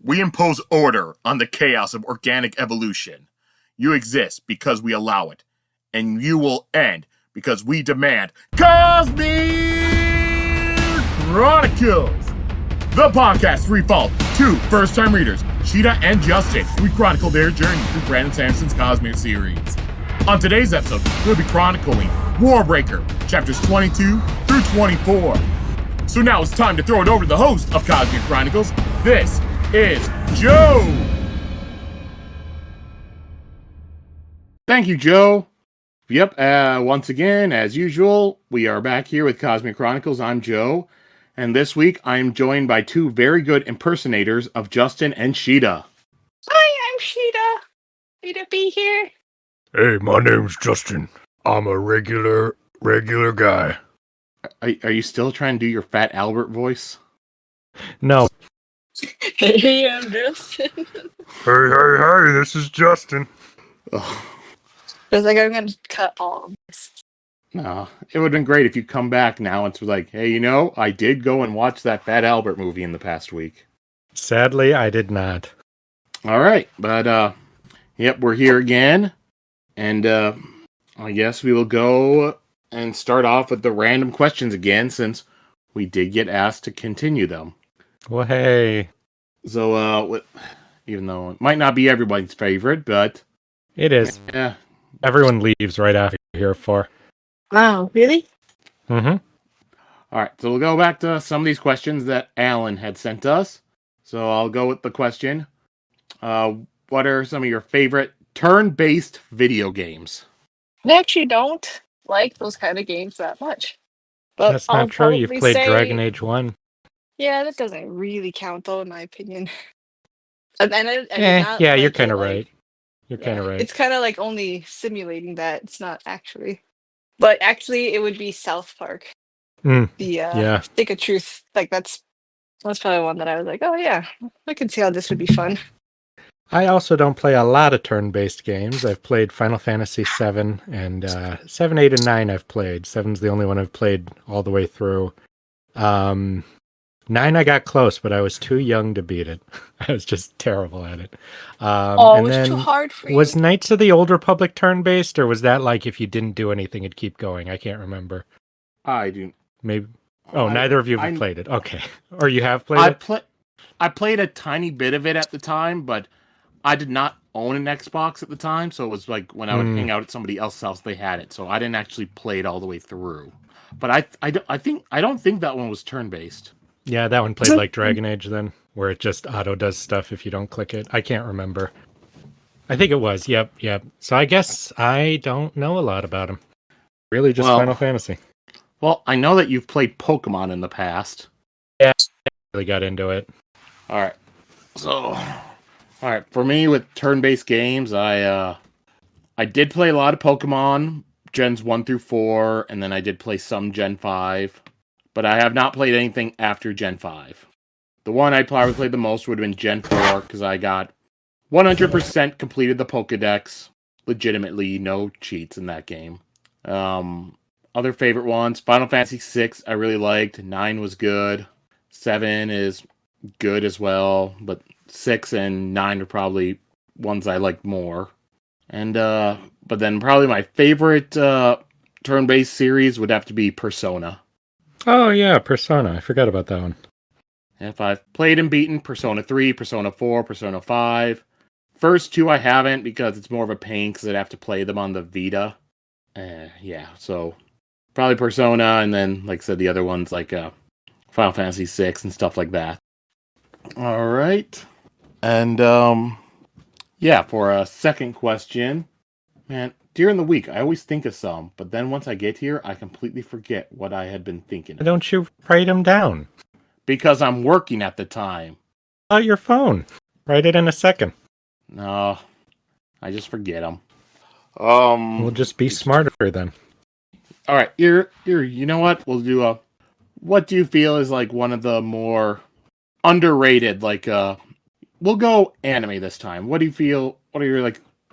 We impose order on the chaos of organic evolution. You exist because we allow it, and you will end because we demand Cosmic Chronicles! The podcast revolve two first-time readers, Sheta and Justin, who chronicle their journey through Brandon Sanderson's Cosmic series. On today's episode, we'll be chronicling Warbreaker Chapters 22 through 24. So now it's time to throw it over to the host of Cosmic Chronicles. This is Joe. Thank you, Joe. Yep, once again, as usual, we are back here with Cosmic Chronicles. I'm Joe, and this week I'm joined by two very good impersonators of Justin and Sheta. Hi, I'm Sheta. Happy to be here. Hey, my name's Justin. I'm a regular guy. Are you still trying to do your Fat Albert voice? No. Hey, I'm Justin. Hey, this is Justin. Oh. I was like, I'm going to cut all of this. No, it would have been great if you come back now and was like, hey, you know, I did go and watch that Fat Albert movie in the past week. Sadly, I did not. All right, but, yep, we're here again. And, I guess we will go and start off with the random questions again, since we did get asked to continue them. Well, hey. So, even though it might not be everybody's favorite, but... It is. Yeah. Everyone leaves right after here for. Wow, really? Mm-hmm. All right, so we'll go back to some of these questions that Alan had sent us. So I'll go with the question. What are some of your favorite turn-based video games? I actually don't like those kind of games that much. But That's I'll not true. You've probably played say, Dragon Age 1. Yeah, that doesn't really count, though, in my opinion. And I did not Yeah, you're like kind of it, right. You're kind of right. It's kind of like only simulating that. It's not actually. But actually, it would be South Park. Yeah. Stick of Truth. Like, that's probably one that I was like, oh, yeah, I can see how this would be fun. I also don't play a lot of turn-based games. I've played Final Fantasy VII, and 7, 8, and 9 I've played. 7's the only one I've played all the way through. 9 I got close, but I was too young to beat it. I was just terrible at it. It was too hard for you? Was Knights of the Old Republic turn-based, or was that like if you didn't do anything, it'd keep going? I can't remember. I do. Maybe. Oh, neither of you have played it. Okay. Or you have played it? I played a tiny bit of it at the time, but I did not own an Xbox at the time, so it was like when I would hang out at somebody else's house, they had it, so I didn't actually play it all the way through. But I don't think that one was turn-based. Yeah, that one played like Dragon Age then, where it just auto does stuff if you don't click it. I can't remember. I think it was. Yep. So I guess I don't know a lot about them. Really just Final Fantasy. Well, I know that you've played Pokemon in the past. Yeah, I really got into it. All right. So, for me with turn-based games, I did play a lot of Pokemon, Gens 1 through 4, and then I did play some Gen 5. But I have not played anything after Gen 5. The one I probably played the most would have been Gen 4, because I got 100% completed the Pokedex. Legitimately, no cheats in that game. Other favorite ones, Final Fantasy VI I really liked. 9 was good. 7 is good as well, but 6 and 9 are probably ones I liked more. And, but then probably my favorite turn-based series would have to be Persona. Oh, yeah, Persona. I forgot about that one. If I've played and beaten Persona 3, Persona 4, Persona 5. First two I haven't because it's more of a pain because I'd have to play them on the Vita. Yeah, so probably Persona, and then, like I said, the other ones like Final Fantasy VI and stuff like that. All right. And, yeah, for a second question, man, during the week, I always think of some, but then once I get here, I completely forget what I had been thinking of. Don't you write them down? Because I'm working at the time. On your phone. Write it in a second. No, I just forget them. We'll just be smarter then. All right, you know what? We'll do what do you feel is like one of the more underrated, like, we'll go anime this time. What do you feel,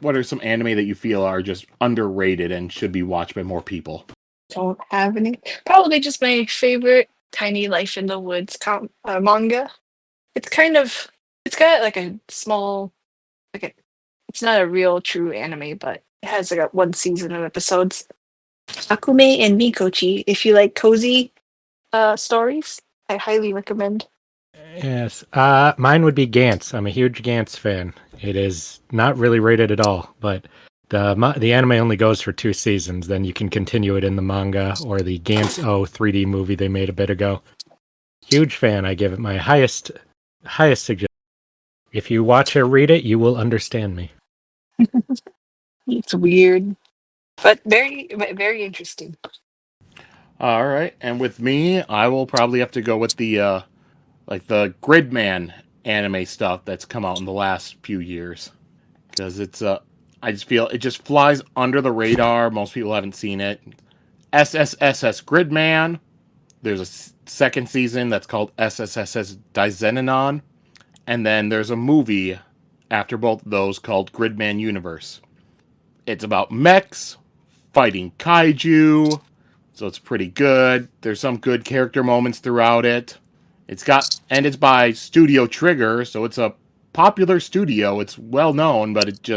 what are some anime that you feel are just underrated and should be watched by more people? Don't have any. Probably just my favorite Tiny Life in the Woods manga. It's kind of got like a small, it's not a real true anime, but it has like a 1 season of episodes. Akume and Mikochi. If you like cozy stories, I highly recommend. Yes. Mine would be Gantz. I'm a huge Gantz fan. It is not really rated at all, but the anime only goes for 2 seasons. Then you can continue it in the manga or the Gantz O 3D movie they made a bit ago. Huge fan. I give it my highest suggestion. If you watch or read it, you will understand me. It's weird, but very interesting. All right, and with me, I will probably have to go with the the Gridman anime stuff that's come out in the last few years, because it's I just feel it just flies under the radar. Most people haven't seen it. SSSS Gridman. There's a second season that's called SSSS Daizenanon, and then there's a movie after both of those called Gridman Universe. It's about mechs fighting kaiju, so it's pretty good. There's some good character moments throughout it. It's by Studio Trigger, so it's a popular studio. It's well known, but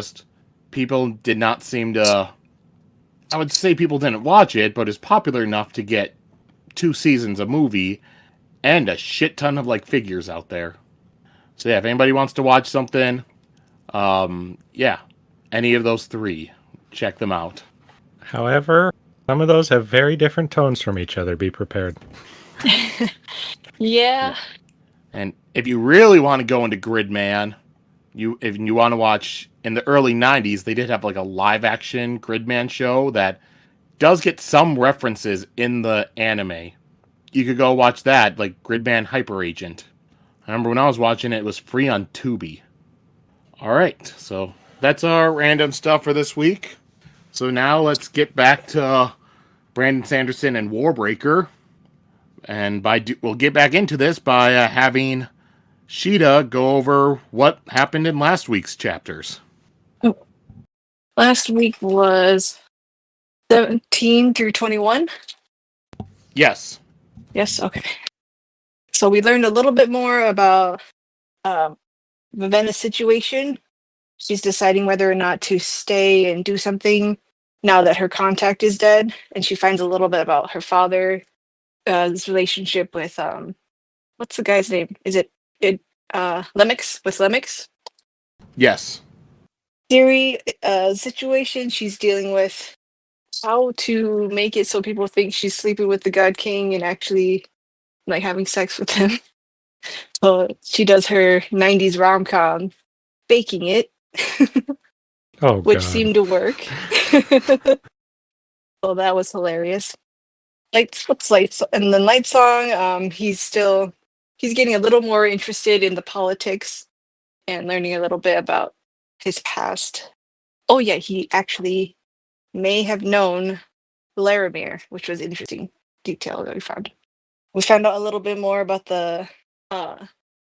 people did not seem to. I would say people didn't watch it, but it's popular enough to get 2 seasons of movie and a shit ton of figures out there. So yeah, if anybody wants to watch something, yeah, any of those 3, check them out. However, some of those have very different tones from each other. Be prepared. Yeah. And if you really want to go into Gridman, if you want to watch, in the early 90s, they did have a live action Gridman show that does get some references in the anime. You could go watch that, Gridman Hyper Agent. I remember when I was watching it, it was free on Tubi. Alright, so that's our random stuff for this week. So now let's get back to Brandon Sanderson and Warbreaker. And we'll get back into this by having Sheta go over what happened in last week's chapters. Oh. Last week was 17 through 21? Yes. Yes, okay. So we learned a little bit more about Vivenna's situation. She's deciding whether or not to stay and do something now that her contact is dead. And she finds a little bit about her father, his relationship with, what's the guy's name? Is it Lemix? With Lemix? Yes. Siri situation, she's dealing with how to make it so people think she's sleeping with the God King and actually having sex with him. So she does her 90s rom-com, faking it, which God. seemed to work. So that was hilarious. What's Lights? And then Lightsong, he's getting a little more interested in the politics and learning a little bit about his past. Oh yeah, he actually may have known Laramir, which was interesting detail that we found. We found out a little bit more about the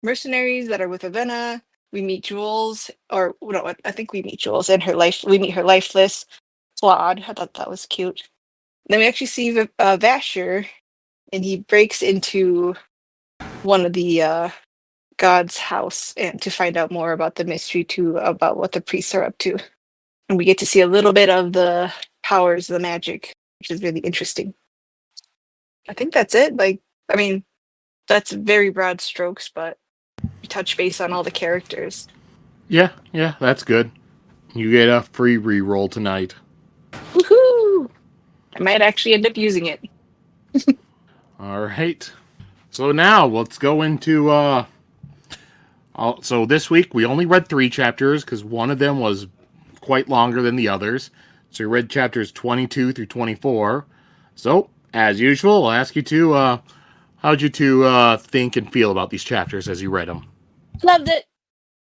mercenaries that are with Vivenna. We meet Jules, or no, I think we meet Jules and her life. We meet her lifeless Claude. I thought that was cute. Then we actually see Vasher, and he breaks into one of the god's house and to find out more about the mystery too, about what the priests are up to. And we get to see a little bit of the powers of the magic, which is really interesting. I think that's it. That's very broad strokes, but we touch base on all the characters. Yeah, that's good. You get a free reroll tonight. Woohoo! I might actually end up using it. All right. So now let's go into. So this week we only read 3 chapters because one of them was quite longer than the others. So we read chapters 22 through 24. So as usual, I'll ask you to. How'd you two think and feel about these chapters as you read them? Loved it.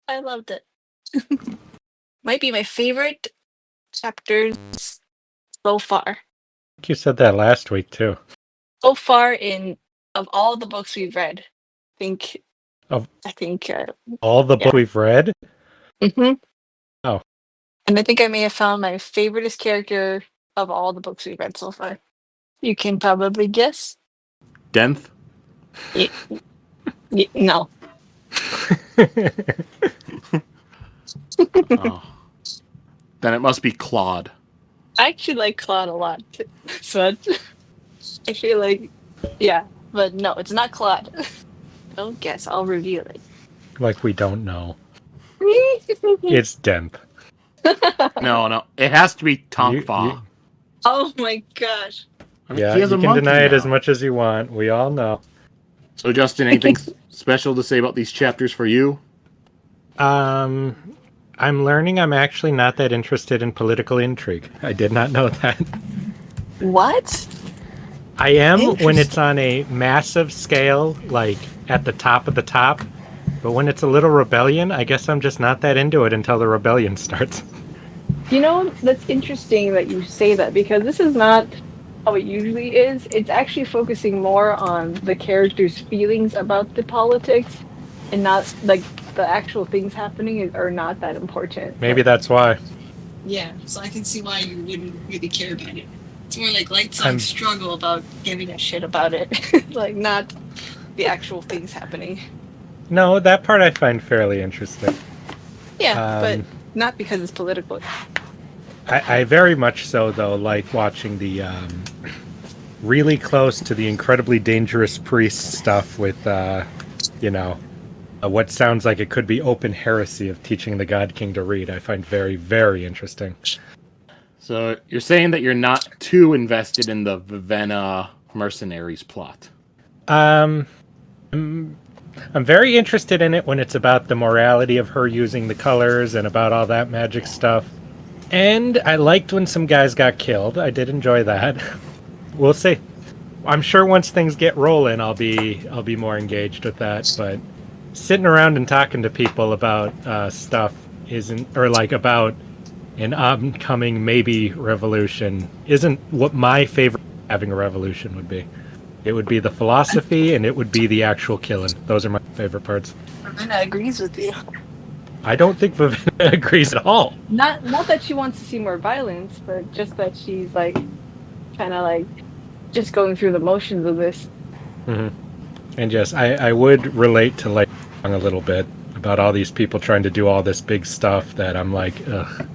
I loved it. Might be my favorite chapters so far. I think you said that last week too. So far of all the books we've read, I think all the books we've read. Mm-hmm. Oh, and I think I may have found my favoriteest character of all the books we've read so far. You can probably guess. Denth? No. Oh. Then it must be Claude. I actually like Claude a lot, so I feel like, yeah, but no, it's not Claude. Don't guess. I'll reveal it. Like we don't know. It's Denth. No, it has to be You, Tonkfa. Oh my gosh. I mean, yeah, he has you a can monkey deny it now. as much as you want. We all know. So, Justin, anything special to say about these chapters for you? I'm learning I'm actually not that interested in political intrigue. I did not know that. What? I am when Interesting. it's on a massive scale, like at the top of the top. But when it's a little rebellion, I guess I'm just not that into it until the rebellion starts. You know, that's interesting that you say that because this is not how it usually is. It's actually focusing more on the characters' feelings about the politics and not like the actual things happening are not that important. Maybe that's why. Yeah, so I can see why you wouldn't really care about it. It's more like I'm- Lightsong struggle about giving a shit about it, like not the actual things happening. No, that part I find fairly interesting. Yeah, but not because it's political. I very much so, though, like watching the really close to the incredibly dangerous priest stuff with, what sounds like it could be open heresy of teaching the God King to read. I find very, very interesting. So, you're saying that you're not too invested in the Vivenna mercenaries plot. I'm very interested in it when it's about the morality of her using the colors and about all that magic stuff. And I liked when some guys got killed. I did enjoy that. We'll see. I'm sure once things get rolling, I'll be more engaged with that. But sitting around and talking to people about stuff isn't, or like about an upcoming maybe revolution, isn't what my favorite having a revolution would be. It would be the philosophy, and it would be the actual killing. Those are my favorite parts. Vivenna agrees with you. I don't think Vivenna agrees at all. Not that she wants to see more violence, but just that she's like kind of like just going through the motions of this. Mm-hmm. And yes, I would relate to Lightsong a little bit about all these people trying to do all this big stuff that I'm like, ugh.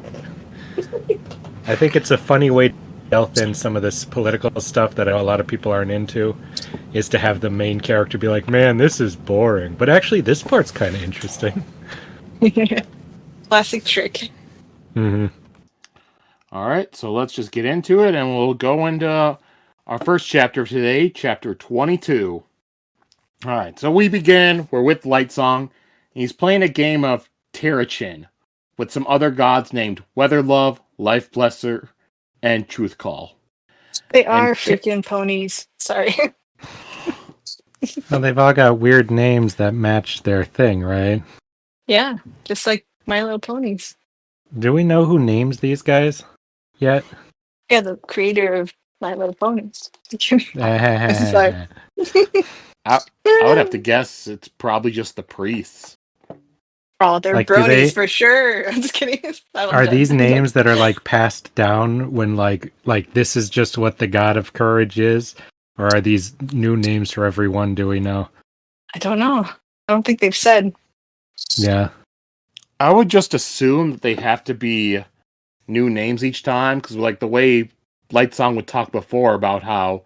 I think it's a funny way to delve in some of this political stuff that a lot of people aren't into, is to have the main character be like, man, this is boring. But actually, this part's kind of interesting. Classic trick. Mm-hmm. All right, so let's just get into it, and we'll go into our first chapter of today, chapter 22. All right, so we begin. We're with Lightsong. He's playing a game of Terrachin with some other gods named Weatherlove, Life Blesser, and Truth Call. They are freaking ponies. Sorry. Well, they've all got weird names that match their thing, right? Yeah, just like My Little Ponies. Do we know who names these guys yet? Yeah, the creator of My Little Ponies. Sorry. I would have to guess it's probably just the priests. Oh, they're Like, do bronies they- for sure. I'm just kidding. Are these names that are like passed down when like this is just what the god of courage is? Or are these new names for everyone, do we know? I don't know. I don't think they've said. Yeah. I would just assume that they have to be new names each time, because like the way Lightsong would talk before about how,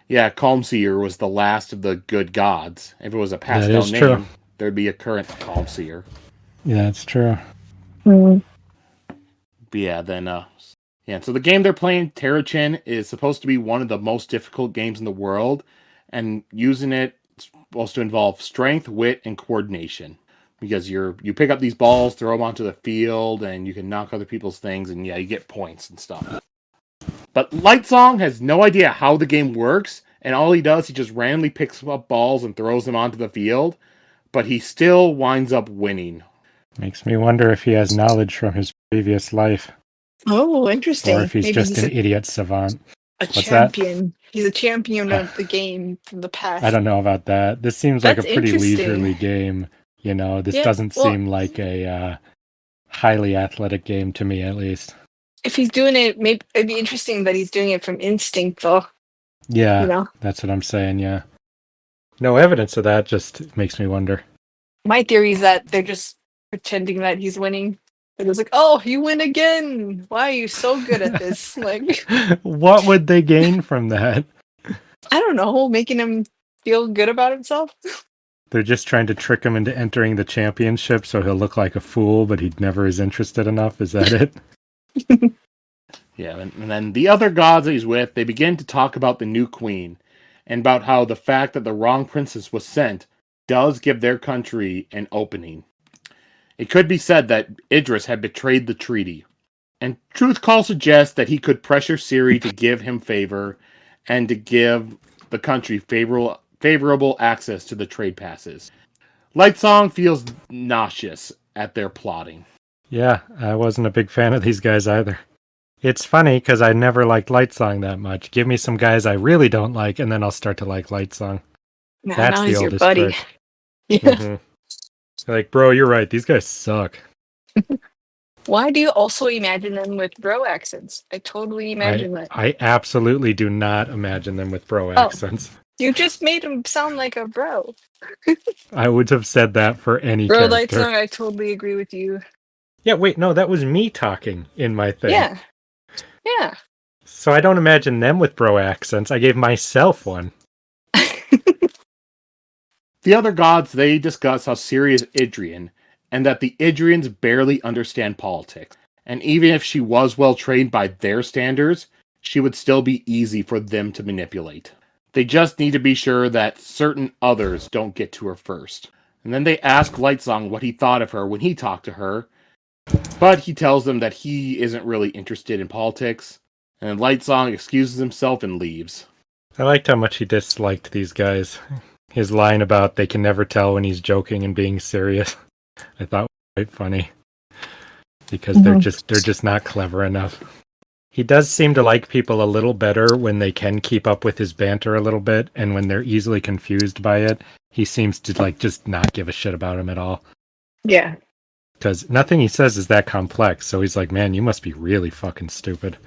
yeah, Calmseer was the last of the good gods. If it was a passed That down is name, true. there'd be a current Calmseer. Yeah, that's true. But yeah, then so the game they're playing, Terrachin, is supposed to be one of the most difficult games in the world, and using it is supposed to involve strength, wit, and coordination. Because you pick up these balls, throw them onto the field, and you can knock other people's things, and yeah, you get points and stuff. But Lightsong has no idea how the game works, and all he does, he just randomly picks up balls and throws them onto the field, but he still winds up winning. Makes me wonder if he has knowledge from his previous life. Oh, interesting. Or if he's Maybe just he's an idiot savant. a What's that? champion. He's a champion of the game from the past. I don't know about that. This seems like That's a pretty interesting. leisurely game. You know, this Yeah, doesn't well- seem like a highly athletic game to me, at least. If he's doing it, maybe it'd be interesting that he's doing it from instinct, though. Yeah, You know, that's what I'm saying, yeah. No evidence of that, just makes me wonder. my theory is that they're just pretending that he's winning. It was like, oh, you win again. Why are you so good at this? Like, What would they gain from that? I don't know, making him feel good about himself. They're just trying to trick him into entering the championship so he'll look like a fool, but he never is interested enough. Is that it? Yeah, and then the other gods that he's with, they begin to talk about the new queen, and about how the fact that the wrong princess was sent does give their country an opening. It could be said that Idris had betrayed the treaty, and Truth Call suggests that he could pressure Siri to give him favor, and to give the country favorable access to the trade passes. Lightsong feels nauseous at their plotting. Yeah, I wasn't a big fan of these guys either. It's funny because I never liked Lightsong that much. Give me some guys I really don't like, and then I'll start to like Lightsong. That's Now the he's your oldest buddy. trick. Yeah. Mm-hmm. Like, bro, you're right. These guys suck. Why do you also imagine them with bro accents? I totally imagine that. I absolutely do not imagine them with bro accents. You just made him sound like a bro. I would have said that for any Bro character. Lightsong, I totally agree with you. Yeah, wait, no, that was me talking in my thing. Yeah. Yeah. So I don't imagine them with bro accents. I gave myself one. The other gods, they discuss how Siri is Idrian, and that the Idrians barely understand politics. And even if she was well trained by their standards, she would still be easy for them to manipulate. They just need to be sure that certain others don't get to her first. And then they ask Lightsong what he thought of her when he talked to her, but he tells them that he isn't really interested in politics, and Lightsong excuses himself and leaves. I liked how much he disliked these guys. His line about they can never tell when he's joking and being serious, I thought was quite funny. Because they're just not clever enough. He does seem to like people a little better when they can keep up with his banter a little bit, and when they're easily confused by it, he seems to like just not give a shit about him at all. Yeah. Because nothing he says is that complex, so he's like, man, you must be really fucking stupid.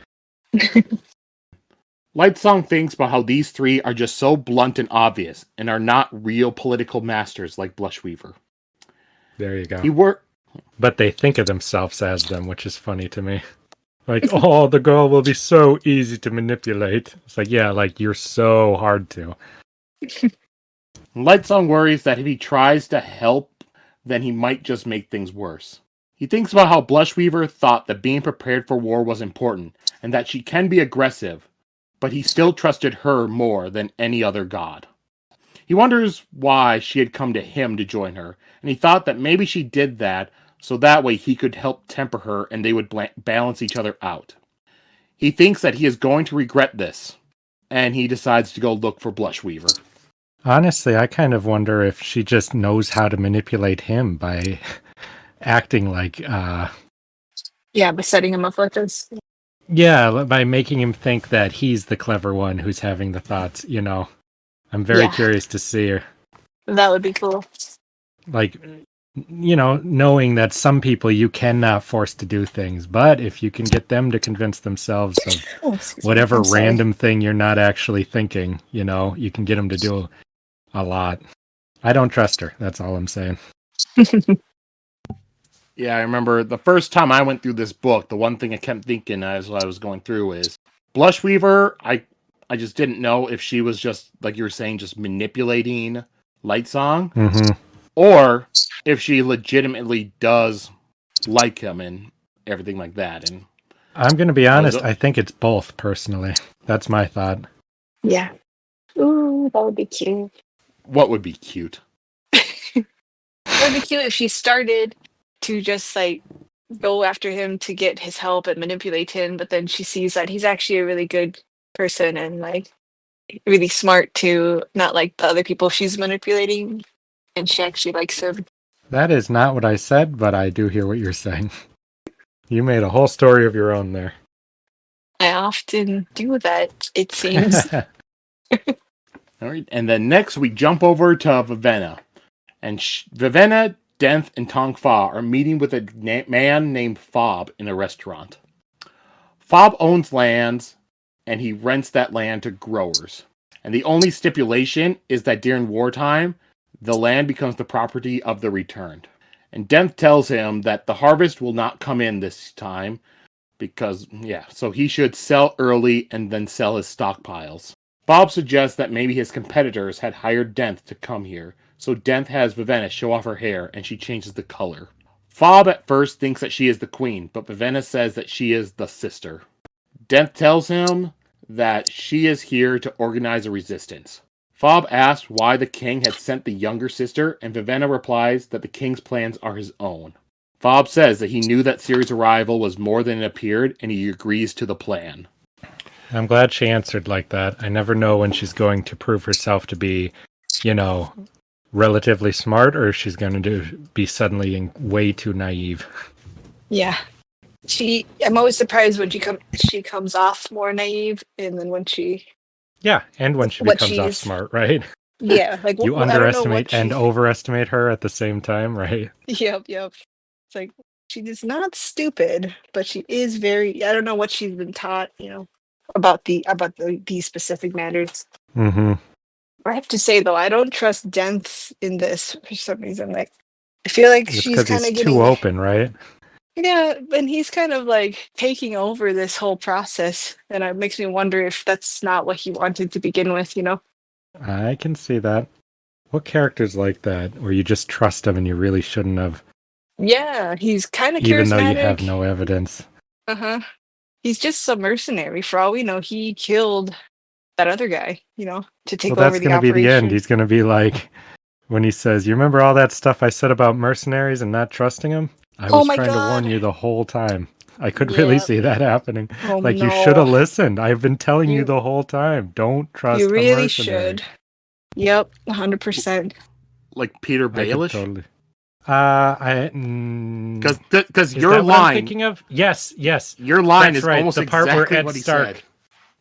Lightsong thinks about how these three are just so blunt and obvious, and are not real political masters like Blushweaver. There you go. But they think of themselves as them, which is funny to me. Like, oh, the girl will be so easy to manipulate. It's like, yeah, like, you're so hard to. Lightsong worries that if he tries to help, then he might just make things worse. He thinks about how Blushweaver thought that being prepared for war was important, and that she can be aggressive, but he still trusted her more than any other god. He wonders why she had come to him to join her, and he thought that maybe she did that so that way he could help temper her and they would balance each other out. He thinks that he is going to regret this, and he decides to go look for Blushweaver. Honestly, I kind of wonder if she just knows how to manipulate him by acting like... Yeah, by setting him up like this. Yeah, by making him think that he's the clever one who's having the thoughts, you know. I'm very curious to see her. That would be cool. Like, you know, knowing that some people you cannot force to do things, but if you can get them to convince themselves of whatever random thing you're not actually thinking, you know, you can get them to do a lot. I don't trust her. That's all I'm saying. Yeah, I remember the first time I went through this book, the one thing I kept thinking as I was going through is Blushweaver, I just didn't know if she was just, like you were saying, just manipulating Lightsong, or if she legitimately does like him and everything like that. And I'm going to be honest, I think it's both, personally. That's my thought. Yeah. Ooh, that would be cute. What would be cute? It would be cute if she started to just, like, go after him to get his help and manipulate him, but then she sees that he's actually a really good person and, like, really smart to not like the other people she's manipulating, and she actually likes him. That is not what I said, but I do hear what you're saying. You made a whole story of your own there. I often do that, it seems. All right, and then next we jump over to Vivenna. And Vivenna, Denth, and Tong Fa are meeting with a man named Fob in a restaurant. Fob owns lands, and he rents that land to growers. And the only stipulation is that during wartime, the land becomes the property of the returned. And Denth tells him that the harvest will not come in this time because, so he should sell early and then sell his stockpiles. Bob suggests that maybe his competitors had hired Denth to come here, so Denth has Vivenna show off her hair and she changes the color. Fob at first thinks that she is the queen, but Vivenna says that she is the sister. Denth tells him that she is here to organize a resistance. Fob asks why the king had sent the younger sister, and Vivenna replies that the king's plans are his own. Fob says that he knew that Ciri's arrival was more than it appeared, and he agrees to the plan. I'm glad she answered like that. I never know when she's going to prove herself to be, relatively smart, or she's going to be suddenly way too naive. Yeah. I'm always surprised when she comes off more naive, and then when she... Yeah, and when she becomes off smart, right? Yeah, like you underestimate and overestimate her at the same time, right? Yep. It's like she is not stupid, but she is very... I don't know what she's been taught, about these specific matters. Mm-hmm. I have to say though, I don't trust Denth in this for some reason. Like, I feel like she's kind of getting too open, right? Yeah, and he's kind of like taking over this whole process, and it makes me wonder if that's not what he wanted to begin with. I can see that. What characters like that, where you just trust him and you really shouldn't have? Yeah, he's kind of charismatic. Even though you have no evidence. He's just some mercenary. For all we know, he killed that other guy, to take over the operation. That's going to be the end. He's going to be like, when he says, "You remember all that stuff I said about mercenaries and not trusting them? I was trying to warn you the whole time." I could really see that happening. You should have listened. I've been telling you the whole time. Don't trust a mercenary. You really should. Yep, 100%. Like Peter Baelish? Totally. Because your line... I'm thinking of? Yes. Your line That's is right. almost the part exactly where what he said.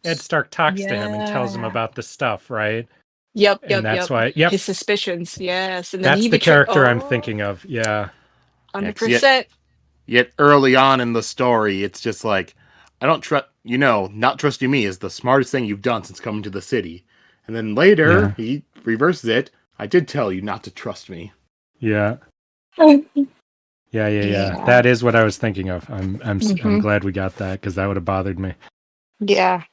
Ed Stark talks to him and tells him about the stuff, right? Yep. And that's why. Yep. His suspicions, yes. And then that's the character I'm thinking of. Yeah. 100%. Yet early on in the story, it's just like, I don't trust, not trusting me is the smartest thing you've done since coming to the city. And then later, he reverses it. I did tell you not to trust me. Yeah. Yeah. That is what I was thinking of. I'm glad we got that, because that would have bothered me. Yeah.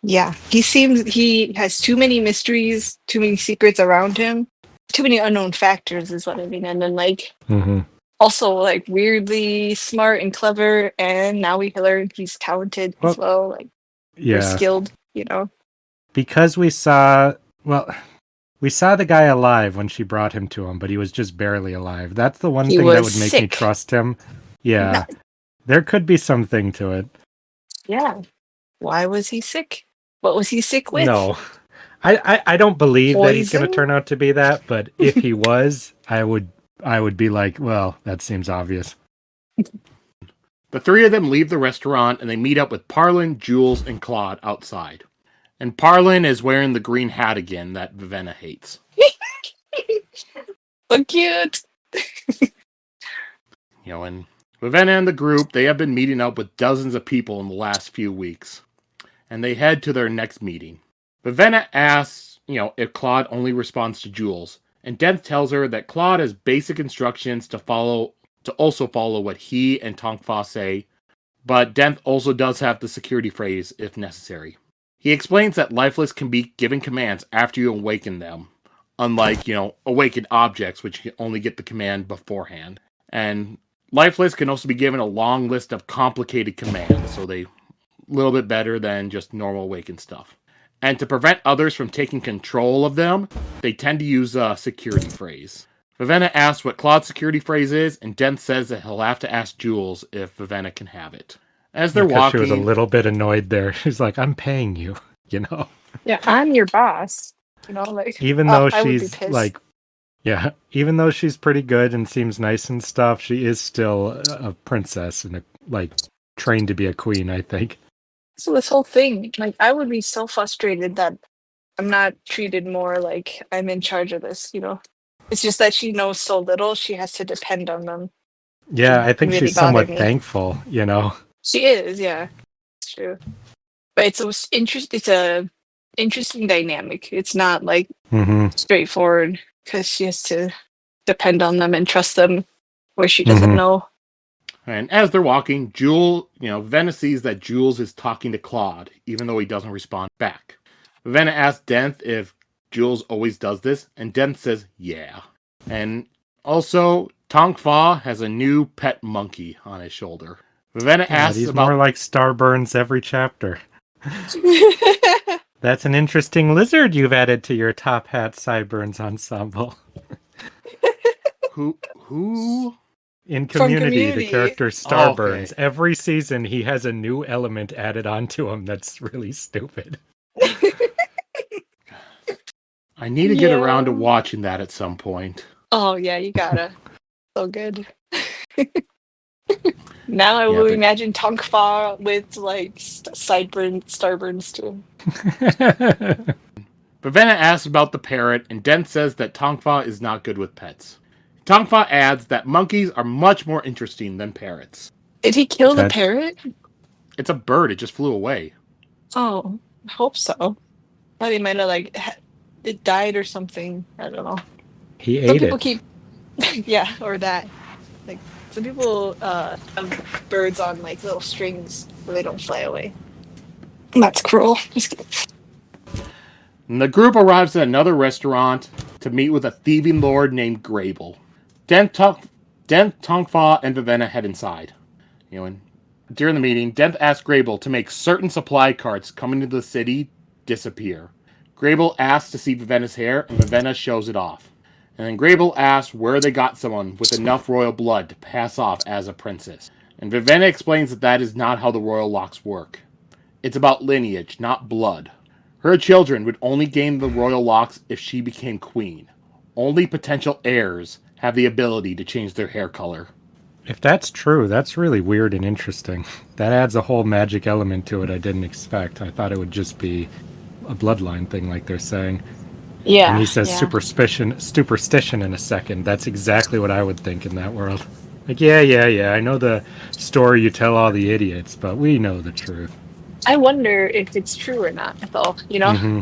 He has too many mysteries, too many secrets around him, too many unknown factors is what I mean. And then also like weirdly smart and clever, and now we learn he's talented as well, or skilled, Because we saw the guy alive when she brought him to him, but he was just barely alive. That's the one thing that would make me trust him. Yeah. There could be something to it. Yeah. Why was he sick? What was he sick with? No. I don't believe that he's going to turn out to be that, but if he was, I would be like, well, that seems obvious. The three of them leave the restaurant and they meet up with Parlin, Jules, and Claude outside. And Parlin is wearing the green hat again that Vivenna hates. So cute. And Vivenna and the group, they have been meeting up with dozens of people in the last few weeks. And they head to their next meeting. Vivenna asks, if Claude only responds to Jules. And Denth tells her that Claude has basic instructions to also follow what he and Tongfa say. But Denth also does have the security phrase if necessary. He explains that Lifeless can be given commands after you awaken them. Unlike, awakened objects, which you only get the command beforehand. And Lifeless can also be given a long list of complicated commands, so they a little bit better than just normal awakened stuff. And to prevent others from taking control of them, they tend to use a security phrase. Vivenna asks what Claude's security phrase is, and Denth says that he'll have to ask Jules if Vivenna can have it. As they're walking... She was a little bit annoyed there. She's like, I'm paying you, Yeah, I'm your boss. Even though she's even though she's pretty good and seems nice and stuff, she is still a princess and trained to be a queen, I think. So this whole thing, I would be so frustrated that I'm not treated more like I'm in charge of this, It's just that she knows so little, she has to depend on them. Yeah, I think she's somewhat thankful, She is, yeah. It's true. But it's a interesting dynamic. It's not straightforward, because she has to depend on them and trust them where she doesn't Mhm. know. And as they're walking, Vivenna sees that Jules is talking to Claude, even though he doesn't respond back. Vivenna asks Denth if Jules always does this, and Denth says, yeah. And also, Tonk Fa has a new pet monkey on his shoulder. Vivenna God, asks he's about... more like Starburns every chapter. That's an interesting lizard you've added to your Top Hat Sideburns ensemble. Who? In From Community, the Community. character Oh, Starburns, okay. every season he has a new element added onto him that's really stupid. I need to get around to watching that at some point. Oh yeah, you gotta. So good. Now I Yeah, will but imagine Tonk Fa with like starburns too. Vivenna asks about the parrot, and Denth says that Tonk Fa is not good with pets. Tonk Fa adds that monkeys are much more interesting than parrots. Did he kill the That- parrot? It's a bird, it just flew away. Oh, I hope so. Thought he might have it died or something. I don't know. He Some ate people it. keep yeah, or that. Like some people have birds on like little strings where they don't fly away. That's cruel. Just kidding. And the group arrives at another restaurant to meet with a thieving lord named Grable. Denth, Tonk Fa, and Vivenna head inside. And during the meeting, Denth asks Grable to make certain supply carts coming into the city disappear. Grable asks to see Vivenna's hair, and Vivenna shows it off. And then Grable asks where they got someone with enough royal blood to pass off as a princess. And Vivenna explains that that is not how the royal locks work. It's about lineage, not blood. Her children would only gain the royal locks if she became queen. Only potential heirs have the ability to change their hair color. If that's true, that's really weird and interesting. That adds a whole magic element to it I didn't expect. I thought it would just be a bloodline thing like they're saying. Yeah. And he says yeah. superstition in a second. That's exactly what I would think in that world. Like, yeah, I know the story you tell all the idiots, but we know the truth. I wonder if it's true or not, though, Mm-hmm.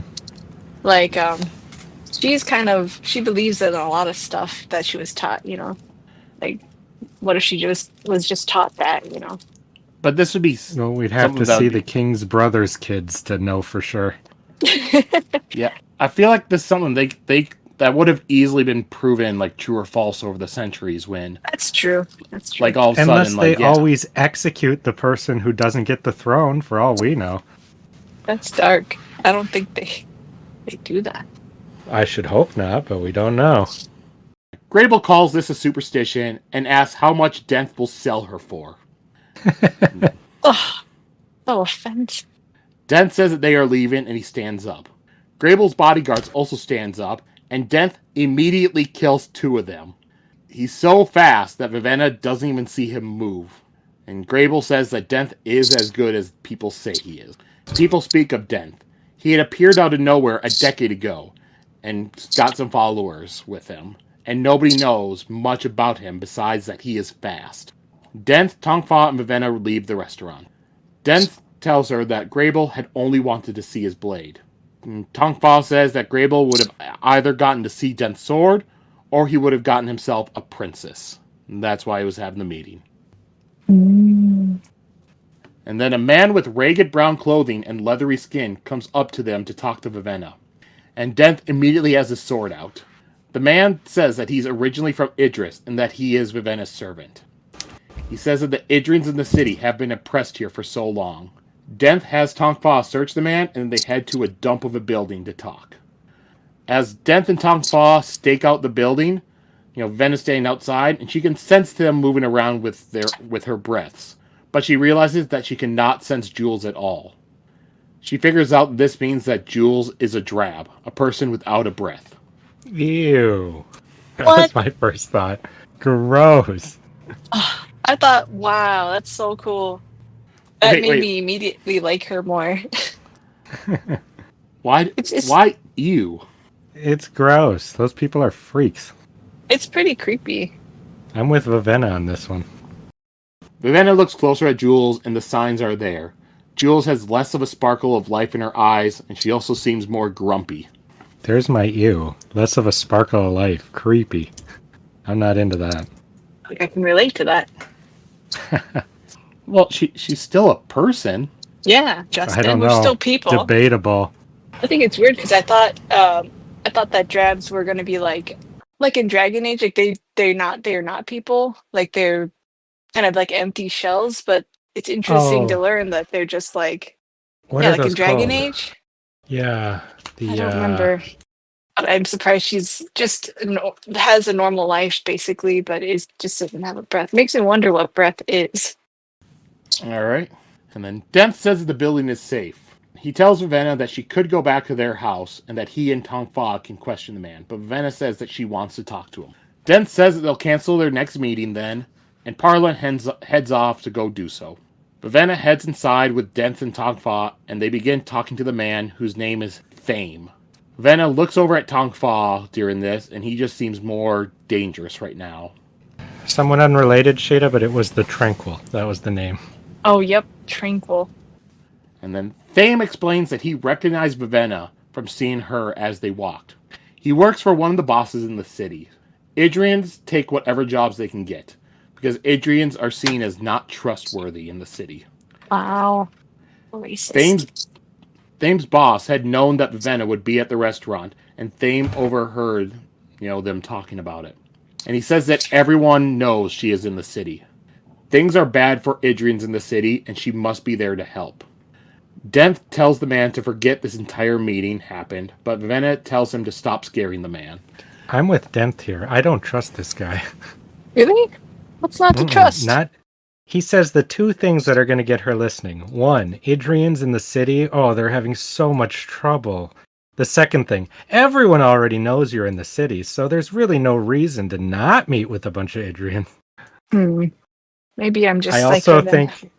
Like, she believes in a lot of stuff that she was taught, Like, what if she was just taught that, But this would be Well, we'd have something to that see would be... the King's brothers' kids to know for sure. Yeah, I feel like this is something they that would have easily been proven like true or false over the centuries when That's true. like all of a Unless sudden they like yeah. always execute the person who doesn't get the throne, for all we know. That's dark. I don't think they do that. I should hope not, but we don't know. Grable calls this a superstition and asks how much Denth will sell her for. Oh, so offensive. Denth says that they are leaving and he stands up. Grable's bodyguards also stands up and Denth immediately kills two of them. He's so fast that Vivenna doesn't even see him move. And Grable says that Denth is as good as people say he is. People speak of Denth. He had appeared out of nowhere a decade ago and got some followers with him. And nobody knows much about him besides that he is fast. Denth, Tonk Fa, and Vivenna leave the restaurant. Denth tells her that Grable had only wanted to see his blade. Tonk Fa says that Grable would have either gotten to see Denth's sword or he would have gotten himself a princess. And that's why he was having the meeting. And then a man with ragged brown clothing and leathery skin comes up to them to talk to Vivenna. And Denth immediately has his sword out. The man says that he's originally from Idris and that he is Vivenna's servant. He says that the Idrians in the city have been oppressed here for so long. Denth has Tonk Fa search the man and they head to a dump of a building to talk. As Denth and Tonk Fa stake out the building, Vivenna's standing outside and she can sense them moving around with her breaths. But she realizes that she cannot sense Jules at all. She figures out this means that Jules is a drab, a person without a breath. Ew. That What? was my first thought. Gross. Oh, I thought, wow, that's so cool. That made me immediately like her more. Why? It's Why you? It's gross. Those people are freaks. It's pretty creepy. I'm with Vivenna on this one. Vivenna looks closer at Jules and the signs are there. Jules has less of a sparkle of life in her eyes and she also seems more grumpy. There's my ew. Less of a sparkle of life. Creepy. I'm not into that. Like I can relate to that. Well, she's still a person. Yeah, I Justin, don't we're still know. people. Debatable. I think it's weird because I thought that drabs were gonna be like in Dragon Age, like they're not people, like they're kind of like empty shells. But it's interesting to Oh, learn that they're just like what yeah, are like in those Dragon called? Age. Yeah, I the don't remember. But I'm surprised she's just has a normal life basically, but is just doesn't have a breath. Makes me wonder what breath is. All right. And then Denth says that the building is safe. He tells Vivenna that she could go back to their house and that he and Tong Fa can question the man, but Vivenna says that she wants to talk to him. Denth says that they'll cancel their next meeting then, and Parla heads off to go do so. Vivenna heads inside with Denth and Tong Fa, and they begin talking to the man whose name is Thame. Vivenna looks over at Tong Fa during this, and he just seems more dangerous right now. someone unrelated, Sheta, but it was the Tranquil. That was the name. Oh, yep, tranquil. And then Thame explains that he recognized Vivenna from seeing her as they walked. He works for one of the bosses in the city. Idrians take whatever jobs they can get, because Idrians are seen as not trustworthy in the city. Wow, racist. Thame's, Thame's boss had known that Vivenna would be at the restaurant, and Thame overheard, them talking about it. And he says that everyone knows she is in the city. Things are bad for Idrians in the city, and she must be there to help. Denth tells the man to forget this entire meeting happened, but Vivenna tells him to stop scaring the man. I'm with Denth here. I don't trust this guy. Really? What's not to trust? Not. He says the two things that are going to get her listening. One, Idrians in the city. Oh, they're having so much trouble. The second thing, everyone already knows you're in the city, so there's really no reason to not meet with a bunch of Idrians. Hmm. Maybe I'm I just also psycho then. think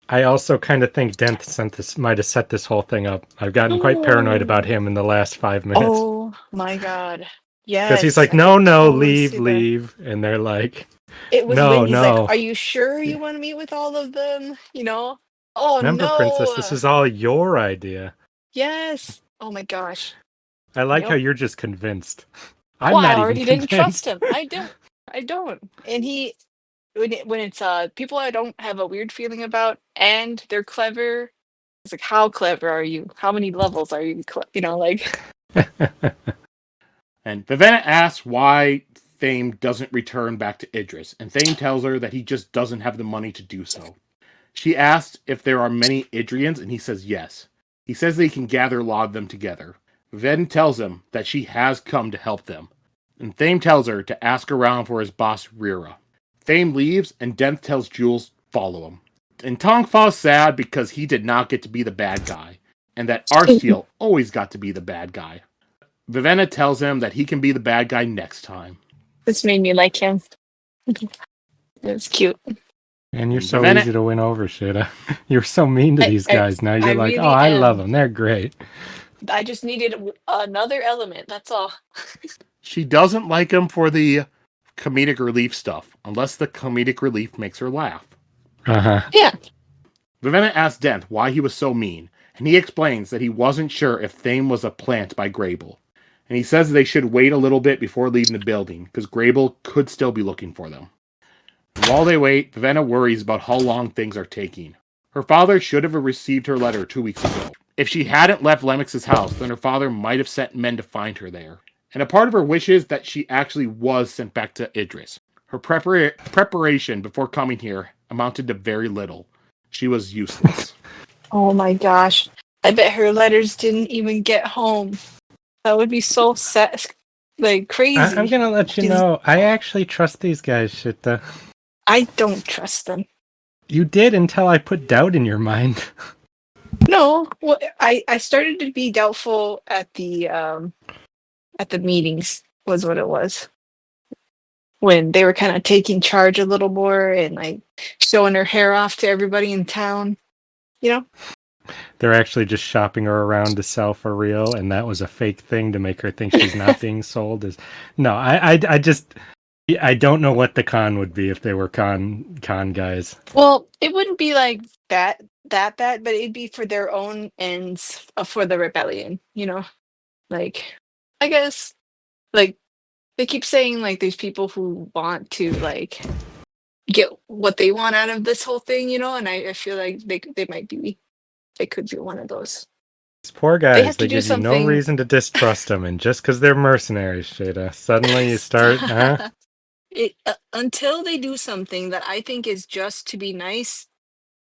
I also kind of think Denth might have set this whole thing up. I've gotten quite paranoid about him in the last 5 minutes. Oh my god. Because he's Yes, like, I could no, totally see that. leave. And they're like, It was when no, he's like, no. "Are you sure you want to meet with all of them?" Oh Remember, Princess, this no. is all your idea. Yes. Oh my gosh. I like how Yep. you're just convinced. Oh, I'm I not even already didn't trust convinced. him. I don't. I don't. And when it's people I don't have a weird feeling about and they're clever, it's like how clever are you? How many levels are you? Like And Vivenna asks why Thame doesn't return back to Idris, and Thame tells her that he just doesn't have the money to do so. She asks if there are many Idrians, and he says yes. He says they can gather a lot of them together. Vivenna tells him that she has come to help them, and Thame tells her to ask around for his boss Rira. Thame leaves, and Denth tells Jules follow him. And Tong Fa's sad because he did not get to be the bad guy, and that Arsteel always got to be the bad guy. Vivenna tells him that he can be the bad guy next time. this made me like him. It's cute. And you're so Vivenna, easy to win over, Shita. You're so mean to these I guys. Now I you're like, oh, really I love am. them. They're great. I just needed another element. That's all. she doesn't like him for the comedic relief stuff, unless the comedic relief makes her laugh. Uh-huh. Yeah. Vivenna asks Denth why he was so mean, and he explains that he wasn't sure if Thame was a plant by Grable. And he says they should wait a little bit before leaving the building, because Grable could still be looking for them. And while they wait, Vivenna worries about how long things are taking. Her father should have received her letter 2 weeks ago. If she hadn't left Lemix's house, then her father might have sent men to find her there. And a part of her wishes that she actually was sent back to Idris. Her preparation before coming here amounted to very little. She was useless. Oh my gosh. I bet her letters didn't even get home. That would be so sad. Like crazy. I'm going to let you know, I actually trust these guys, Shita. I don't trust them. You did until I put doubt in your mind. No, well, I started to be doubtful at the meetings was what it was. When they were kind of taking charge a little more and like showing her hair off to everybody in town, you know? They're actually just shopping her around to sell for real, and that was a fake thing to make her think she's not being sold. No, I don't know what the con would be if they were con guys. Well, it wouldn't be like that bad, but it'd be for their own ends for the rebellion, Like, I guess, like they keep saying like there's people who want to like get what they want out of this whole thing, and I feel like they could be one of those. These poor They guys, have they to do give you no something. reason to distrust them, and just because they're mercenaries, Sheta, suddenly you start, huh? Until they do something that I think is just to be nice,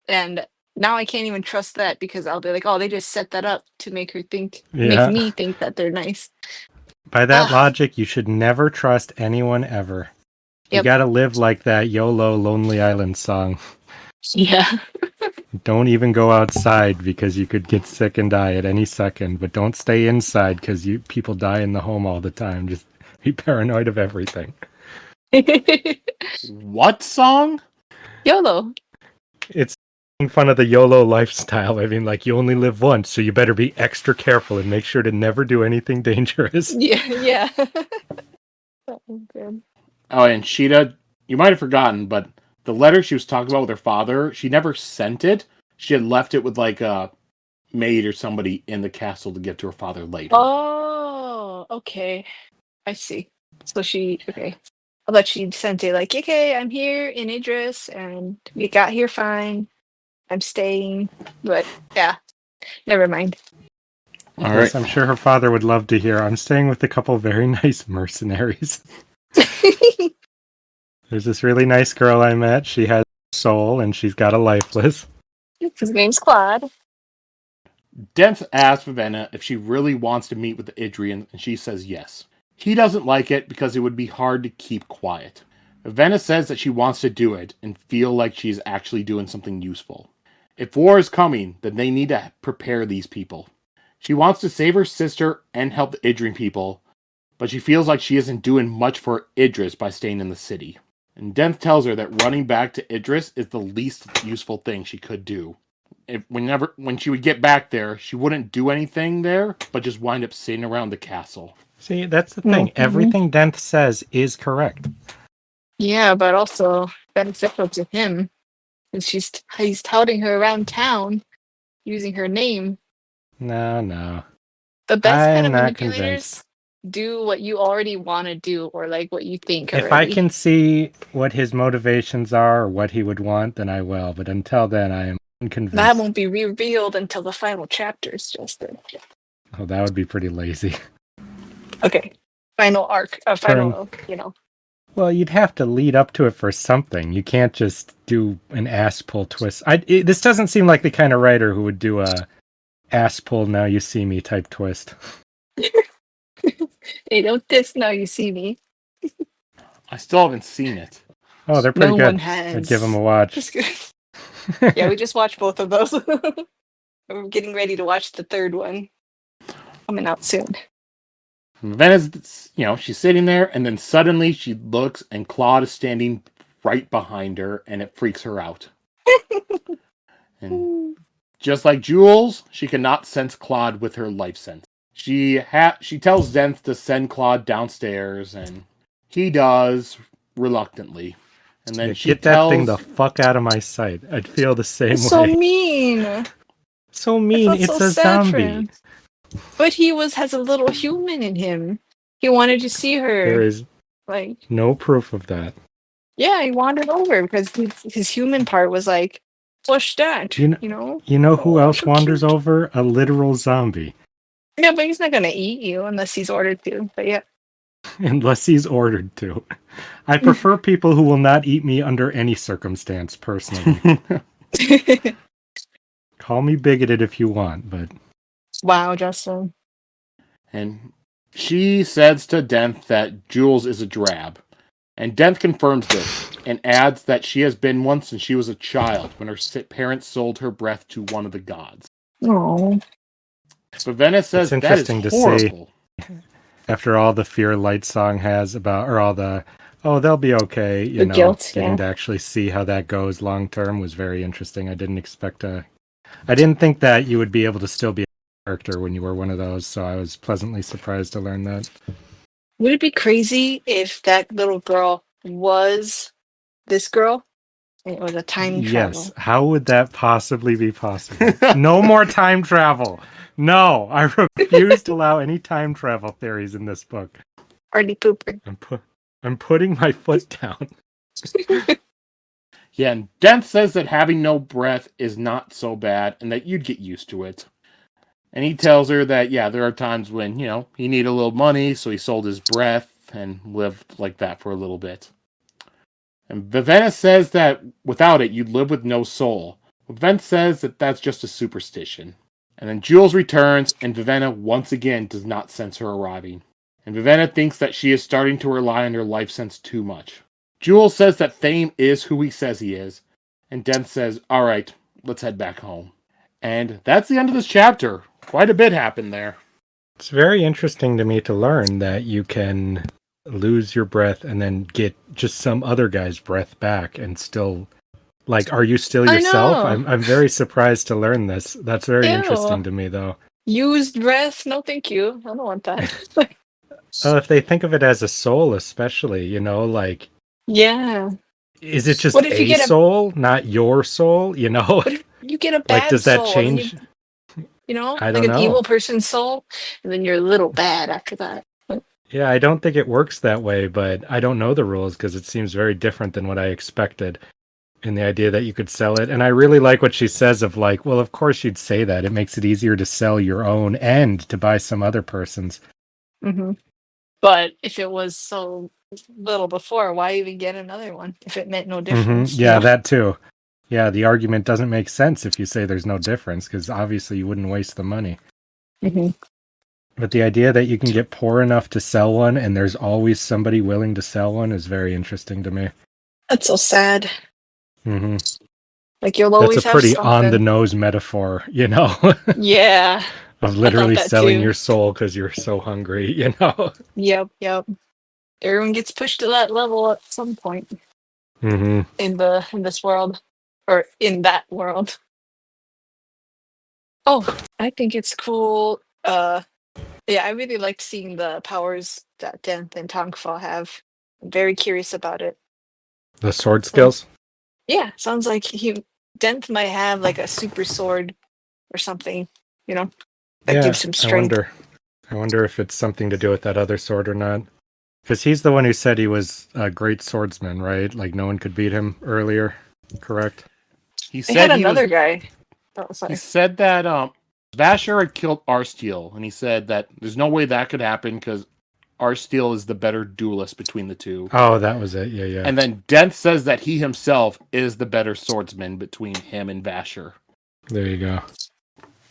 and now I can't even trust that because I'll be like, oh, they just set that up to make Yeah. me think that they're nice. By that Ah, logic, you should never trust anyone ever. You yep. gotta live like that YOLO Lonely Island song. Yeah. Don't even go outside because you could get sick and die at any second, but don't stay inside because people die in the home all the time. Just be paranoid of everything. What song? YOLO. It's making fun of the YOLO lifestyle. I mean, like, you only live once, so you better be extra careful and make sure to never do anything dangerous. Yeah, yeah. That was good. Oh, and Sheta, you might have forgotten, but the letter she was talking about with her father, she never sent it. She had left it with like a maid or somebody in the castle to give to her father later. Oh, okay. I see. So okay. I thought she sent it like, okay, I'm here in Idris and we got here fine. I'm staying. But yeah, never mind. All Yes, right. I'm sure her father would love to hear. I'm staying with a couple very nice mercenaries. There's this really nice girl I met. She has a soul and she's got a lifeless. His name's Claude. Denth asks Vivenna if she really wants to meet with the Idrian, and she says yes. He doesn't like it because it would be hard to keep quiet. Vivenna says that she wants to do it and feel like she's actually doing something useful. If war is coming, then they need to prepare these people. She wants to save her sister and help the Idrian people, but she feels like she isn't doing much for Idris by staying in the city. And Denth tells her that running back to Idris is the least useful thing she could do. When she would get back there, she wouldn't do anything there, but just wind up sitting around the castle. See, that's the thing. Everything Denth says is correct. Yeah, but also beneficial to him. And he's touting her around town using her name. No. The best kind I'm of not manipulators convinced. do what you already want to do or like what you think If I already. can see what his motivations are or what he would want, then I will. But until then, I am unconvinced. That won't be revealed until the final chapters, Justin. Oh, that would be pretty lazy. Okay. Final arc. Well, you'd have to lead up to it for something. You can't just do an ass pull twist. This doesn't seem like the kind of writer who would do a ass pull now you see me type twist. Hey, don't diss now you see me. I still haven't seen it. Oh, they're pretty No good. one has. I'd give them a watch. Just kidding. Yeah, we just watched both of those. We're getting ready to watch the third one. Coming out soon. Vivenna's, she's sitting there, and then suddenly she looks, and Claude is standing right behind her, and it freaks her out. And just like Jules, she cannot sense Claude with her life sense. She tells Denth to send Claude downstairs, and he does reluctantly. And then she Get tells that thing the fuck out of my sight. I'd feel the same It's way. so mean. So mean. It's so a sad for zombie. him. But he has a little human in him. He wanted to see her. There is like no proof of that. Yeah, he wandered over because his human part was like, what's that? You know who else so wanders cute. over? A literal zombie. Yeah, but he's not gonna eat you unless he's ordered to. But yeah. Unless he's ordered to. I prefer people who will not eat me under any circumstance, personally. Call me bigoted if you want, but... Wow, Justin. And she says to Denth that Jules is a drab. And Denth confirms this, and adds that she has been one since she was a child, when her parents sold her breath to one of the gods. Oh. Vivenna says it's that is interesting to horrible. see, after all the fear Lightsong has about, or all the, they'll be okay, Guilt, getting to actually see how that goes long term was very interesting. I didn't think that you would be able to still be a character when you were one of those, so I was pleasantly surprised to learn that. Would it be crazy if that little girl was this girl? And it was a time travel. Yes, how would that possibly be possible? No more time travel. No, I refuse to allow any time travel theories in this book. Party pooper. I'm putting my foot down. Yeah, and Denth says that having no breath is not so bad and that you'd get used to it. And he tells her that, yeah, there are times when, he needed a little money, so he sold his breath and lived like that for a little bit. And Vivenna says that without it, you'd live with no soul. Vivenna says that that's just a superstition. And then Jules returns, and Vivenna once again does not sense her arriving. And Vivenna thinks that she is starting to rely on her life sense too much. Jules says that Fame is who he says he is, and Denth says, all right, let's head back home. And that's the end of this chapter. Quite a bit happened there. It's very interesting to me to learn that you can lose your breath and then get just some other guy's breath back and still, like, are you still yourself? I know. I'm very surprised to learn this. That's very Ew. interesting to me, though. Used breath? No, thank you. I don't want that. If they think of it as a soul, especially, like, Yeah. is it just What if you a get a- soul, not your soul? What if you get a bad Like, does that soul, change? I don't like an know. evil person's soul, and then you're a little bad after that. Yeah, I don't think it works that way, but I don't know the rules because it seems very different than what I expected in the idea that you could sell it. And I really like what she says of like, well, of course you'd say that. It makes it easier to sell your own and to buy some other person's. Mm-hmm. But if it was so little before, why even get another one if it meant no difference? Yeah, that too. Yeah, the argument doesn't make sense if you say there's no difference because obviously you wouldn't waste the money. Mm-hmm. But the idea that you can get poor enough to sell one and there's always somebody willing to sell one is very interesting to me. That's so sad. Mm-hmm. Like you'll always That's a have pretty something. on-the-nose metaphor, Yeah. of literally that selling too. your soul because you're so hungry, Yep. Everyone gets pushed to that level at some point Mm-hmm. in this world, or in that world. Oh, I think it's cool. Yeah, I really liked seeing the powers that Denth and Tongfa have. I'm very curious about it. The sword skills? Yeah, sounds like Denth might have like a super sword or something, that gives him strength. I wonder if it's something to do with that other sword or not. Because he's the one who said he was a great swordsman, right? Like no one could beat him earlier, correct? He They had said another guy. Oh, sorry. He said that Vasher had killed Arsteel, and he said that there's no way that could happen because Arsteel is the better duelist between the two. Oh, that was it. Yeah. And then Denth says that he himself is the better swordsman between him and Vasher. There you go.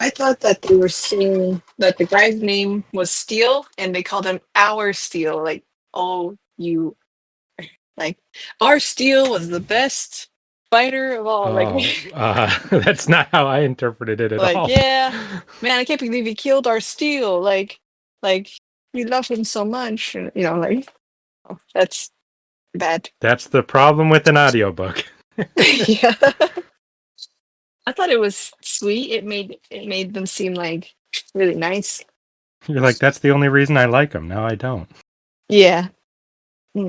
I thought that they were saying that the guy's name was Steel, and they called him Our Steel. Like, our Steel was the best fighter of all. That's not how I interpreted it at all. Yeah, man, I can't believe he killed our Steel. Like we love him so much. That's bad. That's the problem with an audiobook. Yeah. I thought it was sweet. It made them seem like really nice. You're like, that's the only reason I like them. No, I don't. Yeah. I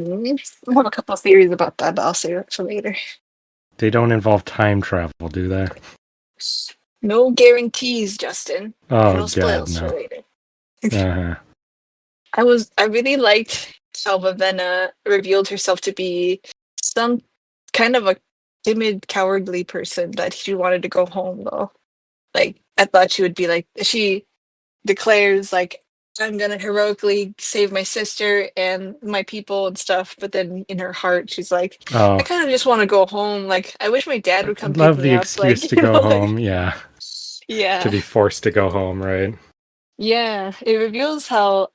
have a couple of theories about that, but I'll save it for later. They don't involve time travel, do they? No guarantees, Justin. Oh, no God, spoils no. for later. Uh-huh. I really liked how Vivenna revealed herself to be some kind of a timid, cowardly person that she wanted to go home, though. Like, I thought she would be like, she declares, like, I'm gonna heroically save my sister and my people and stuff, but then in her heart, she's like, I kind of just want to go home. Like, I wish my dad would come pick me up. Love the excuse to go home, yeah. Yeah. To be forced to go home, right? Yeah, it reveals how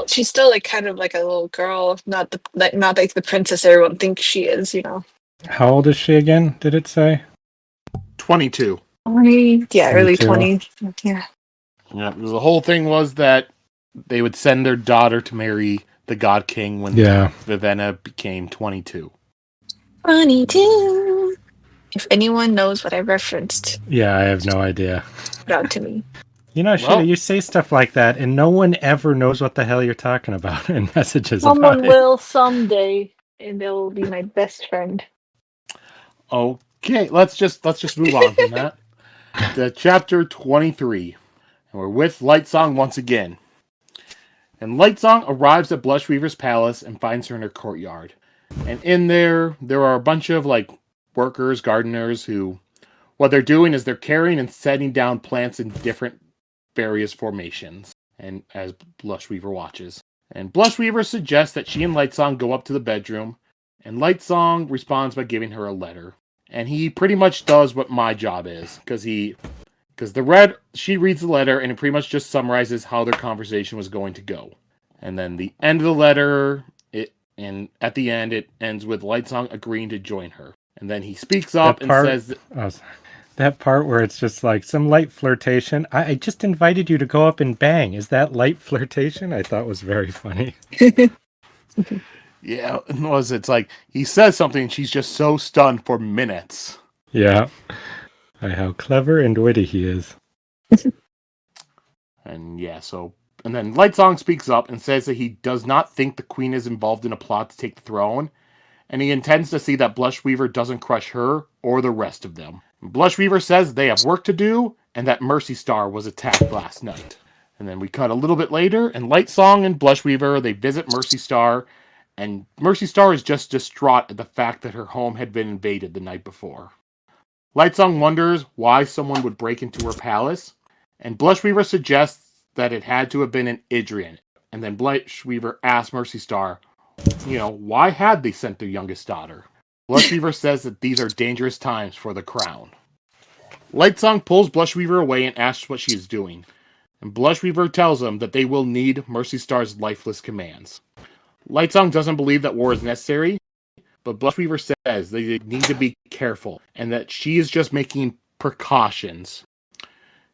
she's still like kind of like a little girl, not like the princess everyone thinks she is, How old is she again, did it say? 22. 20, yeah, early 22. 20s. Yeah. Yeah, the whole thing was that they would send their daughter to marry the God King when Vivenna became 22. 22. If anyone knows what I referenced. Yeah, I have no idea. Put out to me. Sheta, you say stuff like that, and no one ever knows what the hell you're talking about in messages about it. Someone will someday, and they'll be my best friend. Okay, let's just move on from that. To chapter 23. And we're with Lightsong once again. And Lightsong arrives at Blushweaver's palace and finds her in her courtyard. And in there are a bunch of like workers, gardeners who, what they're doing is they're carrying and setting down plants in different various formations. And as Blushweaver watches. And Blushweaver suggests that she and Lightsong go up to the bedroom, and Lightsong responds by giving her a letter. And he pretty much does what my job is, because she reads the letter and it pretty much just summarizes how their conversation was going to go. And then the end of the letter, and at the end it ends with Lightsong agreeing to join her. And then he speaks up and says that part where it's just like some light flirtation. I just invited you to go up and bang. Is that light flirtation? I thought was very funny. Yeah, it's like he says something and she's just so stunned for minutes. Yeah. How clever and witty he is. And then Lightsong speaks up and says that he does not think the queen is involved in a plot to take the throne, and he intends to see that Blushweaver doesn't crush her or the rest of them. Blushweaver says they have work to do, and that Mercystar was attacked last night. And then we cut a little bit later, and Lightsong and Blushweaver, they visit Mercystar, and Mercystar is just distraught at the fact that her home had been invaded the night before. Lightsong wonders why someone would break into her palace, and Blushweaver suggests that it had to have been an Idrian. And then Blushweaver asks Mercystar, why had they sent their youngest daughter? Blushweaver says that these are dangerous times for the crown. Lightsong pulls Blushweaver away and asks what she is doing. And Blushweaver tells him that they will need Mercystar's lifeless commands. Lightsong doesn't believe that war is necessary, but Blushweaver says they need to be careful and that she is just making precautions.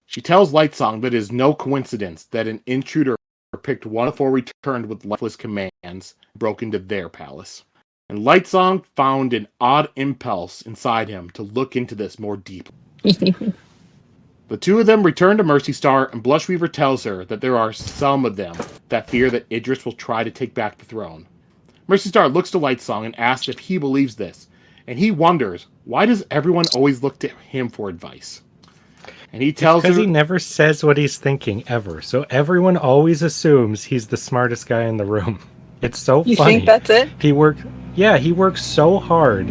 She tells Lightsong that it is no coincidence that an intruder picked one of four returned with lifeless commands and broke into their palace. And Lightsong found an odd impulse inside him to look into this more deeply. The two of them return to Mercystar, and Blushweaver tells her that there are some of them that fear that Idris will try to take back the throne. Mercystar looks to Lightsong and asks if he believes this, and he wonders, why does everyone always look to him for advice? And he tells her... Because he never says what he's thinking, ever. So everyone always assumes he's the smartest guy in the room. It's so funny. You think that's it? He works so hard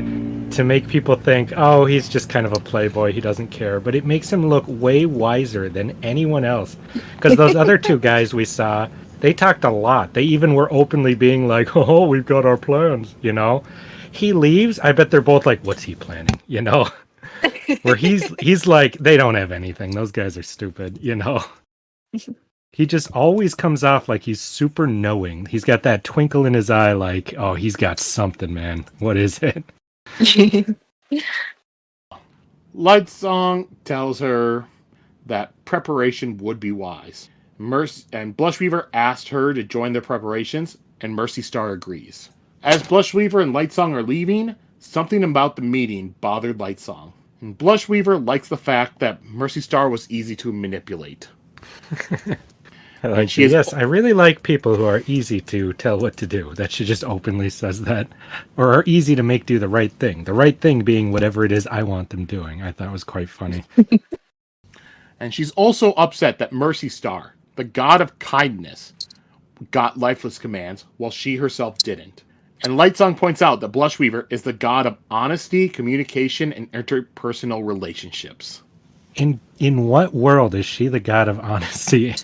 to make people think, oh, he's just kind of a playboy, he doesn't care. But it makes him look way wiser than anyone else. Because those other two guys we saw, they talked a lot. They even were openly being like, oh, we've got our plans, He leaves, I bet they're both like, what's he planning, Where he's like, they don't have anything. Those guys are stupid, He just always comes off like he's super knowing. He's got that twinkle in his eye like, oh, he's got something, man. What is it? Lightsong tells her that preparation would be wise. And Blushweaver asked her to join their preparations, and Mercystar agrees. As Blushweaver and Lightsong are leaving, something about the meeting bothered Lightsong. And Blushweaver likes the fact that Mercystar was easy to manipulate. I really like people who are easy to tell what to do. That she just openly says that. Or are easy to make do the right thing. The right thing being whatever it is I want them doing. I thought was quite funny. And she's also upset that Mercystar, the god of kindness, got lifeless commands while she herself didn't. And Lightsong points out that Blushweaver is the god of honesty, communication, and interpersonal relationships. In what world is she the god of honesty?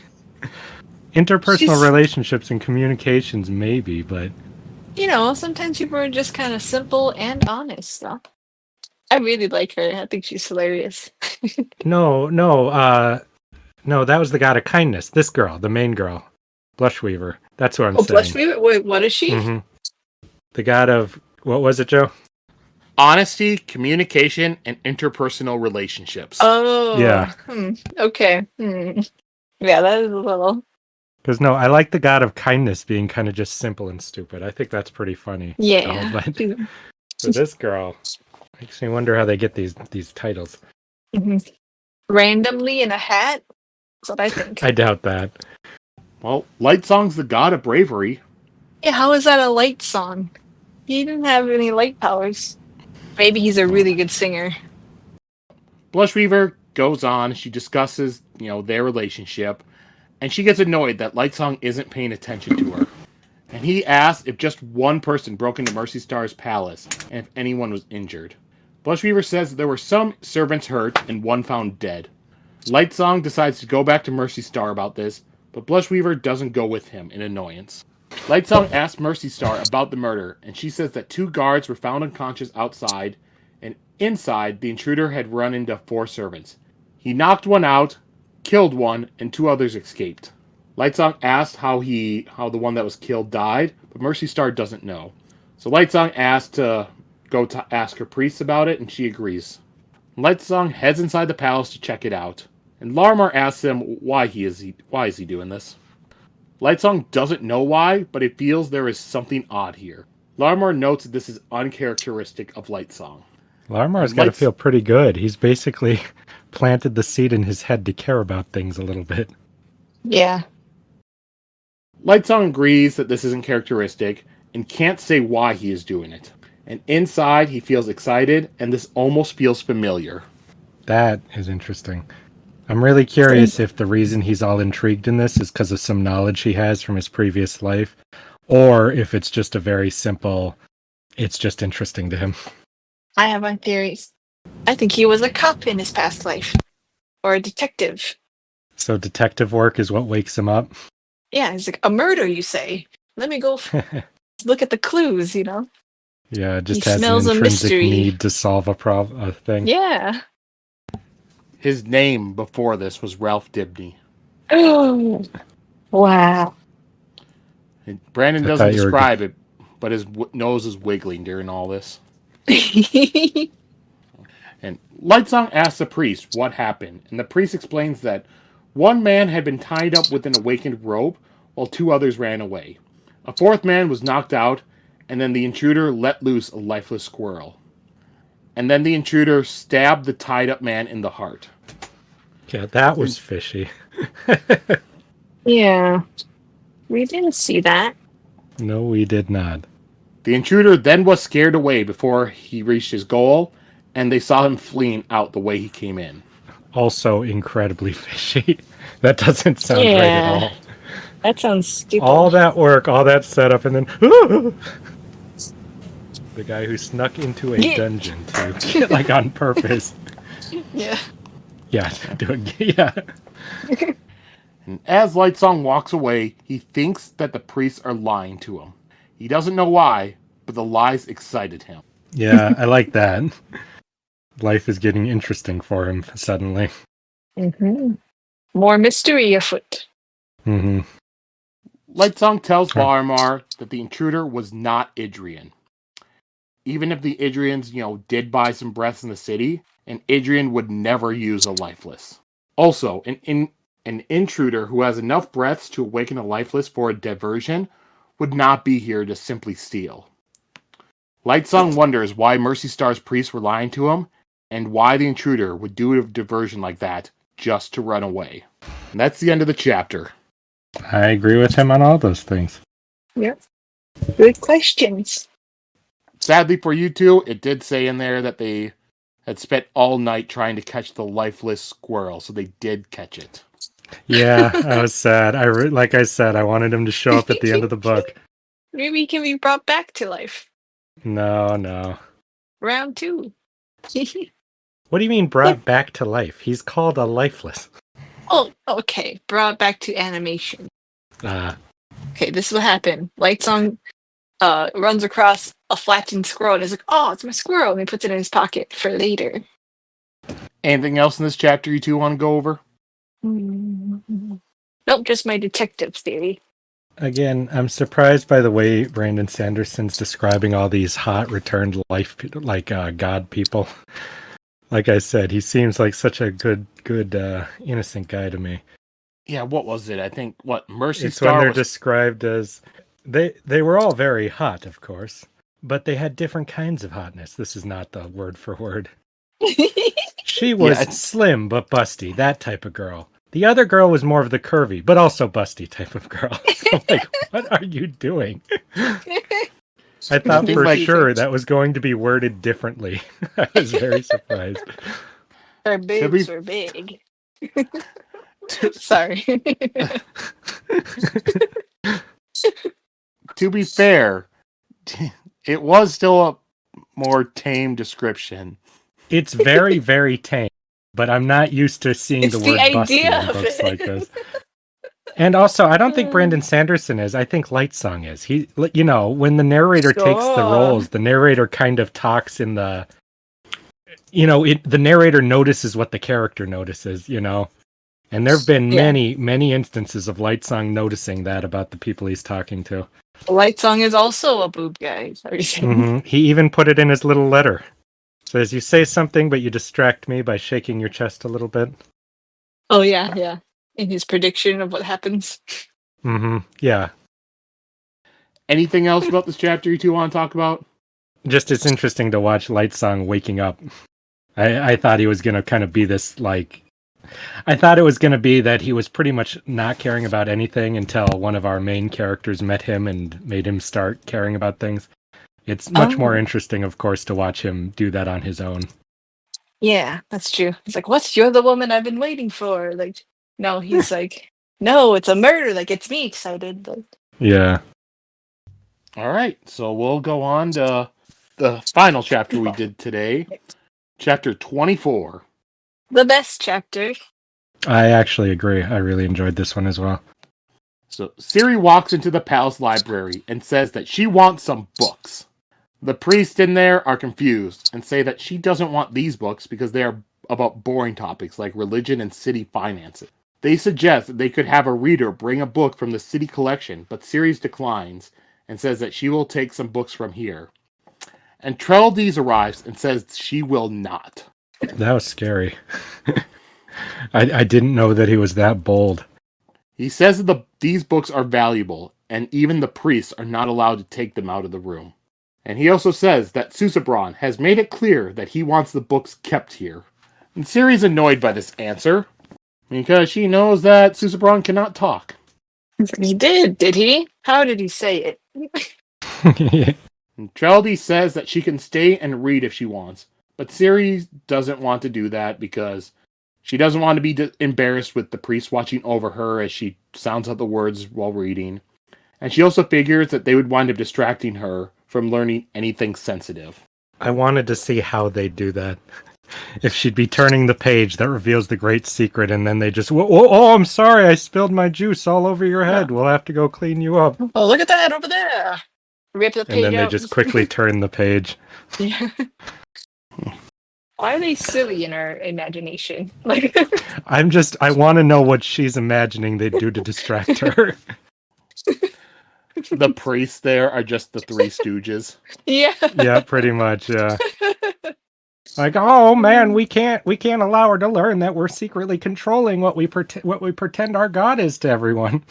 Interpersonal relationships and communications, maybe, but... sometimes people are just kind of simple and honest, so... I really like her. I think she's hilarious. No, that was the god of kindness. This girl, the main girl. Blushweaver. That's what I'm saying. Blushweaver? Wait, what is she? Mm-hmm. The god of... What was it, Joe? Honesty, communication, and interpersonal relationships. Oh. Yeah. Okay. Yeah, that is a little... Because I like the god of kindness being kind of just simple and stupid. I think that's pretty funny. Yeah. But for this girl, makes me wonder how they get these titles. Mm-hmm. Randomly in a hat? That's what I think. I doubt that. Well, Lightsong's the god of bravery. Yeah, how is that a light song? He didn't have any light powers. Maybe he's a really good singer. Blushweaver goes on. She discusses, their relationship. And she gets annoyed that Lightsong isn't paying attention to her. And he asked if just one person broke into Mercystar's palace and if anyone was injured. Blushweaver says that there were some servants hurt and one found dead. Lightsong decides to go back to Mercystar about this, but Blushweaver doesn't go with him in annoyance. Lightsong asks Mercystar about the murder, and she says that 2 guards were found unconscious outside, and inside, the intruder had run into 4 servants. He knocked one out, killed one, and 2 others escaped. Lightsong asked how the one that was killed died, but Mercystar doesn't know. So Lightsong asked to go to ask her priest about it, and she agrees. Lightsong heads inside the palace to check it out, and Larmar asks him why is he doing this. Lightsong doesn't know why, but it feels there is something odd here. Larmar notes that this is uncharacteristic of Lightsong. Larmar's got to feel pretty good. He's basically planted the seed in his head to care about things a little bit. Yeah. Lightsong agrees that this isn't characteristic and can't say why he is doing it. And inside, he feels excited, and this almost feels familiar. That is interesting. I'm really curious if the reason he's all intrigued in this is because of some knowledge he has from his previous life, or if it's just a very simple, it's just interesting to him. I have my theories. I think he was a cop in his past life. Or a detective. So detective work is what wakes him up? Yeah, it's like, a murder, you say? Let me go look at the clues, Yeah, it just He has an smells a intrinsic mystery. need to solve a thing. Yeah. His name before this was Ralph Dibney. Oh, wow. And Brandon doesn't describe it, but his nose is wiggling during all this. And Lightsong asks the priest what happened, and the priest explains that one man had been tied up with an awakened rope, while 2 others ran away. A 4th man was knocked out, and then the intruder let loose a lifeless squirrel. And then the intruder stabbed the tied-up man in the heart. Yeah, that was fishy. Yeah. We didn't see that. No, we did not. The intruder then was scared away before he reached his goal, and they saw him fleeing out the way he came in. Also incredibly fishy. That doesn't sound right at all. That sounds stupid. All that work, all that setup, and then the guy who snuck into a dungeon too, like on purpose. Yeah. Yeah, yeah. And as Lightsong walks away, he thinks that the priests are lying to him. He doesn't know why, but the lies excited him. Yeah, I like that. Life is getting interesting for him suddenly. Mm-hmm. More mystery afoot. Mm-hmm. Lightsong tells Larmar that the intruder was not Idrian. Even if the Idrians, did buy some breaths in the city, an Idrian would never use a lifeless. Also, an intruder who has enough breaths to awaken a lifeless for a diversion would not be here to simply steal. Lightsong wonders why Mercystar's priests were lying to him, and why the intruder would do a diversion like that just to run away. And that's the end of the chapter. I agree with him on all those things. Yep. Good questions. Sadly for you two, it did say in there that they had spent all night trying to catch the lifeless squirrel, so they did catch it. Yeah, I was sad. Like I said, I wanted him to show up at the end of the book. Maybe he can be brought back to life. No. Round 2. What do you mean brought back to life? He's called a lifeless. Oh, okay. Brought back to animation. Okay, this is what happened. Lightsong runs across a flattened squirrel and is like, oh, it's my squirrel. And he puts it in his pocket for later. Anything else in this chapter you two want to go over? Nope, just my detective theory. Again, I'm surprised by the way Brandon Sanderson's describing all these hot returned life, like God people. Like I said, he seems like such a good, innocent guy to me. Yeah, what was it? I think, Mercystar It's when they're described as... They were all very hot, of course, but they had different kinds of hotness. This is not the word for word. She was slim but busty, that type of girl. The other girl was more of the curvy, but also busty type of girl. I'm like, what are you doing? I thought for sure that was going to be worded differently. I was very surprised. Her boobs were big. Sorry. to be fair, it was still a more tame description. It's very, very tame, but I'm not used to seeing It's the the word busty idea in of books it. like this. And also, I don't think Brandon Sanderson is. I think Lightsong is. He, when the narrator takes the Sure. roles, the narrator kind of talks in the, the narrator notices what the character notices, And there have been many, many instances of Lightsong noticing that about the people he's talking to. Lightsong is also a boob guy. Are you saying? Mm-hmm. He even put it in his little letter. Says, you say something, but you distract me by shaking your chest a little bit. Oh, yeah, yeah. In his prediction of what happens. Mm-hmm. Yeah. Anything else about this chapter you two want to talk about? Just it's interesting to watch Lightsong waking up. I thought he was going to kind of be this, I thought it was going to be that he was pretty much not caring about anything until one of our main characters met him and made him start caring about things. It's much more interesting, of course, to watch him do that on his own. Yeah, that's true. He's like, "What? You're the woman I've been waiting for." Like, no, he's like, "No, it's a murder." That gets me excited. Like, Yeah. All right, so we'll go on to the final chapter we did today. Chapter 24. the best chapter. I actually agree. I really enjoyed this one as well. So Siri walks into the palace library and says that she wants some books. The priests in there are confused and say that she doesn't want these books because they are about boring topics like religion and city finances. They suggest that they could have a reader bring a book from the city collection, but Siri declines and says that she will take some books from here. And Treldes arrives and says she will not. That was scary. I didn't know that he was that bold. He says that these books are valuable, and even the priests are not allowed to take them out of the room. And he also says that Susebron has made it clear that he wants the books kept here. And Siri's annoyed by this answer, because she knows that Susebron cannot talk. He did he? How did he say it? And Treldes says that she can stay and read if she wants, but Siri doesn't want to do that because she doesn't want to be embarrassed with the priest watching over her as she sounds out the words while reading. And she also figures that they would wind up distracting her from learning anything sensitive. I wanted to see how they'd do that. If she'd be turning the page that reveals the great secret, and then they just, oh, I'm sorry, I spilled my juice all over your head. We'll have to go clean you up. Oh, look at that over there. Rip the page And then they out. just quickly turn the page. Yeah. Why are they silly in our imagination? Like, I want to know what she's imagining they'd do to distract her. The priests there are just the Three Stooges. yeah. Yeah, pretty much, yeah. Like, oh man, we can't allow her to learn that we're secretly controlling what we pretend our god is to everyone.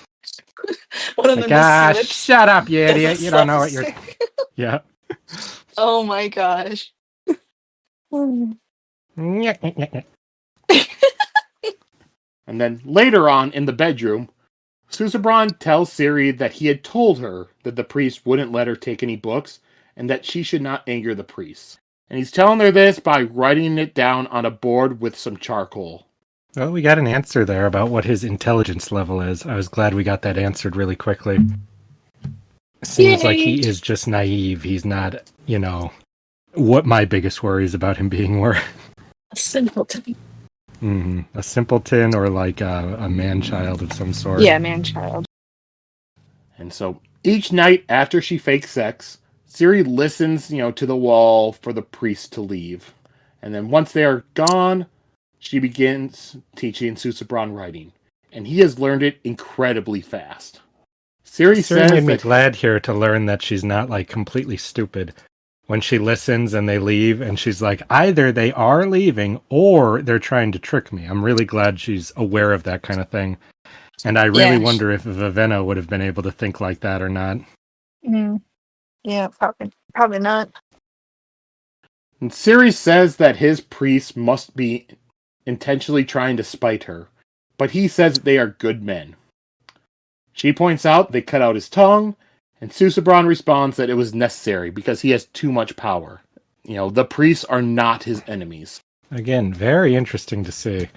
One of Like, them just slips. shut up, you Does a idiot! You don't know what you're. slapstick. Yeah. Oh my gosh. And then later on in the bedroom, Susebron tells Siri that he had told her that the priest wouldn't let her take any books and that she should not anger the priests. And he's telling her this by writing it down on a board with some charcoal. Well, we got an answer there about what his intelligence level is. I was glad we got that answered really quickly. Seems like he is just naive. He's not, what my biggest worry is about him being were. A simpleton. Mm-hmm. A simpleton or like a man-child of some sort. Yeah, man-child. And so each night after she fakes sex, Siri listens, to the wall for the priest to leave. And then once they are gone, she begins teaching Susebron writing. And he has learned it incredibly fast. Siri says made me that glad here to learn that she's not like completely stupid. When she listens and they leave and she's like, either they are leaving or they're trying to trick me. I'm really glad she's aware of that kind of thing. And I really wonder if Vivenna would have been able to think like that or not. Mm. Yeah, probably not. And Siri says that his priests must be intentionally trying to spite her, but he says that they are good men. She points out they cut out his tongue, and Susebron responds that it was necessary because he has too much power. The priests are not his enemies. Again, very interesting to see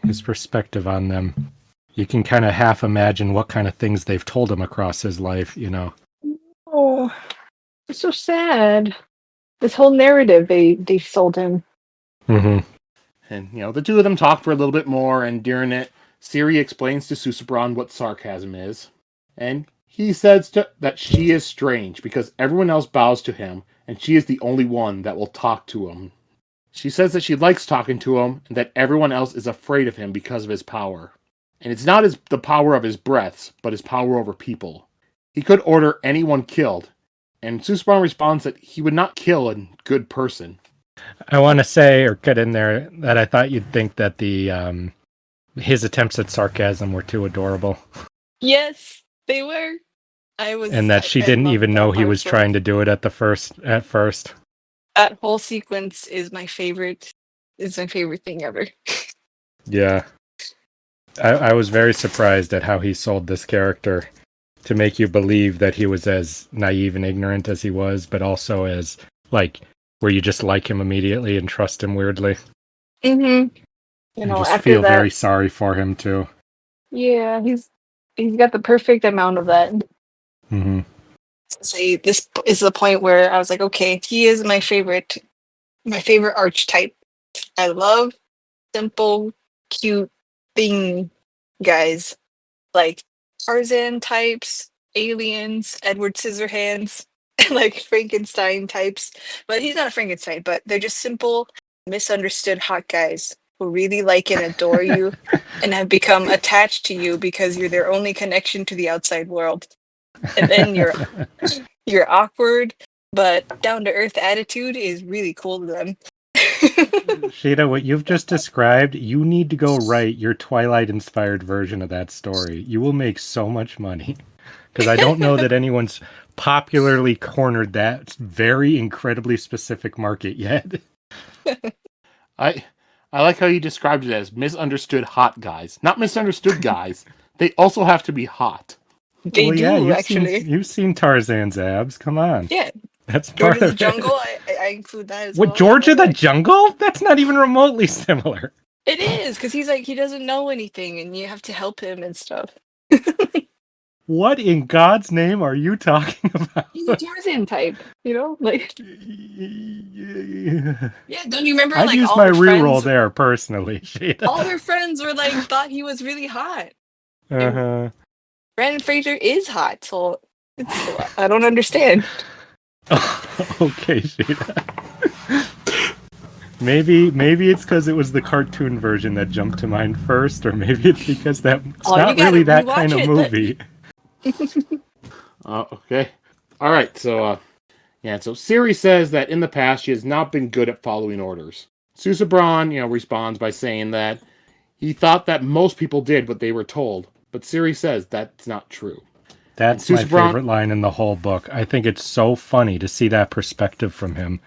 his perspective on them. You can kind of half imagine what kind of things they've told him across his life, know. It's so sad. This whole narrative they sold him. Mm-hmm. And, the two of them talk for a little bit more, and during it, Siri explains to Susebron what sarcasm is. And he says that she is strange because everyone else bows to him, and she is the only one that will talk to him. She says that she likes talking to him, and that everyone else is afraid of him because of his power. And it's not the power of his breaths, but his power over people. He could order anyone killed, and Susebron responds that he would not kill a good person. I want to say, or get in there, that I thought you'd think that his attempts at sarcasm were too adorable. Yes, they were. And that she didn't even know he was trying to do it at first. That whole sequence is my favorite. It's my favorite thing ever. Yeah. I was very surprised at how he sold this character to make you believe that he was as naive and ignorant as he was, but also as, where you just like him immediately and trust him weirdly. Mm-hmm. And just feel very sorry for him, too. Yeah, he's got the perfect amount of that. Mm-hmm. Say this is the point where I was like, okay, he is my favorite archetype. I love simple, cute thing guys. Like Tarzan types, aliens, Edward Scissorhands, like Frankenstein types. But he's not a Frankenstein, but they're just simple, misunderstood hot guys who really like and adore you and have become attached to you because you're their only connection to the outside world. And then you're awkward, but down to earth attitude is really cool to them. Sheta, what you've just described, you need to go write your Twilight-inspired version of that story. You will make so much money. Because I don't know that anyone's popularly cornered that very incredibly specific market yet. I like how you described it as misunderstood hot guys. Not misunderstood guys. They also have to be hot. They do, actually. You've seen Tarzan's abs. Come on. Yeah. That's part George of the of Jungle, I include that as well. well. What, George of the Jungle? That's not even remotely similar. It is, because he's like, he doesn't know anything, and you have to help him and stuff. What in God's name are you talking about? He's a Tarzan type, like. Yeah, don't you remember? I'd use my reroll there personally. All her friends were like, thought he was really hot. Uh-huh. Brandon Fraser is hot, so I don't understand. Okay, Sheta. Maybe it's because it was the cartoon version that jumped to mind first, or maybe it's because it's not really that kind of movie. Okay. All right. So, so Siri says that in the past she has not been good at following orders. Susebron, responds by saying that he thought that most people did what they were told, but Siri says that's not true. That's my favorite line in the whole book. I think it's so funny to see that perspective from him,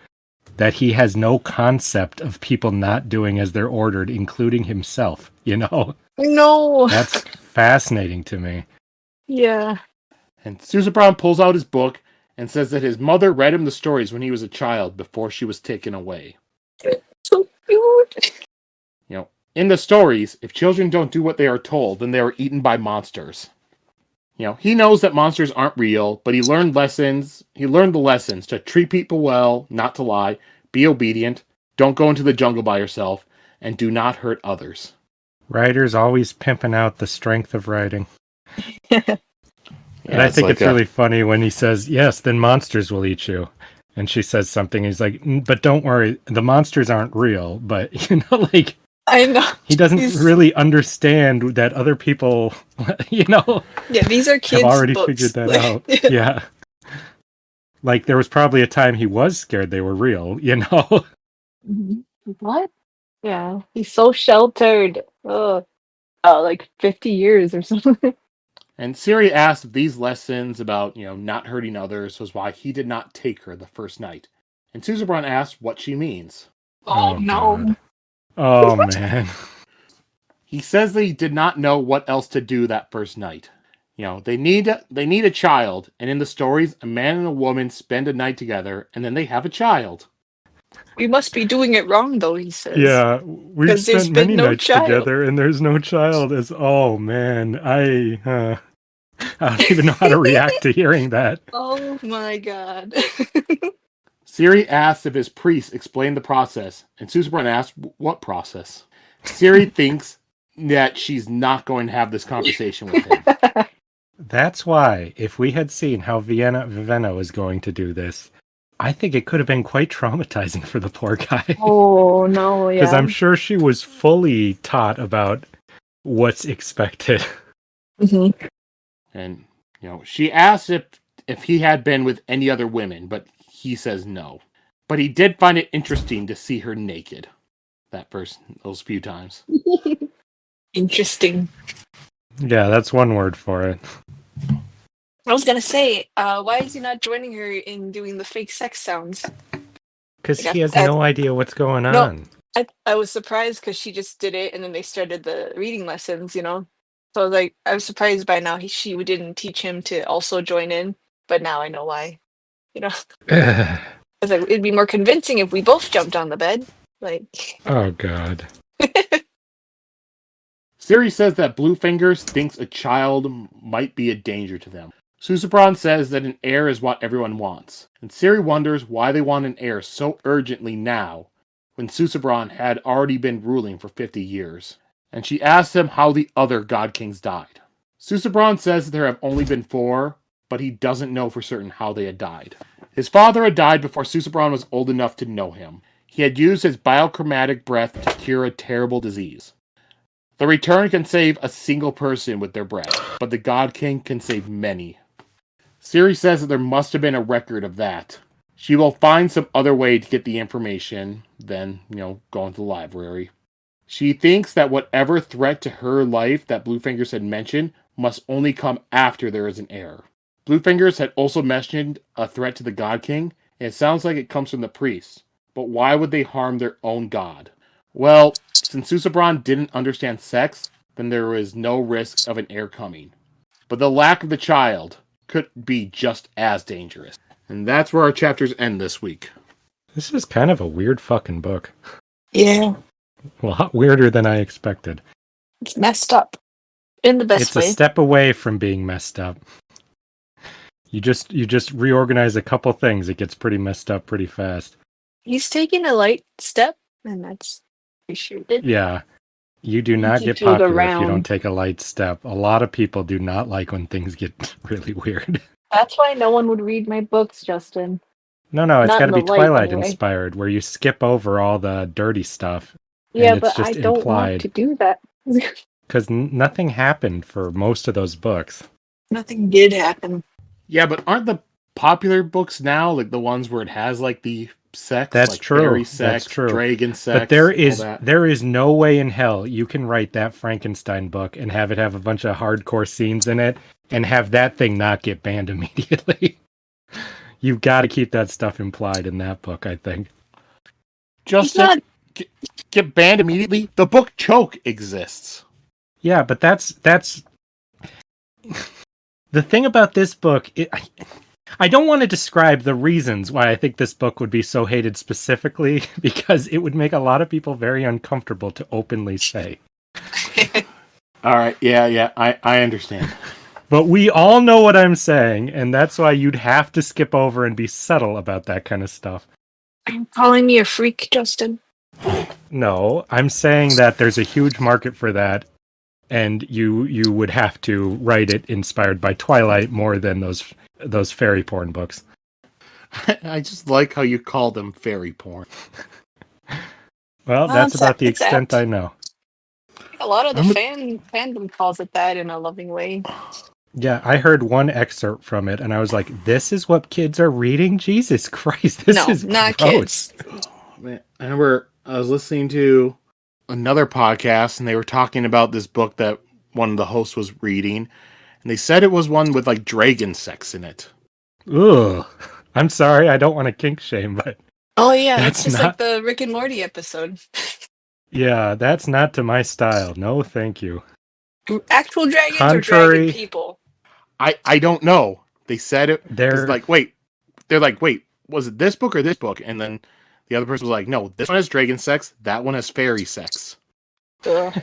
that he has no concept of people not doing as they're ordered, including himself, No. That's fascinating to me. Yeah. And Susebron pulls out his book and says that his mother read him the stories when he was a child before she was taken away. So cute. In the stories, if children don't do what they are told, then they are eaten by monsters. He knows that monsters aren't real, but he learned lessons. He learned the lessons to treat people well, not to lie, be obedient, don't go into the jungle by yourself, and do not hurt others. Writers always pimping out the strength of writing. And Yeah, I think it's really funny when he says, yes, then monsters will eat you. And she says something, he's like, but don't worry, the monsters aren't real. But, I know. He doesn't really understand that other people, Yeah, these are kids' have already books. figured that out. Yeah. There was probably a time he was scared they were real, What? Yeah, he's so sheltered. Like 50 years or something. And Siri asked if these lessons about, not hurting others was why he did not take her the first night. And Susebron asked what she means. Oh no. God. Oh, man. He says that he did not know what else to do that first night. They need a child, and in the stories, a man and a woman spend a night together, and then they have a child. We must be doing it wrong, though, he says. Yeah, we've spent many nights together, and there's no child. Oh, man. I don't even know how to react to hearing that. Oh my god. Siri asks if his priest explained the process, and Susebron asks what process. Siri thinks that she's not going to have this conversation with him. That's why, if we had seen how Vivenna was going to do this, I think it could have been quite traumatizing for the poor guy. Oh no, Because yeah. I'm sure she was fully taught about what's expected. Mm-hmm. And, she asks if he had been with any other women, but he says no. But he did find it interesting to see her naked. Those few times. Interesting. Yeah, that's one word for it. I was gonna say, why is he not joining her in doing the fake sex sounds? Because Like, he has no idea what's going on. I was surprised because she just did it, and then they started the reading lessons. So I was surprised by now she didn't teach him to also join in, but now I know why. I was like, it'd be more convincing if we both jumped on the bed. Like, Oh, God. Siri says that Bluefingers thinks a child might be a danger to them. Susebron says that an heir is what everyone wants, and Siri wonders why they want an heir so urgently now, when Susebron had already been ruling for 50 years. And she asks him how the other God Kings died. Susebron says that there have only been 4, but he doesn't know for certain how they had died. His father had died before Susebron was old enough to know him. He had used his biochromatic breath to cure a terrible disease. The Return can save a single person with their breath, but the God King can save many. Siri says that there must have been a record of that. She will find some other way to get the information than, go into the library. She thinks that whatever threat to her life that Bluefingers had mentioned must only come after there is an heir. Bluefingers had also mentioned a threat to the God King, and it sounds like it comes from the priests. But why would they harm their own god? Well, since Susebron didn't understand sex, then there was no risk of an heir coming. But the lack of the child could be just as dangerous. And that's where our chapters end this week. This is kind of a weird fucking book. yeah, A lot weirder than I expected. it's messed up in the best It's way. a step away from being messed up. You just reorganize a couple things, it gets pretty messed up pretty fast. He's taking a light step, and that's appreciated. Yeah. You do not He get flew popular if you around. don't take a light step. A lot of people do not like when things get really weird. That's why no one would read my books, Justin. No, it's Not got in to the be light, Twilight anyway. inspired, where you skip over all the dirty stuff. Yeah, and it's but I just don't want implied. to do that. Because nothing happened for most of those books. Nothing did happen. Yeah, but aren't the popular books now like the ones where it has like the sex? That's like true. Fairy sex, That's true. dragon sex, But there all is no way in hell you can write that Frankenstein book and have it have a bunch of hardcore scenes in it and have that thing not get banned immediately. You've got to keep that stuff implied in that book, I think. Justin, get banned immediately? The book Choke exists. Yeah, but that's the thing about this book. I don't want to describe the reasons why I think this book would be so hated specifically, because it would make a lot of people very uncomfortable to openly say. All right, yeah, I understand. But we all know what I'm saying, and that's why you'd have to skip over and be subtle about that kind of stuff. Are you calling me a freak, Justin? No, I'm saying that there's a huge market for that, and you would have to write it inspired by Twilight more than those fairy porn books. I just like how you call them fairy porn. Well, that's about the extent apt. I know. A lot of the fandom calls it that in a loving way. Yeah, I heard one excerpt from it, and I was like, "This is what kids are reading? Jesus Christ, this is not gross." kids. Man, I remember I was listening to another podcast, and they were talking about this book that one of the hosts was reading, and they said it was one with like dragon sex in it. Ugh. I'm sorry, I don't want to kink shame, but Oh yeah, That's it's just not- like the Rick and Morty episode. yeah, that's not to my style. No, thank you. Actual dragons or Contrary- dragon people? I don't know. They said it. They're They're like, wait, was it this book or this book? And then the other person was like, no, this one has dragon sex. That one has fairy sex. Ugh.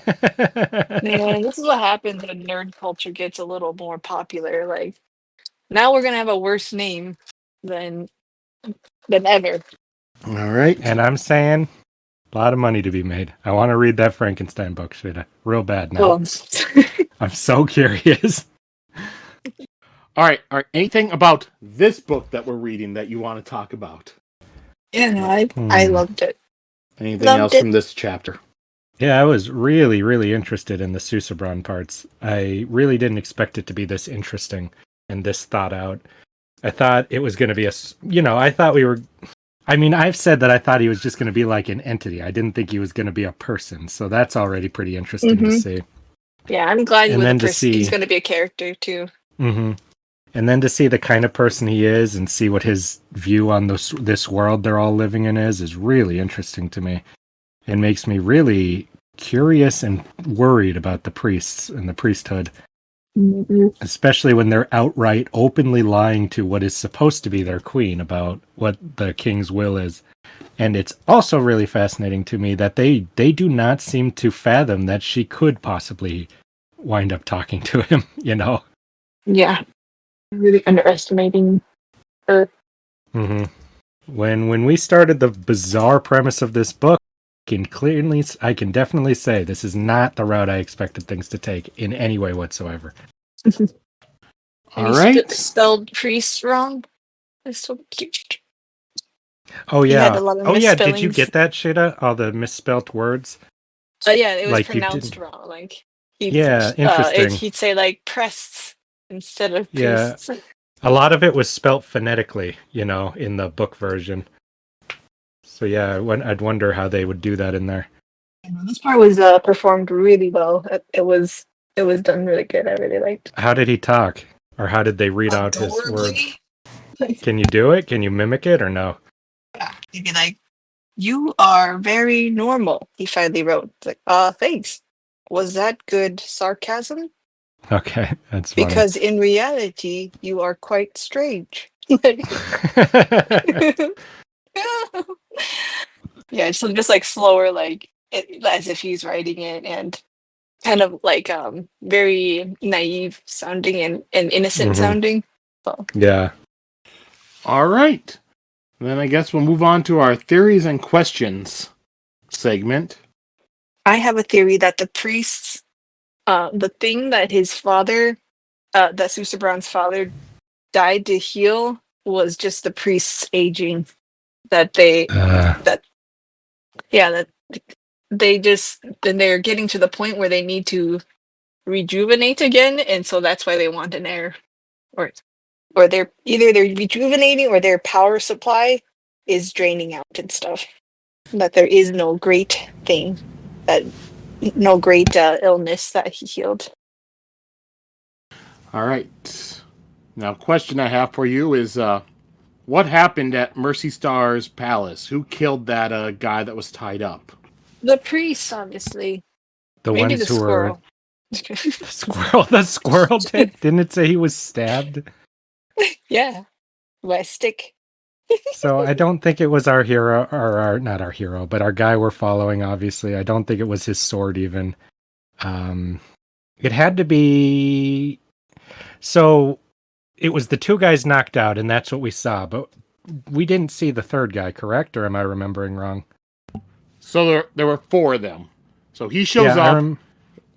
Man, this is what happens when nerd culture gets a little more popular. Like now we're gonna have a worse name than ever. All right. And I'm saying a lot of money to be made. I want to read that Frankenstein book, Sheta. Real bad now. Well, I'm so curious. All right. Anything about this book that we're reading that you want to talk about? yeah, no, I loved it. Anything Loved else it. from this chapter? Yeah, I was really, really interested in the Susebron parts. I really didn't expect it to be this interesting and this thought out. I thought it was going to be I thought we were, I mean, I've said that I thought he was just going to be like an entity. I didn't think he was going to be a person. So that's already pretty interesting to see. Yeah, I'm glad he And was a then to person. He's see- going to be a character too. Mm-hmm. And then to see the kind of person he is and see what his view on this world they're all living in is really interesting to me. It makes me really curious and worried about the priests and the priesthood, especially when they're outright openly lying to what is supposed to be their queen about what the king's will is. And it's also really fascinating to me that they do not seem to fathom that she could possibly wind up talking to him, Yeah, really underestimating her. Mm-hmm. When we started the bizarre premise of this book, I can definitely say this is not the route I expected things to take in any way whatsoever. All right. Spelled priest wrong. It's so cute. Oh He had yeah. a lot of Oh yeah. Did you misspellings. get that, Shita? All the misspelt words. Yeah, it was Like you pronounced didn't- wrong. Like interesting. he'd say like prests instead of Yeah. priests. A lot of it was spelt phonetically, in the book version. So yeah, I'd wonder how they would do that in there. This part was performed really well. It was done really good. I really liked. How did he talk? Or how did they read out his words? Adorably. Can you do it? Can you mimic it or no? Yeah, he'd be like, "You are very normal." He finally wrote, it's like, thanks. Was that good sarcasm? Okay, that's funny. Because in reality, you are quite strange. Yeah, so just like slower, like as if he's writing it, and kind of like very naive sounding and innocent sounding. So Yeah. All right. Then I guess we'll move on to our theories and questions segment. I have a theory that the priests, the thing that his father, that Susebron's father died to heal was just the priests aging. That they're getting to the point where they need to rejuvenate again, and so that's why they want an heir, or they're rejuvenating or their power supply is draining out and stuff. That there is no great thing, that no great illness that he healed. All right. Now, question I have for you is what happened at Mercystar's palace? Who killed that guy that was tied up? The priests, obviously. The Maybe ones the who were squirrel. the squirrel didn't it say he was stabbed? Yeah, by a stick. So I don't think it was our hero, or not our hero, but our guy we're following, obviously. I don't think it was his sword even. It had to be. So it was the two guys knocked out, and that's what we saw, but we didn't see the third guy, correct? Or am I remembering wrong? So there were four of them. So he shows Yeah, up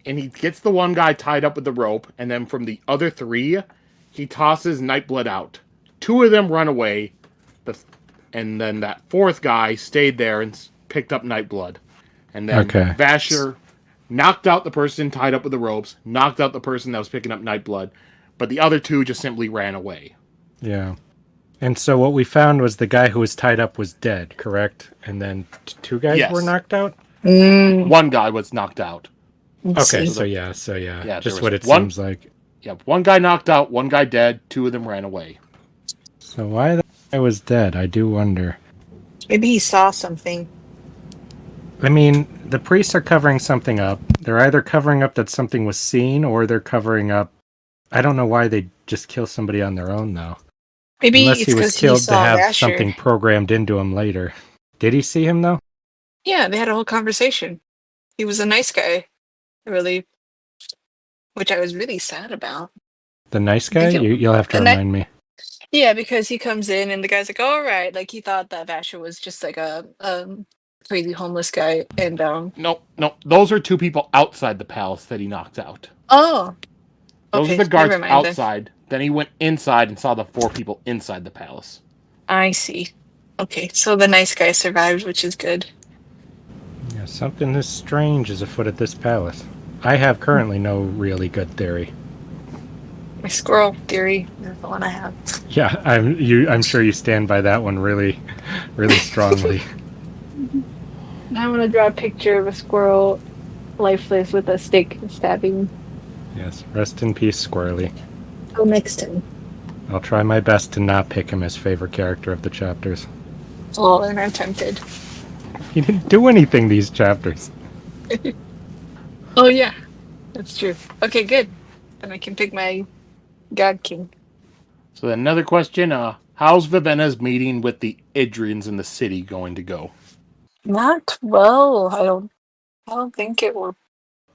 and he gets the one guy tied up with the rope, and then from the other three, he tosses Nightblood out. Two of them run away, and then that fourth guy stayed there and picked up Nightblood. And then Vasher knocked out the person tied up with the ropes, knocked out the person that was picking up Nightblood, but the other two just simply ran away. Yeah. And so what we found was the guy who was tied up was dead, correct? And then two guys were knocked out? One guy was knocked out. Okay, so yeah. Just what it seems like. Yeah, one guy knocked out, one guy dead, two of them ran away. So why the guy was dead, I do wonder. Maybe he saw something. I mean, the priests are covering something up. They're either covering up that something was seen, or they're covering up... I don't know why they just kill somebody on their own, though. Maybe Unless it's he was because killed he to saw have Vasher. something programmed into him later. Did he see him, though? Yeah, they had a whole conversation. He was a nice guy, really, which I was really sad about. The nice I guy? think You'll have to the ni- remind me. Yeah, because he comes in and the guy's like, "All right," like he thought that Vasher was just like a crazy homeless guy, and No, those are two people outside the palace that he knocked out. oh, Those are okay, the guards never mind then. outside. Then he went inside and saw the 4 people inside the palace. I see. Okay, so the nice guy survived, which is good. Yeah, something as strange is afoot at this palace. I have currently no really good theory. My squirrel theory is the one I have. Yeah, I'm sure you stand by that one really, really strongly. I want to draw a picture of a squirrel lifeless with a stick stabbing. Yes, rest in peace, Squirrely. Oh, next time. I'll try my best to not pick him as favorite character of the chapters. Oh, and I'm tempted. He didn't do anything these chapters. Oh, yeah. That's true. Okay, good. Then I can pick my God King. So then another question, how's Vivenna's meeting with the Idrians in the city going to go? Not well. I don't think it will.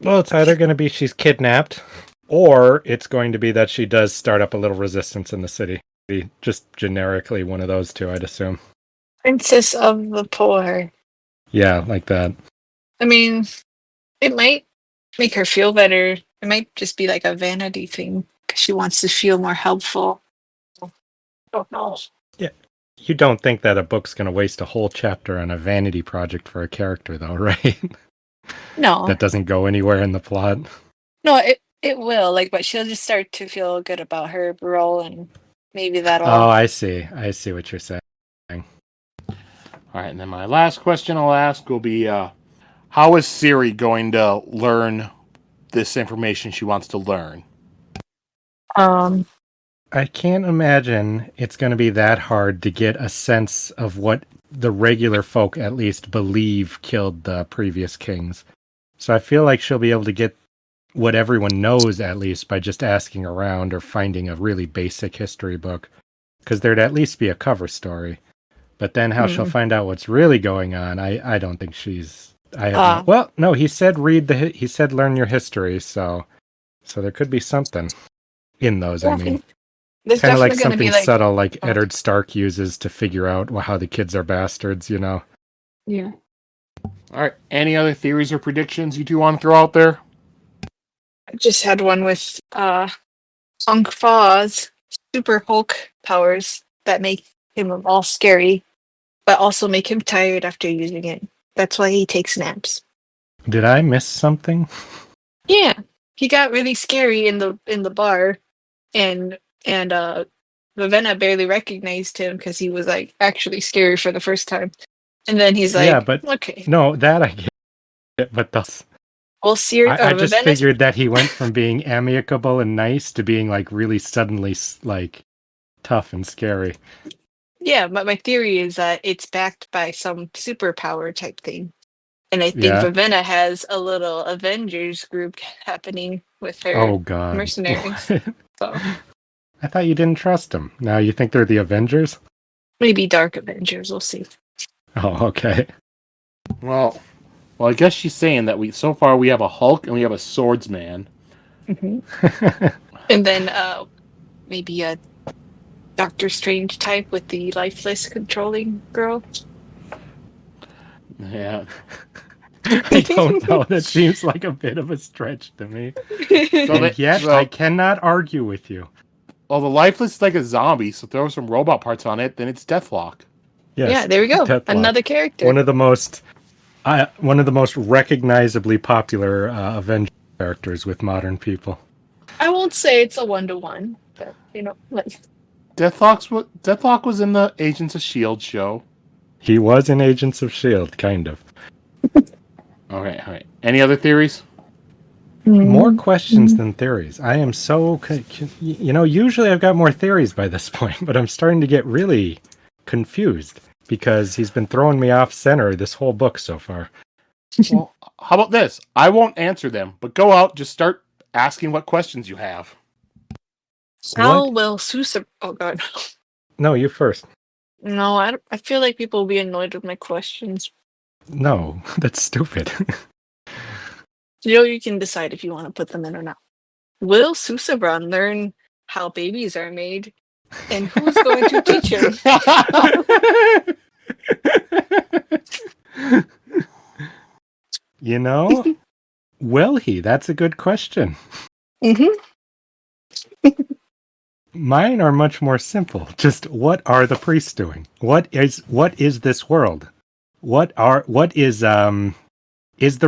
Well, it's either going to be she's kidnapped, or it's going to be that she does start up a little resistance in the city. Just generically one of those two, I'd assume. Princess of the Poor. Yeah, like that. I mean, it might make her feel better. It might just be like a vanity thing because she wants to feel more helpful. I don't know. Yeah. You don't think that a book's going to waste a whole chapter on a vanity project for a character, though, right? No. That doesn't go anywhere in the plot. No, it will. Like, but she'll just start to feel good about her role, and maybe that'll. Oh, I see. I see what you're saying. All right, and then my last question I'll ask will be, how is Siri going to learn this information she wants to learn? I can't imagine it's going to be that hard to get a sense of what the regular folk at least believe killed the previous kings. So I feel like she'll be able to get what everyone knows at least by just asking around or finding a really basic history book, because there'd at least be a cover story. But then how she'll find out what's really going on, I don't think she's. I have no, well, no, he said he said learn your history, so there could be something in those. Yeah, I mean, there's kind of like definitely gonna something be like subtle, like Eddard Stark uses to figure out how the kids are bastards. You know. Yeah. All right, any other theories or predictions you two want to throw out there? I just had one with Hong Fa's super Hulk powers that make him all scary, but also make him tired after using it. That's why he takes naps. Did I miss something? Yeah, he got really scary in the bar, and Vivenna barely recognized him because he was like actually scary for the first time, and then he's like, Yeah, but okay, no, that I get it, but those. well, Siri, I just Vivenna's figured that he went from being amicable and nice to being like really suddenly like tough and scary. Yeah, but my theory is that it's backed by some superpower type thing. And I think Yeah. Vivenna has a little Avengers group happening with her Oh God. mercenaries. So I thought you didn't trust them. Now you think they're the Avengers? maybe Dark Avengers, we'll see. Oh, okay. Well, I guess she's saying that we have a Hulk and we have a swordsman. And then maybe a Doctor Strange type with the lifeless controlling girl. Yeah. I don't know. That seems like a bit of a stretch to me. I cannot argue with you. Well, the lifeless is like a zombie, so throw some robot parts on it, then it's Deathlock. Yes, yeah, there we go. Deathlock. Another character. One of the most recognizably popular Avenger characters with modern people. I won't say it's a 1-to-1, but like Deathlock was in the Agents of S.H.I.E.L.D. show. He was in Agents of S.H.I.E.L.D., kind of. Okay, all right. Any other theories? More questions than theories. I am so... usually I've got more theories by this point, but I'm starting to get really confused because he's been throwing me off center this whole book so far. Well, how about this? I won't answer them, but go out, just start asking what questions you have. how will Susebron... Oh, God. No, you first. No, I feel like people will be annoyed with my questions. No, that's stupid. You can decide if you want to put them in or not. Will Susebron learn how babies are made? And who's going to teach him? You know, will he? That's a good question. Hmm. Mine are much more simple. Just what are the priests doing? What is this world? What is the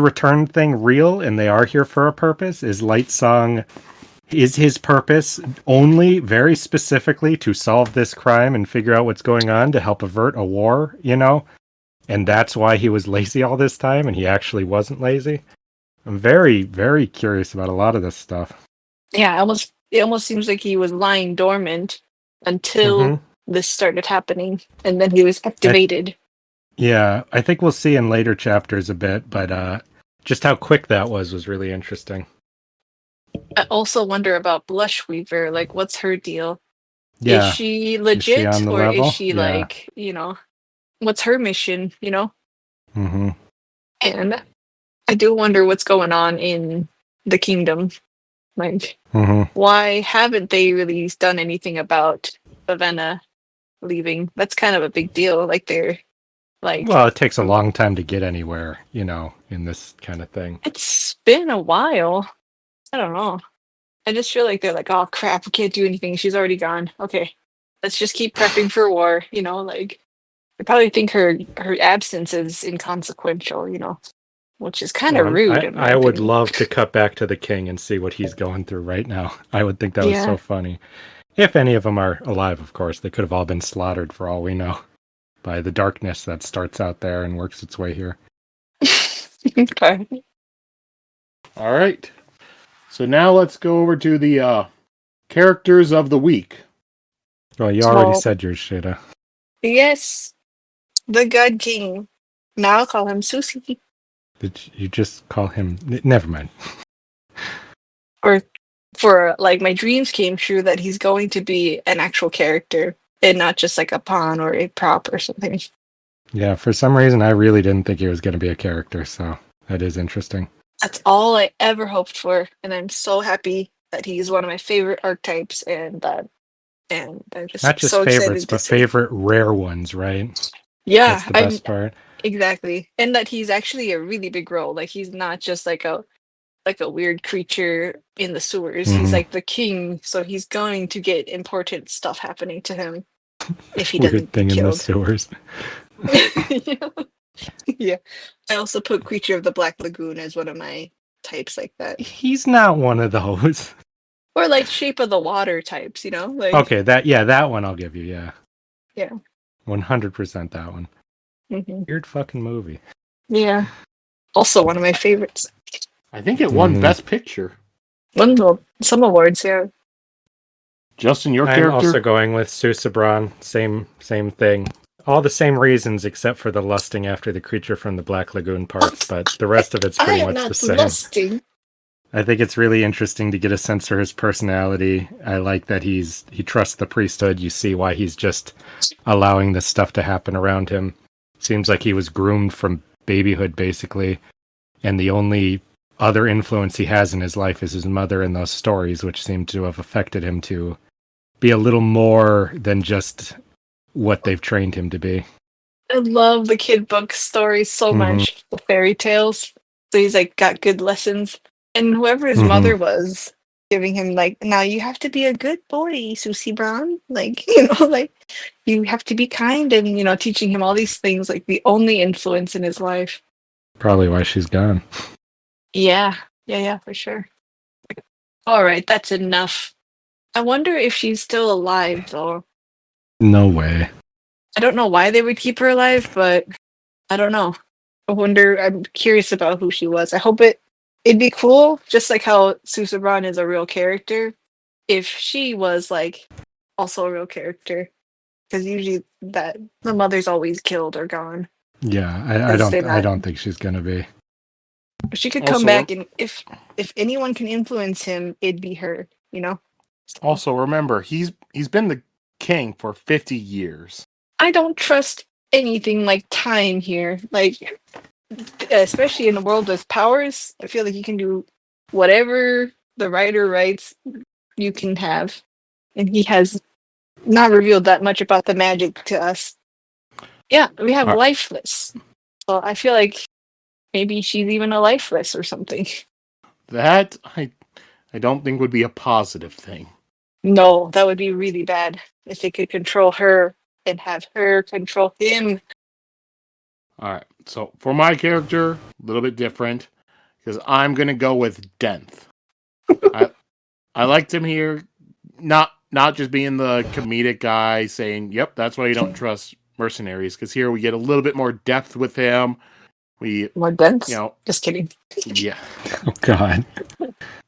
return thing real and they are here for a purpose? Is Lightsong, is his purpose only very specifically to solve this crime and figure out what's going on to help avert a war, you know? And that's why he was lazy all this time and he actually wasn't lazy? I'm very, very curious about a lot of this stuff. Yeah, it almost seems like he was lying dormant until this started happening, and then he was activated. Yeah, I think we'll see in later chapters a bit, but just how quick that was really interesting. I also wonder about Blushweaver. Like, what's her deal? Yeah. Is she legit, on the or level? is she Yeah. like, what's her mission? Mm-hmm. And I do wonder what's going on in the kingdom. Like, why haven't they really done anything about Vivenna leaving? That's kind of a big deal. Like, they're like, Well, it takes a long time to get anywhere, in this kind of thing. it's been a while. I don't know. I just feel like they're like, oh crap, we can't do anything. She's already gone. Okay, let's just keep prepping for war. Like I probably think her absence is inconsequential. Which is kind of rude. In my I would opinion. love to cut back to the king and see what he's going through right now. I would think that was so Yeah. funny. If any of them are alive, of course. They could have all been slaughtered for all we know by the darkness that starts out there and works its way here. Okay. All right. So now let's go over to the characters of the week. Well, you already said yours, Sheta. Yes, the God King. Now I'll call him Susie. Did you just call him? Never mind. Or for like my dreams came true that he's going to be an actual character and not just like a pawn or a prop or something. Yeah, for some reason I really didn't think he was going to be a character, so that is interesting. That's all I ever hoped for, and I'm so happy that he's one of my favorite archetypes, and I'm just Not just so favorites, excited to but see. favorite rare ones, right? Yeah, That's the best part. exactly, and that he's actually a really big role. Like he's not just like a weird creature in the sewers. He's like the king, so he's going to get important stuff happening to him if he Weird doesn't thing get in the killed. sewers. Yeah. I also put Creature of the Black Lagoon as one of my types like that. He's not one of those. Or like Shape of the Water types, like Okay, that one I'll give you, yeah. Yeah. 100% that one. Mm-hmm. Weird fucking movie. Yeah. Also one of my favorites. I think it won Best Picture. Won some awards, yeah. Justin, your I'm character? also going with Susebron. Same thing. All the same reasons except for the lusting after the creature from the Black Lagoon parts, but the rest of it's pretty much the same. Lusting. I think it's really interesting to get a sense for his personality. I like that he trusts the priesthood. You see why he's just allowing this stuff to happen around him. Seems like he was groomed from babyhood, basically. And the only other influence he has in his life is his mother and those stories, which seem to have affected him to be a little more than just what they've trained him to be. I love the kid book stories so much. The fairy tales. So he's like got good lessons. And whoever his mother was giving him like, now you have to be a good boy, Susebron. Like, like you have to be kind and, teaching him all these things, like the only influence in his life. Probably why she's gone. Yeah. Yeah, for sure. All right, that's enough. I wonder if she's still alive, though. No way. I don't know why they would keep her alive, but I don't know. I'm curious about who she was. I hope it'd be cool, just like how Susebron is a real character, if she was like also a real character. Because usually the mother's always killed or gone. Yeah, I don't think she's gonna be. She could come back, and if anyone can influence him, it'd be her, Also, remember, he's been the king for 50 years. I don't trust anything like time here. Like, especially in a world with powers, I feel like you can do whatever the writer writes, you can have. And he has not revealed that much about the magic to us. Yeah, we have All right. lifeless. So I feel like maybe she's even a lifeless or something. That I don't think would be a positive thing. No, that would be really bad if they could control her and have her control him. All right. So for my character, a little bit different because I'm gonna go with Denth. I liked him here, not just being the comedic guy saying, "Yep, that's why you don't trust mercenaries." Because here we get a little bit more depth with him. We, More dense? you know, Just kidding. yeah, Oh God.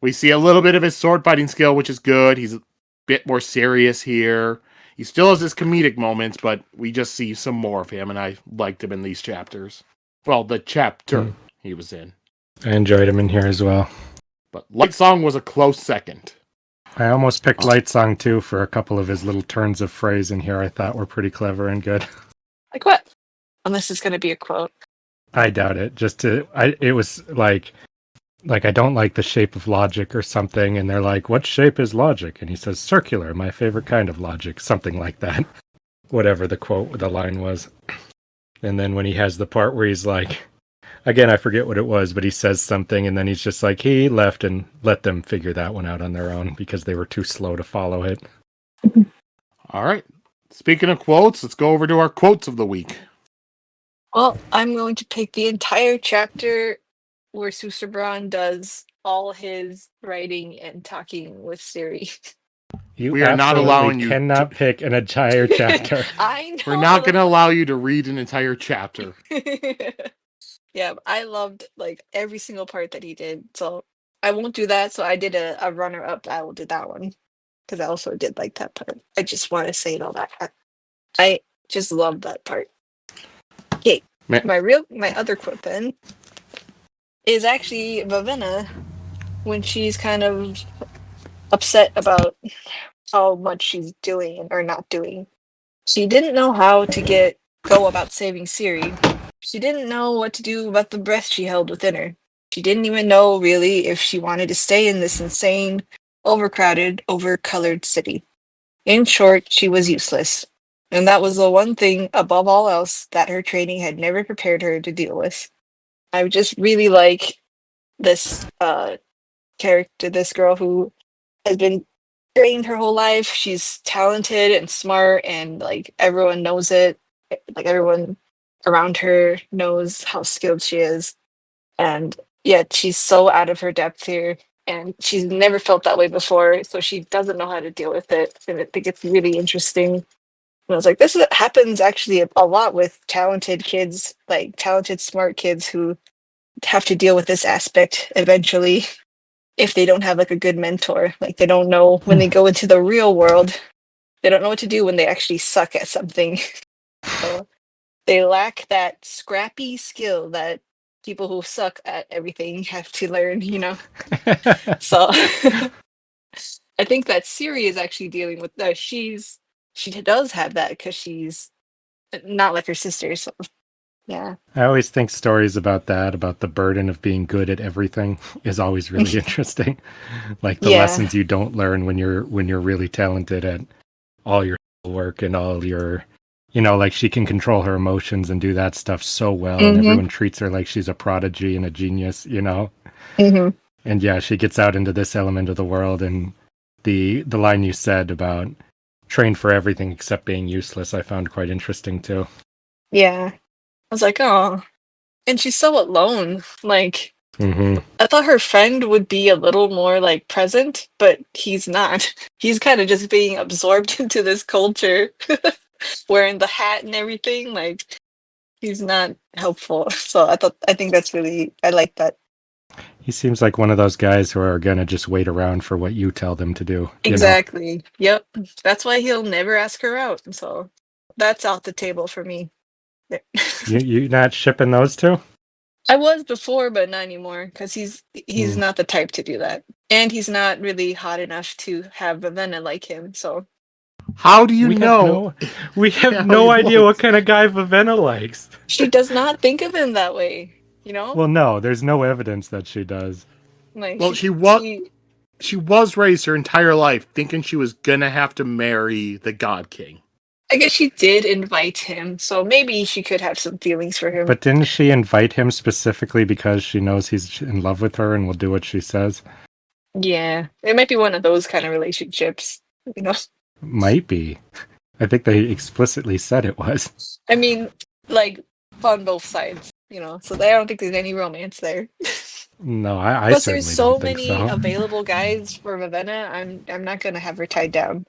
we see a little bit of his sword fighting skill, which is good. He's a bit more serious here. He still has his comedic moments, but we just see some more of him, and I liked him in these chapters. Well, the chapter he was in. I enjoyed him in here as well. But Lightsong was a close second. I almost picked Lightsong too for a couple of his little turns of phrase in here I thought were pretty clever and good. Like what? Unless it's going to be a quote. I doubt it. It was like I don't like the shape of logic or something, and they're like, "What shape is logic?" And he says, "Circular, my favorite kind of logic," something like that. Whatever the line was. And then when he has the part where he's like, again, I forget what it was, but he says something, and then he's just like, he left and let them figure that one out on their own because they were too slow to follow it. All right. Speaking of quotes, let's go over to our quotes of the week. Well, I'm going to pick the entire chapter where Susebron does all his writing and talking with Siri. We are not allowing you cannot pick an entire chapter. I know. We're not going to allow you to read an entire chapter. Yeah, I loved like every single part that he did. So I won't do that. So I did a runner up. I will do that one because I also did like that part. I just want to say it all that. I just love that part. Okay, my other quote then is actually Vivenna when she's kind of upset about how much she's doing or not doing. She didn't know how to go about saving Siri. She didn't know what to do about the breath she held within her. She didn't even know really if she wanted to stay in this insane, overcrowded, overcolored city. In short, she was useless. And that was the one thing, above all else, that her training had never prepared her to deal with. I just really like this character, this girl who has been trained her whole life. She's talented and smart, and like everyone knows it. Like everyone around her knows how skilled she is. And yet she's so out of her depth here. And she's never felt that way before, so she doesn't know how to deal with it. And I think it's really interesting. And I was like, happens actually a lot with talented kids, like talented, smart kids who have to deal with this aspect eventually if they don't have like a good mentor. Like they don't know when they go into the real world, they don't know what to do when they actually suck at something. So they lack that scrappy skill that people who suck at everything have to learn, you know? So I think that Siri is actually dealing with that. She does have that because she's not like her sister. So yeah. I always think stories about the burden of being good at everything is always really interesting. Like the lessons you don't learn when you're really talented at all your work and all your, like she can control her emotions and do that stuff so well, and everyone treats her like she's a prodigy and a genius, Mm-hmm. And yeah, she gets out into this element of the world, and the line you said about trained for everything except being useless, I found quite interesting too. Yeah. I was like, oh, and she's so alone. Like, I thought her friend would be a little more like present, but he's not. He's kind of just being absorbed into this culture, wearing the hat and everything. Like, he's not helpful. So I think I like that. He seems like one of those guys who are gonna just wait around for what you tell them to do. Exactly. Yep. That's why he'll never ask her out. So that's off the table for me. You not shipping those two? I was before, but not anymore because he's not the type to do that, and he's not really hot enough to have Vivenna like him. So how do you know? We have no idea what kind of guy Vivenna likes. She does not think of him that way. You know, Well, no, there's no evidence that she does. like Well, she was raised her entire life thinking she was gonna have to marry the God King. I guess she did invite him, so maybe she could have some feelings for him. But didn't she invite him specifically because she knows he's in love with her and will do what she says? Yeah, it might be one of those kind of relationships. You know, Might be. I think they explicitly said it was. I mean, like on both sides. You know, so I don't think there's any romance there. No, I Plus, there's certainly so don't think many so. available guys for Vivenna. I'm not gonna have her tied down.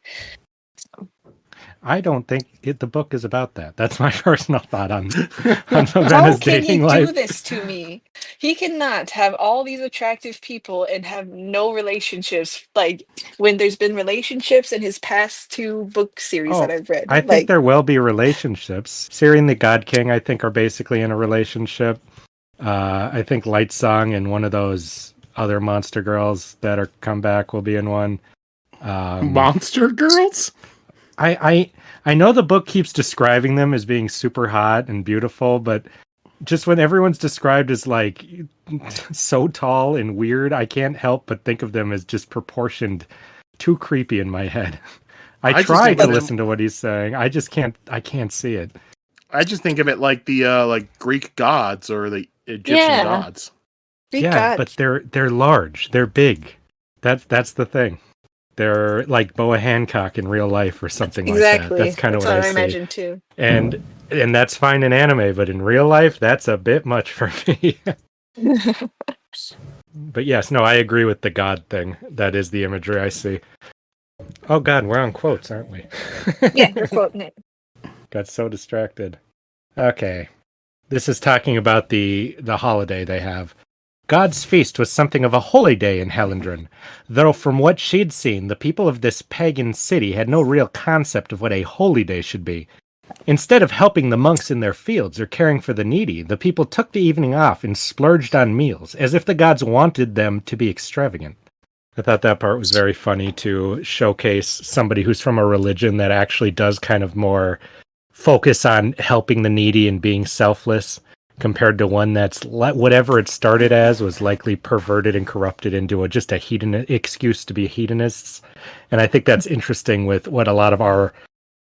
I don't think the book is about that. That's my personal thought on How Vivenna's can he dating do life. this to me? He cannot have all these attractive people and have no relationships. Like when there's been relationships in his past 2 book series that Oh, I've read. I think Like, there will be relationships. Siri and the God King, I think, are basically in a relationship. I think Lightsong and one of those other monster girls that are come back will be in one. Monster girls? I know the book keeps describing them as being super hot and beautiful, but just when everyone's described as like so tall and weird, I can't help but think of them as just proportioned too creepy in my head. I just try think to of them- listen to what he's saying. I just can't. I can't see it. I just think of it like the like Greek gods or the Egyptian Yeah. gods. Greek Yeah, gods. but they're large. They're big. That's the thing. They're like Boa Hancock in real life or something Exactly. like that. That's kind of what I see. imagine too. And that's fine in anime, but in real life, that's a bit much for me. But yes, no, I agree with the God thing. That is the imagery I see. Oh God, we're on quotes, aren't we? Yeah, we're quoting it. Got so distracted. Okay. This is talking about the holiday they have. God's feast was something of a holy day in Helendron, though from what she'd seen, the people of this pagan city had no real concept of what a holy day should be. Instead of helping the monks in their fields or caring for the needy, the people took the evening off and splurged on meals, as if the gods wanted them to be extravagant. I thought that part was very funny to showcase somebody who's from a religion that actually does kind of more focus on helping the needy and being selfless, compared to one that's whatever it started as was likely perverted and corrupted into just a excuse to be hedonists. And I think that's interesting with what a lot of our,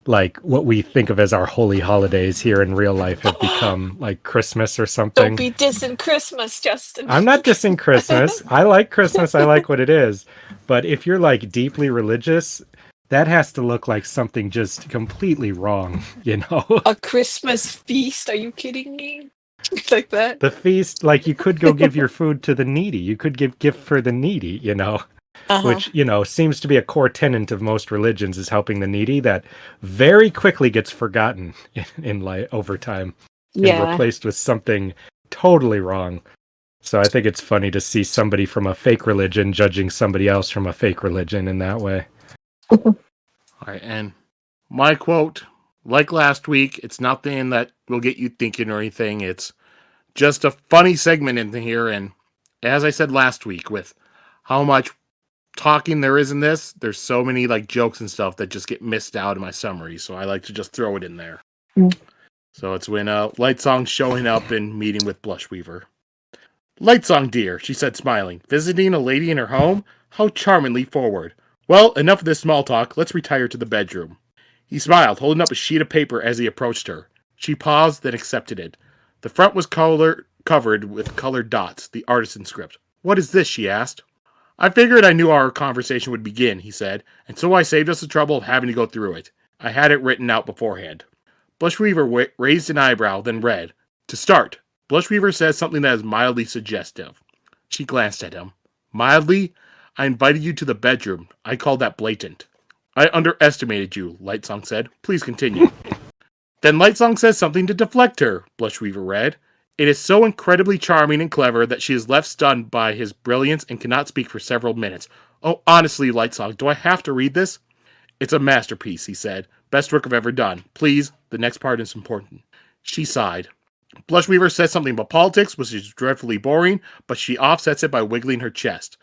like, what we think of as our holy holidays here in real life have become, like Christmas or something. Don't be dissing Christmas, Justin. I'm not dissing Christmas. I like Christmas. I like what it is. But if you're like deeply religious, that has to look like something just completely wrong, you know? A Christmas feast? Are you kidding me? Like that? The feast, like you could go give your food to the needy. You could give gift for the needy, you know? Which, you know, seems to be a core tenet of most religions is helping the needy that very quickly gets forgotten in life over time and replaced with something totally wrong. So I think it's funny to see somebody from a fake religion judging somebody else from a fake religion in that way. All right, and my quote, like last week, it's nothing that will get you thinking or anything. It's just a funny segment in here, and as I said last week, with how much talking there is in this, there's so many like jokes and stuff that just get missed out in my summary, so I like to just throw it in there. So it's when Lightsong's showing up and meeting with Blushweaver. Lightsong, dear, she said, smiling. Visiting a lady in her home? How charmingly forward. Well, enough of this small talk. Let's retire to the bedroom. He smiled, holding up a sheet of paper as he approached her. She paused, then accepted it. The front was covered with colored dots, the artisan script. What is this? She asked. I figured I knew our conversation would begin, he said, and so I saved us the trouble of having to go through it. I had it written out beforehand. Blushweaver raised an eyebrow, then read. To start, Blushweaver says something that is mildly suggestive. She glanced at him. Mildly? I invited you to the bedroom. I call that blatant. I underestimated you, Lightsong said. Please continue. Then Lightsong says something to deflect her, Blushweaver read. It is so incredibly charming and clever that she is left stunned by his brilliance and cannot speak for several minutes. Oh, honestly, Lightsong, do I have to read this? It's a masterpiece, he said. Best work I've ever done. Please, the next part is important. She sighed. Blushweaver says something about politics, which is dreadfully boring, but she offsets it by wiggling her chest.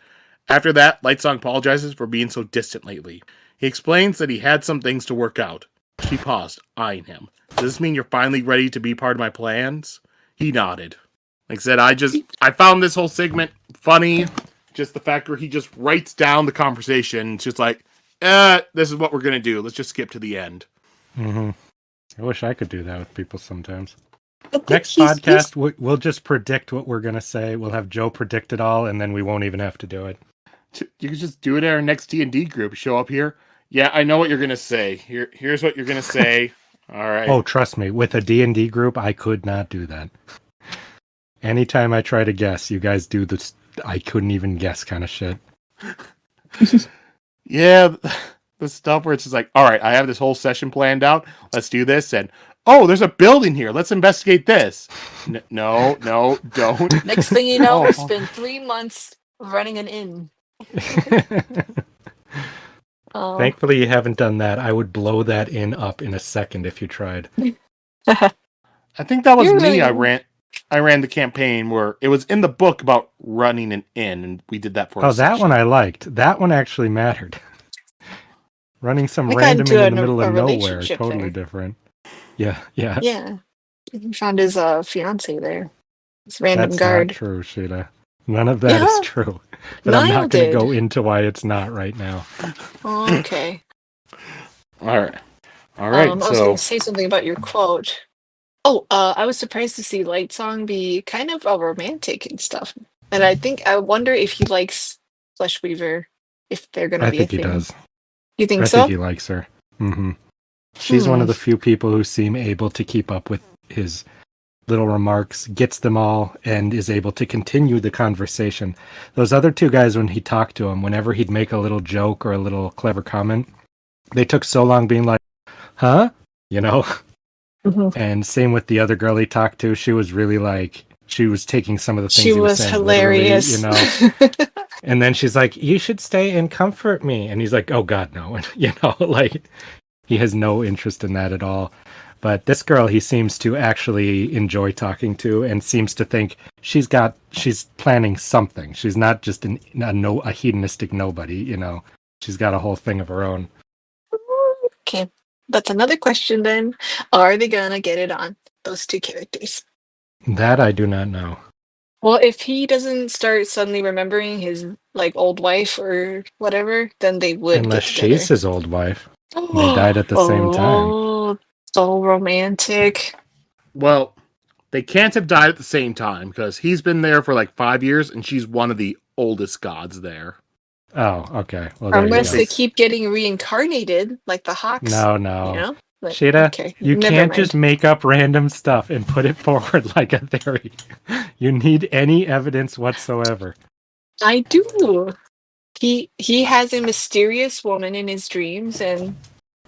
After that, Lightsong apologizes for being so distant lately. He explains that he had some things to work out. She paused, eyeing him. Does this mean you're finally ready to be part of my plans? He nodded. Like I said, I found this whole segment funny. Just the fact where he just writes down the conversation. It's just like, this is what we're gonna do. Let's just skip to the end. Mm-hmm. I wish I could do that with people sometimes. I think Next podcast, we'll just predict what we're gonna say. We'll have Joe predict it all, and then we won't even have to do it. You can just do it at our next D&D group. Show up here. Yeah, I know what you're gonna say. Here's what you're gonna say. All right. Oh, trust me, with a D&D group, I could not do that. Anytime I try to guess, you guys do this. I couldn't even guess kind of shit. Yeah, the stuff where it's just like, all right, I have this whole session planned out. Let's do this. And, oh, there's a building here. Let's investigate this. No, don't. Next thing you know, Oh. we spend 3 months running an inn. Thankfully, you haven't done that. I would blow that inn up in a second if you tried. I think that was You're me. really- I ran the campaign where it was in the book about running an inn, and we did that for Oh, a that session. one I liked. That one actually mattered. Running some I got random into in the a middle of nowhere, relationship totally there. different. Yeah. Yeah. He found his fiance there. This random That's guard. not true, Sheta. None of that is Yeah. true. But I'm Niall not going to did. go into why it's not right now. Oh, okay. All right. I was So going to say something about your quote. Oh, I was surprised to see Lightsong be kind of a romantic and stuff. And I wonder if he likes Blushweaver, if they're going to I be a think he thing. does. You think I so? think he likes her. Mm-hmm. She's one of the few people who seem able to keep up with his little remarks, gets them all, and is able to continue the conversation. Those other two guys, when he talked to him, whenever he'd make a little joke or a little clever comment, they took so long being like, huh? You know? Mhm. And same with the other girl he talked to. She was really like, she was taking some of the things She he was was saying hilarious. literally, you know? And then she's like, you should stay and comfort me. And he's like, oh God, no. And, you know, like, he has no interest in that at all. But this girl, he seems to actually enjoy talking to and seems to think she's planning something. She's not just a hedonistic nobody, you know. She's got a whole thing of her own. Okay. That's another question then. Are they going to get it on, those two characters? That I do not know. Well, if he doesn't start suddenly remembering his like old wife or whatever, then they would Unless get together. she's his old wife. They died at the same time. Oh, so romantic. well, they can't have died at the same time because he's been there for like 5 years, and she's one of the oldest gods there. Oh, okay. Well, there Unless you they go. keep getting reincarnated, like the Hawks. No. You know? But, Sheta, okay, you never can't mind. just make up random stuff and put it forward like a theory. You need any evidence whatsoever. I do. He has a mysterious woman in his dreams, and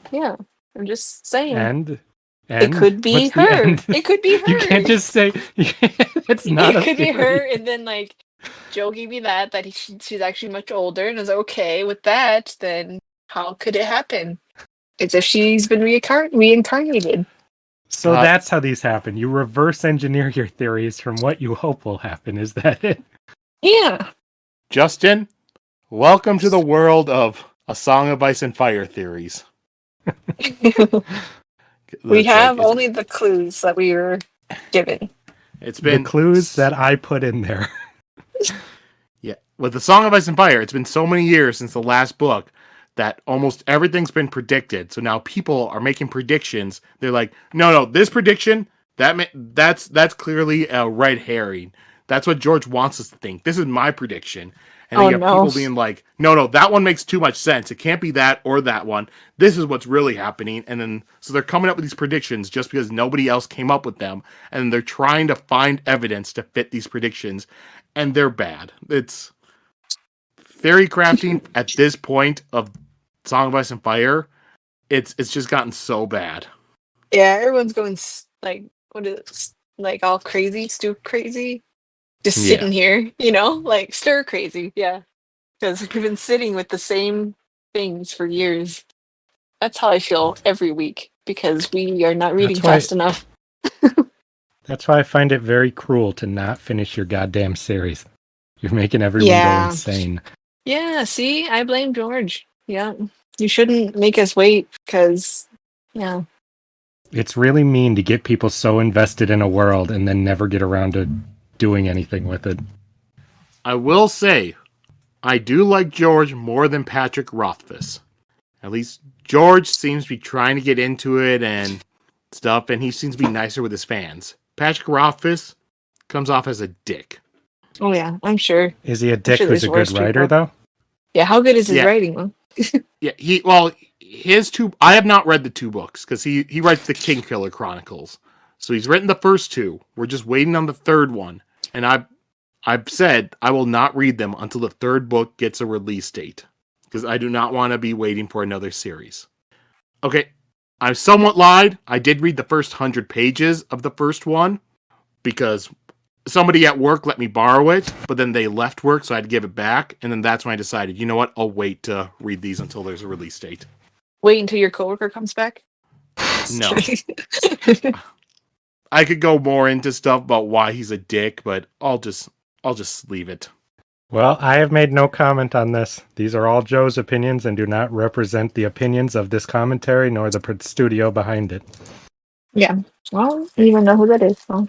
yeah, I'm just saying. And it could be what's the her. end? It could be her. You can't just say it's not. It could be her, theory. and then like Joe gave me that she's actually much older, and is okay with that. Then how could it happen? It's if she's been reincarnated. So that's how these happen. You reverse engineer your theories from what you hope will happen. Is that it? Yeah. Justin, welcome to the world of A Song of Ice and Fire theories. We have only the clues that we were given. It's been the clues that I put in there. Yeah, with The Song of Ice and Fire, it's been so many years since the last book that almost everything's been predicted. So now people are making predictions. They're like, no, this prediction, that's clearly a red herring. That's what George wants us to think. This is my prediction. And then you have people being like, no, that one makes too much sense. It can't be that or that one. This is what's really happening. And then, so they're coming up with these predictions just because nobody else came up with them. And they're trying to find evidence to fit these predictions. And they're bad. It's theory crafting at this point of Song of Ice and Fire. It's just gotten so bad. Yeah, everyone's going like, what is it? Like all crazy, crazy. Just sitting here, you know, like stir crazy. Yeah. Because we've been sitting with the same things for years. That's how I feel every week because we are not reading fast enough. That's why I find it very cruel to not finish your goddamn series. You're making everyone go insane. Yeah, see, I blame George. Yeah. You shouldn't make us wait because, yeah. It's really mean to get people so invested in a world and then never get around to doing anything with it. I will say, I do like George more than Patrick Rothfuss. At least George seems to be trying to get into it and stuff, and he seems to be nicer with his fans. Patrick Rothfuss comes off as a dick. Oh yeah, I'm sure. Is he a I'm dick sure who's there's a good worse writer, people. though? Yeah, how good is his Yeah. writing, though? Yeah, his two. I have not read the two books because he writes the Kingkiller Chronicles. So he's written the first two. We're just waiting on the third one, and I've said I will not read them until the third book gets a release date because I do not want to be waiting for another series. Okay, I somewhat lied. I did read the first 100 pages of the first one because somebody at work let me borrow it, but then they left work, so I had to give it back. And then that's when I decided, you know what? I'll wait to read these until there's a release date. Wait until your coworker comes back. No. I could go more into stuff about why he's a dick, but I'll just leave it. Well, I have made no comment on this. These are all Joe's opinions and do not represent the opinions of this commentary nor the studio behind it. Yeah. Well, you even know who that is. So.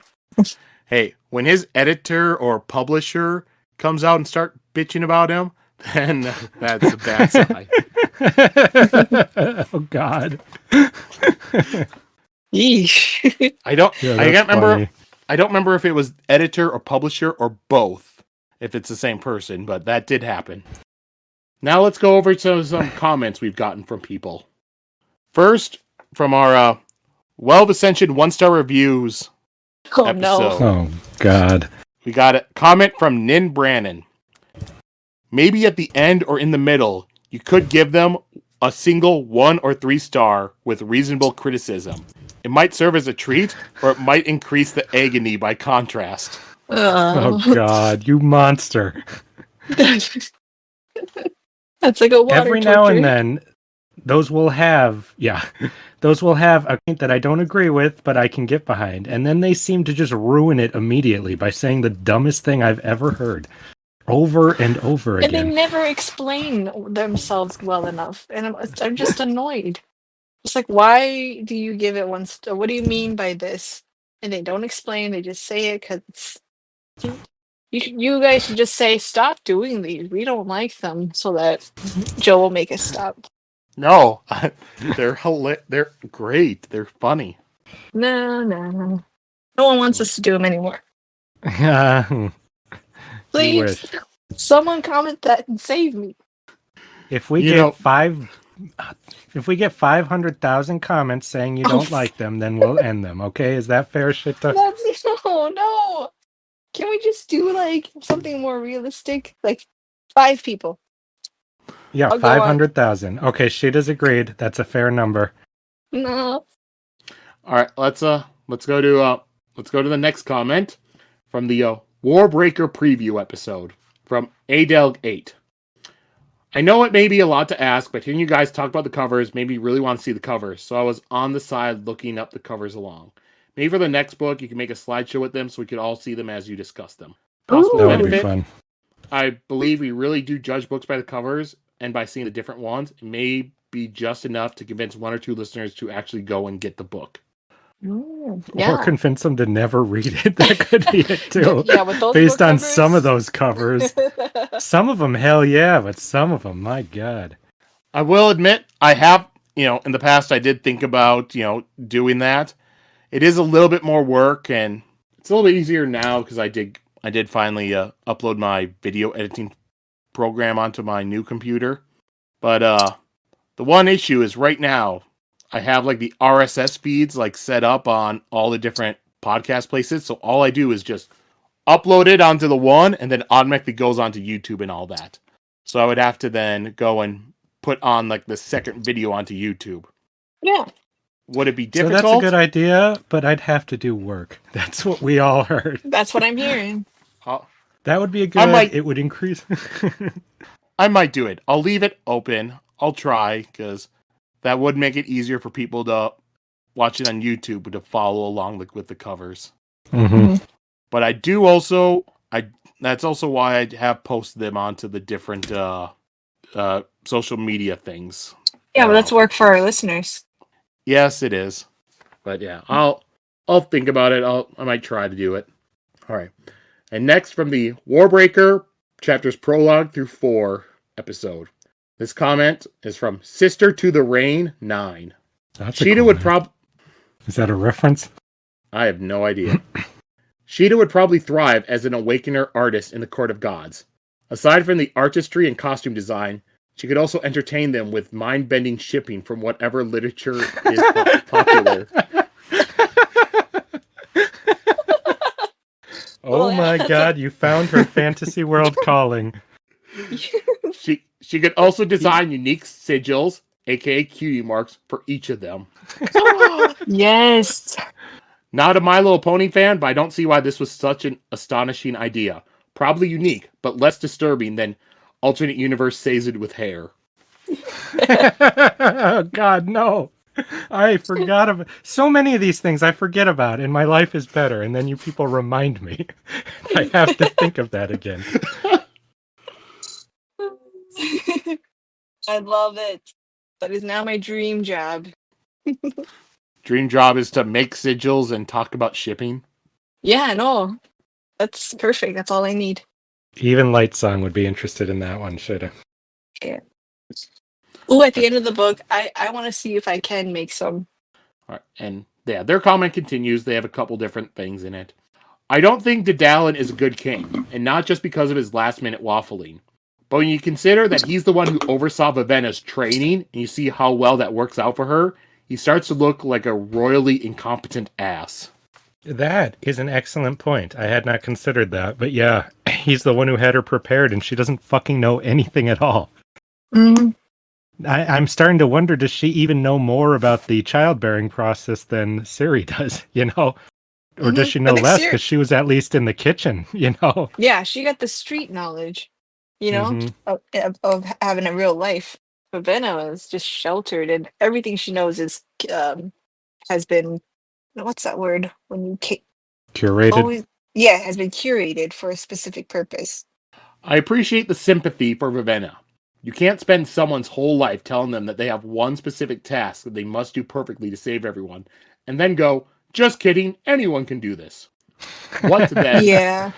Hey, when his editor or publisher comes out and start bitching about him, then that's a bad sign. Oh God. Yeesh. I don't remember. Funny. I don't remember if it was editor or publisher or both. If it's the same person, but that did happen. Now let's go over to some comments we've gotten from people. First, from our Well of Ascension 1-star reviews Oh episode. no. Oh God. We got a comment from Nin Brannon. Maybe at the end or in the middle, you could give them a single 1 or 3 star with reasonable criticism. It might serve as a treat, or it might increase the agony by contrast. Oh God, you monster. That's like a water Every torture. now and then, those will have a point that I don't agree with, but I can get behind. And then they seem to just ruin it immediately by saying the dumbest thing I've ever heard. Over and over And they again. never explain themselves well enough. And I'm just annoyed. It's like, why do you give it 1 star? What do you mean by this? And they don't explain. They just say it because you guys should just say, stop doing these. We don't like them, so that Joe will make us stop. No, they're great. They're funny. No. No one wants us to do them anymore. You Please, wish. someone comment that and save me. If we get 500,000 comments saying you don't like them, then we'll end them. Okay, is that fair, Sheta? No. Can we just do like something more realistic? Like 5 people. Yeah, I'll go on. 500,000. Okay, Sheta's agreed. That's a fair number. No. All right, let's go to the next comment from the Warbreaker preview episode from Adelg8. I know it may be a lot to ask, but hearing you guys talk about the covers made me really want to see the covers, so I was on the side looking up the covers along. Maybe for the next book, you can make a slideshow with them so we could all see them as you discuss them. Possible That would be benefit, fun. I believe we really do judge books by the covers, and by seeing the different ones, it may be just enough to convince 1 or 2 listeners to actually go and get the book. Yeah. Or convince them to never read it. That could be it too. Yeah, with those based book on covers. some of those covers. Some of them, hell yeah, but some of them, my God. I will admit, I have, in the past, I did think about, doing that. It is a little bit more work, and it's a little bit easier now because I did finally upload my video editing program onto my new computer. But the one issue is right now, I have like the RSS feeds like set up on all the different podcast places. So all I do is just upload it onto the one and then automatically goes onto YouTube and all that. So I would have to then go and put on like the second video onto YouTube. Yeah. Would it be difficult? So that's a good idea, but I'd have to do work. That's what we all heard. That's what I'm hearing. That would be a good. It would increase. I might do it. I'll leave it open. I'll try because that would make it easier for people to watch it on YouTube to follow along with the covers. Mm-hmm. But I do also, that's also why I have posted them onto the different social media things. Yeah, but that's work for our listeners. Yes, it is. But yeah, I'll think about it. I might try to do it. All right. And next from the Warbreaker Chapters Prologue through 4 episode. This comment is from Sister to the Rain 9. That's Sheta cool would name. probably... Is that a reference? I have no idea. Sheta would probably thrive as an awakener artist in the Court of Gods. Aside from the artistry and costume design, she could also entertain them with mind-bending shipping from whatever literature is popular. Oh Well, my yeah, god, you found her fantasy world calling. She could also design unique sigils, aka cutie marks, for each of them. Yes. Not a My Little Pony fan, but I don't see why this was such an astonishing idea. Probably unique, but less disturbing than alternate universe Sazed with hair. Oh god, no. I forgot about so many of these things I forget about, and my life is better, and then you people remind me. I have to think of that again. I love it. That is now my dream job. Dream job is to make sigils and talk about shipping. Yeah, no. That's perfect. That's all I need. Even Lightsong would be interested in that one, should have. Yeah. Oh, at the end of the book, I want to see if I can make some. All right, and yeah, their comment continues. They have a couple different things in it. I don't think Dedalin is a good king, and not just because of his last-minute waffling. But when you consider that he's the one who oversaw Vivenna's training, and you see how well that works out for her, he starts to look like a royally incompetent ass. That is an excellent point. I had not considered that, but yeah, he's the one who had her prepared, and she doesn't fucking know anything at all. Mm. I'm starting to wonder, does she even know more about the childbearing process than Siri does, you know? Or does she know less because she was at least in the kitchen, you know? Yeah, she got the street knowledge, of having a real life. But Vivenna was just sheltered, and everything she knows is has been, what's that word when you Curated. always, yeah, has been curated for a specific purpose. I appreciate the sympathy for Vivenna. You can't spend someone's whole life telling them that they have one specific task that they must do perfectly to save everyone, and then go, just kidding, anyone can do this. What then? Yeah.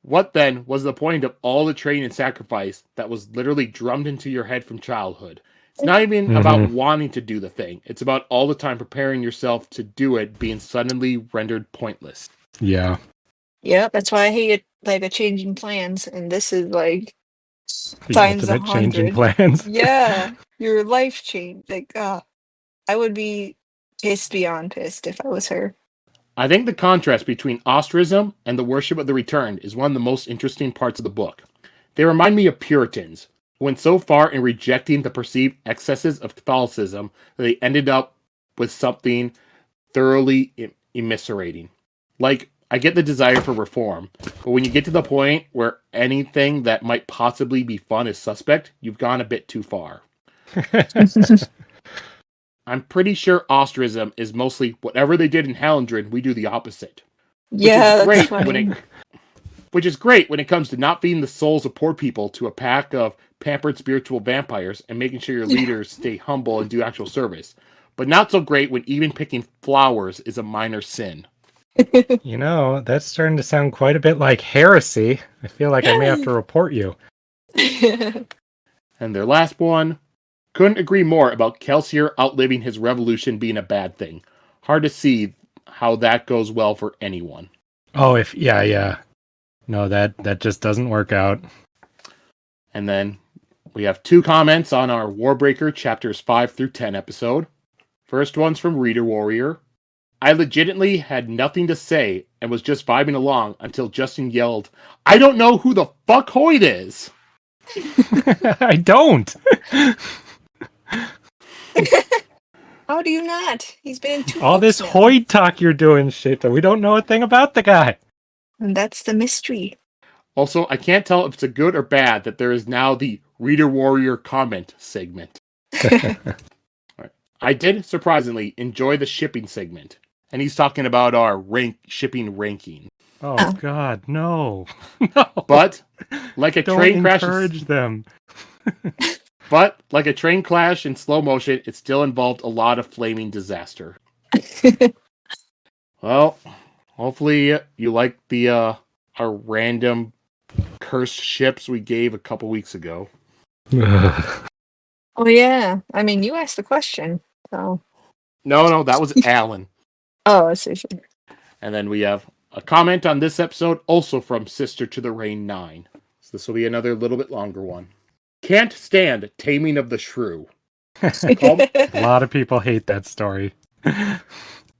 What then was the point of all the training and sacrifice that was literally drummed into your head from childhood? It's not even about wanting to do the thing. It's about all the time preparing yourself to do it being suddenly rendered pointless. Yeah. Yep, that's why I hated like the changing plans, and this is like The times ultimate changing 100. plans. Yeah, your life changed. Like, I would be pissed beyond pissed if I was her. I think the contrast between ostracism and the worship of the returned is one of the most interesting parts of the book. They remind me of Puritans, who went so far in rejecting the perceived excesses of Catholicism that they ended up with something thoroughly immiserating. Like, I get the desire for reform, but when you get to the point where anything that might possibly be fun is suspect, you've gone a bit too far. I'm pretty sure ostracism is mostly whatever they did in Hallandrin, we do the opposite. Yeah, that's funny. Which is great when it comes to not feeding the souls of poor people to a pack of pampered spiritual vampires and making sure your leaders stay humble and do actual service. But not so great when even picking flowers is a minor sin. You know, that's starting to sound quite a bit like heresy. I feel like I may have to report you. And their last one, couldn't agree more about Kelsier outliving his revolution being a bad thing. Hard to see how that goes well for anyone. Oh, yeah. No, that just doesn't work out. And then we have 2 comments on our Warbreaker Chapters 5 through 10 episode. First one's from Reader Warrior. I legitimately had nothing to say and was just vibing along until Justin yelled, I don't know who the fuck Hoyt is! I don't! How do you not? He's been in 2 All books this now. Hoyt talk you're doing, Sheta. We don't know a thing about the guy. And that's the mystery. Also, I can't tell if it's a good or bad that there is now the Reader Warrior comment segment. Right. I did, surprisingly, enjoy the shipping segment. And he's talking about our shipping ranking. Oh, God, no. No. But, like a Don't train crash... encourage them. But, like a train crash in slow motion, it still involved a lot of flaming disaster. Well, hopefully you like the our random cursed ships we gave a couple weeks ago. Oh yeah. I mean, you asked the question, so. No, that was Alan. Oh, I see. And then we have a comment on this episode, also from Sister to the Rain 9. So this will be another little bit longer one. Can't stand Taming of the Shrew. A lot of people hate that story.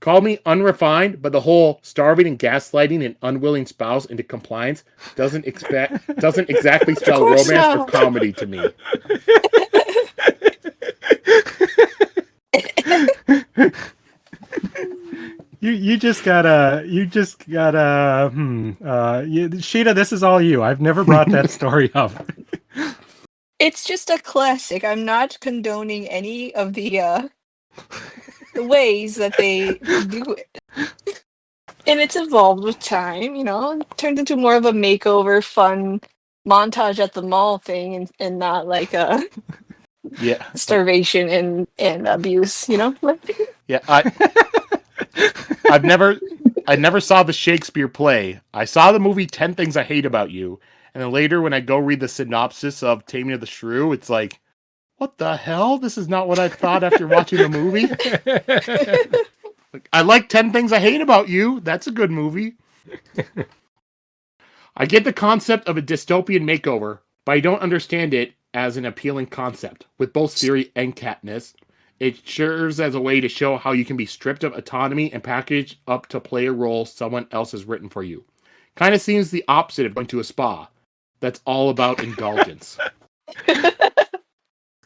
Call me unrefined, but the whole starving and gaslighting an unwilling spouse into compliance doesn't exactly spell romance or comedy to me. Sheta, this is all you. I've never brought that story up. It's just a classic. I'm not condoning any of the ways that they do it. And it's evolved with time, it turned into more of a makeover, fun montage at the mall thing and not like a starvation and abuse, Yeah, I never saw the Shakespeare play. I saw the movie 10 Things I Hate About You, and then later when I go read the synopsis of Taming of the Shrew, it's like, what the hell? This is not what I thought after watching the movie. I like 10 Things I Hate About You. That's a good movie. I get the concept of a dystopian makeover, but I don't understand it as an appealing concept. With both Siri and Katniss, it serves as a way to show how you can be stripped of autonomy and packaged up to play a role someone else has written for you. Kind of seems the opposite of going to a spa. That's all about indulgence.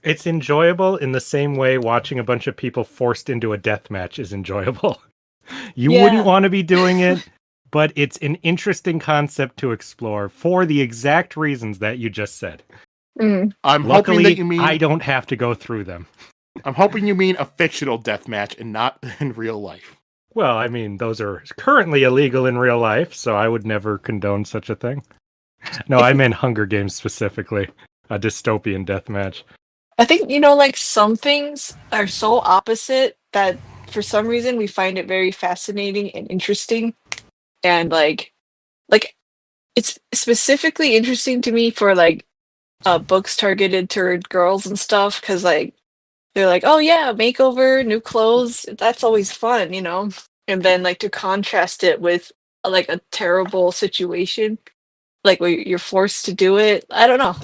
It's enjoyable in the same way watching a bunch of people forced into a death match is enjoyable. You wouldn't want to be doing it, but it's an interesting concept to explore for the exact reasons that you just said. Mm. I'm hoping that you mean I don't have to go through them. I'm hoping you mean a fictional death match and not in real life. Well, I mean, those are currently illegal in real life, so I would never condone such a thing. No, I meant Hunger Games specifically. A dystopian death match. I think, some things are so opposite that for some reason we find it very fascinating and interesting. And like it's specifically interesting to me for books targeted toward girls and stuff, because they're like, oh yeah, makeover, new clothes, that's always fun, And then to contrast it with a terrible situation, where you're forced to do it. I don't know.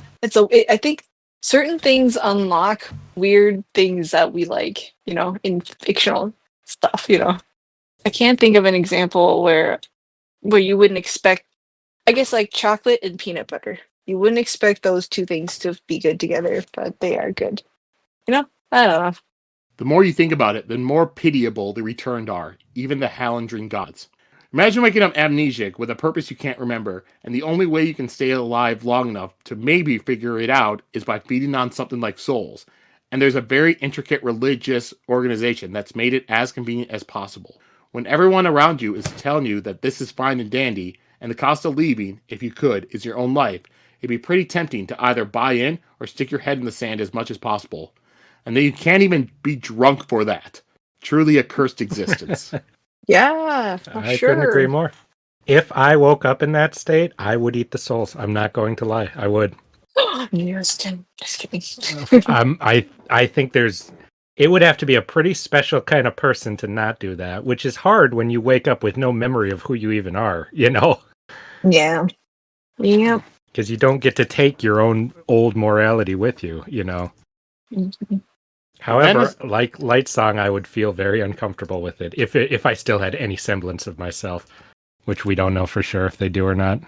I think certain things unlock weird things that we like, in fictional stuff, I can't think of an example where you wouldn't expect, I guess, chocolate and peanut butter. You wouldn't expect those two things to be good together, but they are good. I don't know. The more you think about it, the more pitiable the returned are, even the Hallandrin gods. Imagine waking up amnesiac with a purpose you can't remember, and the only way you can stay alive long enough to maybe figure it out is by feeding on something like souls. And there's a very intricate religious organization that's made it as convenient as possible. When everyone around you is telling you that this is fine and dandy, and the cost of leaving, if you could, is your own life, it'd be pretty tempting to either buy in or stick your head in the sand as much as possible. And then you can't even be drunk for that. Truly a cursed existence. Yeah, I couldn't agree more. If I woke up in that state, I would eat the souls. I'm not going to lie. I would. Justin, just kidding. I think it would have to be a pretty special kind of person to not do that, which is hard when you wake up with no memory of who you even are, Yeah. Yep. Because you don't get to take your own old morality with you, Mm-hmm. However, like Lightsong, I would feel very uncomfortable with it if I still had any semblance of myself, which we don't know for sure if they do or not.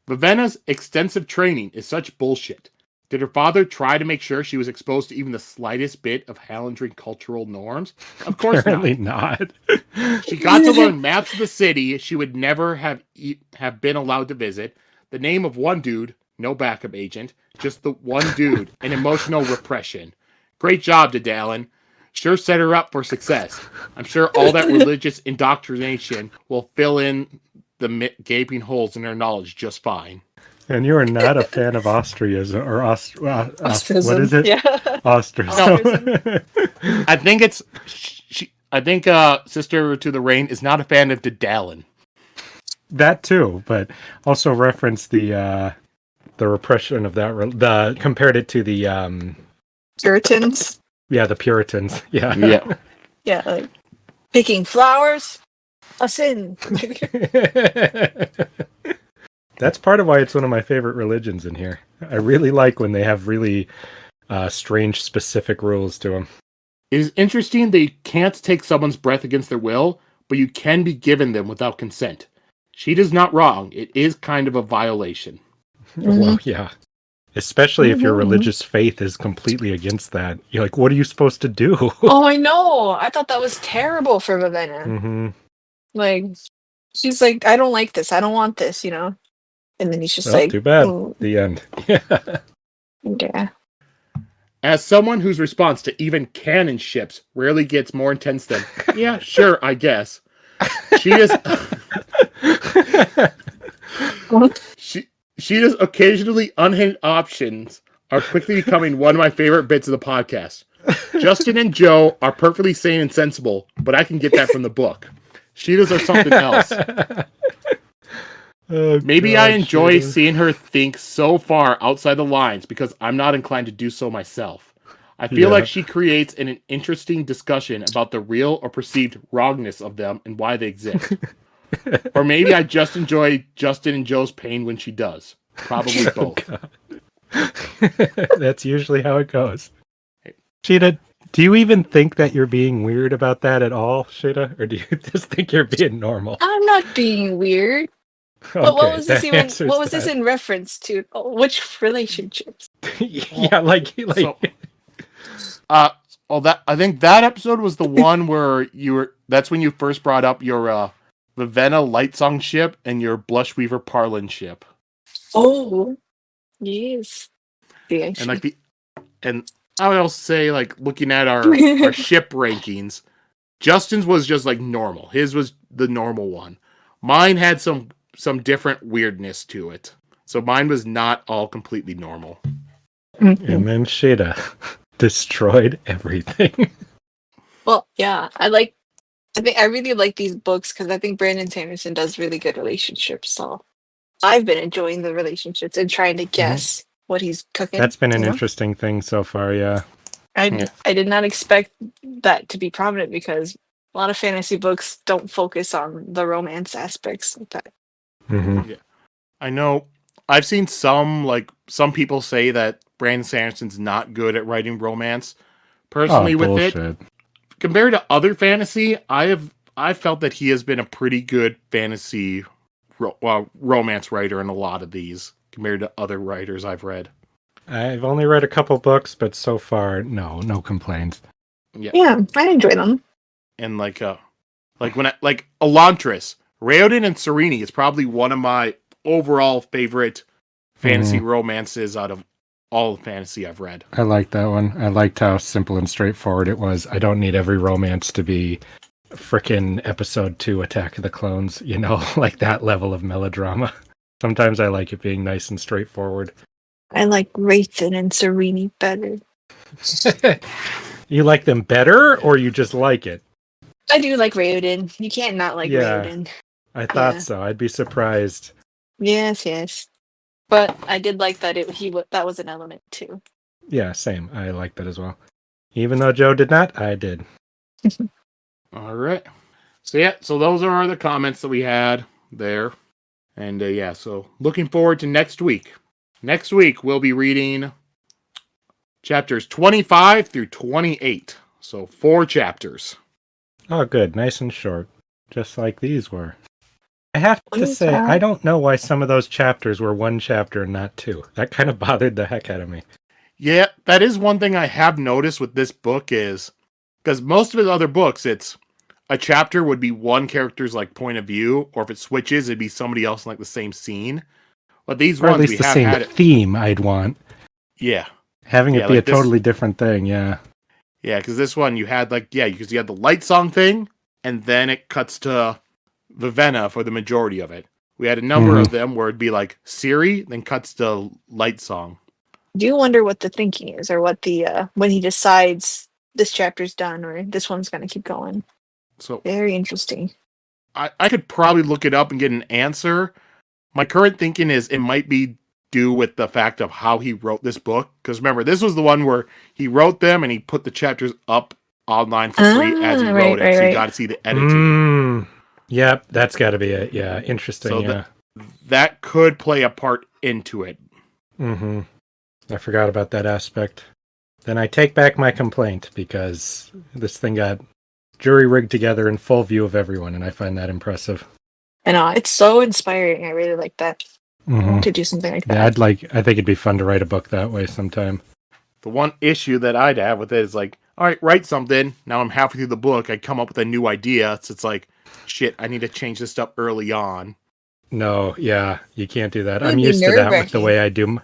Vivenna's extensive training is such bullshit. Did her father try to make sure she was exposed to even the slightest bit of Hallandrin cultural norms? Of course Apparently not. She got to learn maps of the city she would never have been allowed to visit, the name of one dude, no backup agent, just the one dude, and emotional repression. Great job, Dedalin. Sure set her up for success. I'm sure all that religious indoctrination will fill in the gaping holes in her knowledge just fine. And you are not a fan of Austrias or Ostracism. What is it? Yeah. Ostracism. I think Sister to the Rain is not a fan of Dedalin. that too, but also referenced the repression of that. Compared it to the Puritans. the Puritans. Yeah. Yeah. Yeah, like picking flowers, a sin. That's part of why it's one of my favorite religions in here. I really like when they have really strange, specific rules to them. It is interesting they can't take someone's breath against their will, but you can be given them without consent. Sheeta's not wrong. It is kind of a violation. Well, yeah. Especially if your religious faith is completely against that. You're like, what are you supposed to do? Oh, I know. I thought that was terrible for Vivenna. Mm-hmm. Like, she's like, I don't like this. I don't want this, And then he's just like, Too bad. "Oh, The end. Yeah. yeah." As someone whose response to even canon ships rarely gets more intense than, yeah, sure, I guess. Sheeta's occasionally unhinged options are quickly becoming one of my favorite bits of the podcast. Justin and Joe are perfectly sane and sensible, but I can get that from the book. Sheeta's are something else. Maybe I enjoy seeing her think so far outside the lines because I'm not inclined to do so myself. I feel like she creates an interesting discussion about the real or perceived wrongness of them and why they exist. Or maybe I just enjoy Justin and Joe's pain when she does. Probably both. That's usually how it goes. Sheta, do you even think that you're being weird about that at all, Sheta? Or do you just think you're being normal? I'm not being weird. Okay, What was this even? answers What was that. this in reference to? Oh, which relationships? Yeah, like So, I think that episode was the one where that's when you first brought up your Vivenna Lightsong ship and your Blushweaver Parlin ship. Oh, yes. Yeah, And I would also say, like, looking at our ship rankings, Justin's was just like normal. His was the normal one. Mine had some different weirdness to it. So mine was not all completely normal. And then Sheta destroyed everything. Well, yeah, I think I really like these books because I think Brandon Sanderson does really good relationships. So I've been enjoying the relationships and trying to guess what he's cooking. That's been an interesting thing so far, yeah. I did not expect that to be prominent because a lot of fantasy books don't focus on the romance aspects like that. Mm-hmm. Yeah. I know I've seen some people say that Brandon Sanderson's not good at writing romance. Personally, with bullshit. it, compared to other fantasy, I've felt that he has been a pretty good fantasy romance writer in a lot of these compared to other writers I've read. I've only read a couple books, but so far, no complaints. Yeah, I enjoy them. And like Elantris, Raoden and Sereni is probably one of my overall favorite fantasy romances out of all the fantasy I've read. I like that one. I liked how simple and straightforward it was. I don't need every romance to be frickin' episode 2 Attack of the Clones, like that level of melodrama. Sometimes I like it being nice and straightforward. I like Wraithen and Sereni better. You like them better, or you just like it? I do like Raoden. You can't not like Raoden. I thought so. I'd be surprised. Yes. But I did like that that was an element too. Yeah, same. I like that as well. Even though Joe did not, I did. All right. So those are the comments that we had there. And so looking forward to next week. Next week, we'll be reading chapters 25 through 28. So 4 chapters. Oh, good. Nice and short. Just like these were. I have to say, I don't know why some of those chapters were 1 chapter and not 2. That kind of bothered the heck out of me. Yeah, that is one thing I have noticed with this book is, because most of his other books, it's a chapter would be one character's point of view, or if it switches, it'd be somebody else in the same scene. But these or ones, at least we the have same had it. theme I'd want. Yeah. Having it be a totally different thing, yeah. Yeah, because this one you had because you had the Lightsong thing, and then it cuts to Vivenna for the majority of it. We had a number of them where it'd be Siri, then cuts to Lightsong. Do you wonder what the thinking is, or what the when he decides this chapter's done, or this one's going to keep going? So very interesting. I could probably look it up and get an answer. My current thinking is it might be due with the fact of how he wrote this book. Because remember, this was the one where he wrote them and he put the chapters up online for free as he wrote it. So you got to see the editing. Yep, that's got to be it. Yeah, interesting. So that could play a part into it. Mm-hmm. I forgot about that aspect. Then I take back my complaint because this thing got jury rigged together in full view of everyone, and I find that impressive. I know, it's so inspiring. I really like that. I want to do something like that. Yeah, I think it'd be fun to write a book that way sometime. The one issue that I'd have with it is like, all right, write something. Now I'm halfway through the book. I come up with a new idea. So it's like, shit, I need to change this stuff early on. No, yeah, you can't do that. It would I'm be used to that with the nerve-wracking. way I do.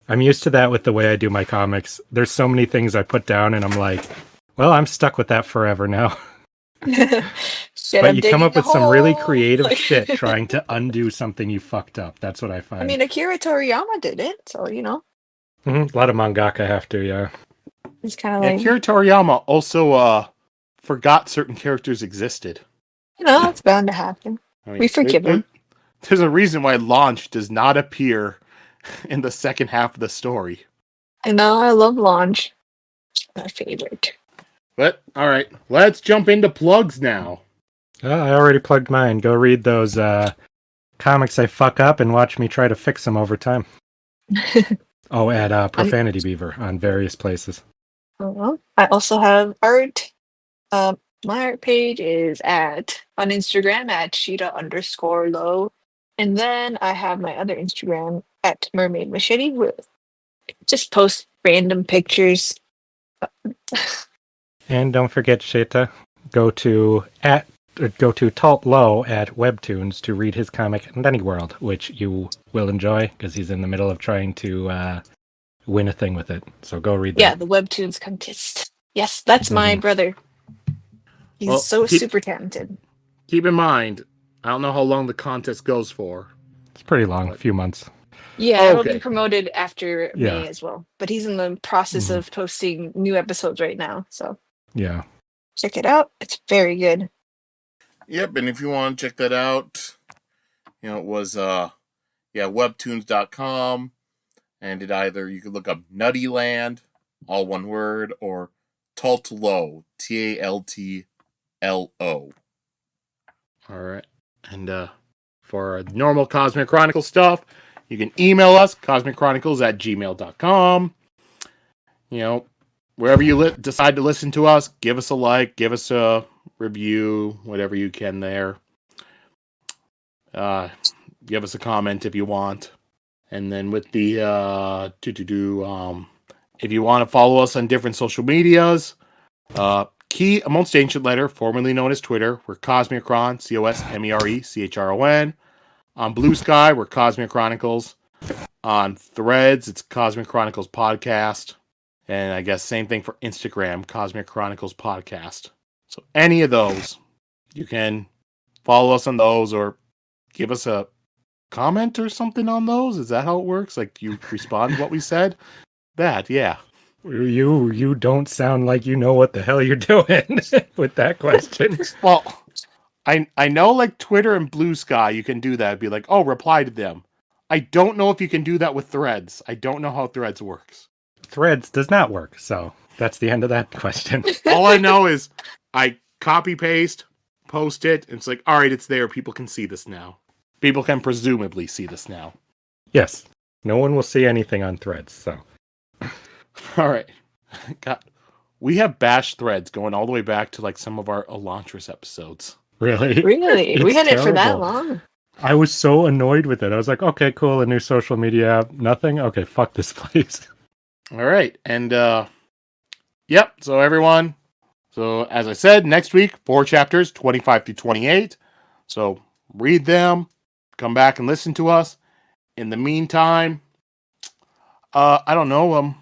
I'm used to that with the way I do my comics. There's so many things I put down, and I'm like, well, I'm stuck with that forever now. Shit, But I'm you come up digging with a some really hole. creative Like- shit trying to undo something you fucked up. That's what I find. I mean, Akira Toriyama did it, so you know, A lot of mangaka have to, yeah. it's kind of Yeah, like, Akira Toriyama also forgot certain characters existed. you know, it's bound to happen. I mean, We forgive him. There's a reason why Launch does not appear in the second half of the story. I know, I love Launch. My favorite. But, alright, let's jump into plugs now. I already plugged mine. Go read those comics I fuck up and watch me try to fix them over time. Oh, at Profanity Beaver on various places. I also have art. My art page is on Instagram at Sheta_low. And then I have my other Instagram at Mermaid Machete with just post random pictures. And don't forget, Sheta, go to Talt Low at Webtoons to read his comic Nanny World, which you will enjoy because he's in the middle of trying to win a thing with it. So go read that. Yeah, the Webtoons contest. Yes, that's my brother. He's super talented. Keep in mind, I don't know how long the contest goes for. It's pretty long, a few months. Yeah, it'll be promoted after Yeah. May as well. But he's in the process of posting new episodes right now. So Yeah. check it out. It's very good. Yep, and if you want to check that out, you know, it was webtoons.com, and it either you could look up Nuttyland, all one word, or Taltlo, TALTLO. Alright. And for normal Cosmic Chronicle stuff, you can email us, cosmicchronicles@gmail.com. You know, wherever you decide to listen to us, give us a like, give us a review, whatever you can there. Give us a comment if you want. And then with the if you want to follow us on different social medias, Key Amongst Ancient Letter, formerly known as Twitter, we're Cosmicron, COSMERECHRON. On Blue Sky, we're Cosmic Chronicles. On Threads, it's Cosmic Chronicles Podcast. And I guess same thing for Instagram, Cosmic Chronicles Podcast. So any of those, you can follow us on those or give us a comment or something on those. Is that how it works? Like you respond to what we said? That, yeah. You don't sound like you know what the hell you're doing with that question. Well, I know like Twitter and Blue Sky, you can do that. It'd be like, oh, reply to them. I don't know if you can do that with Threads. I don't know how Threads works. Threads does not work, so that's the end of that question. All I know is I copy paste, post it, and it's like, all right, it's there. People can see this now. People can presumably see this now. Yes. No one will see anything on Threads, so. All right. God, we have bash threads going all the way back to like some of our Elantris episodes. Really? Really? We It's had it for that terrible. long? I was so annoyed with it. I was like, okay, cool, a new social media app. Nothing? Okay, fuck this place. All right. And, yep. So everyone. So as I said, next week, 4 chapters, 25 through 28. So read them, come back and listen to us. In the meantime, I don't know,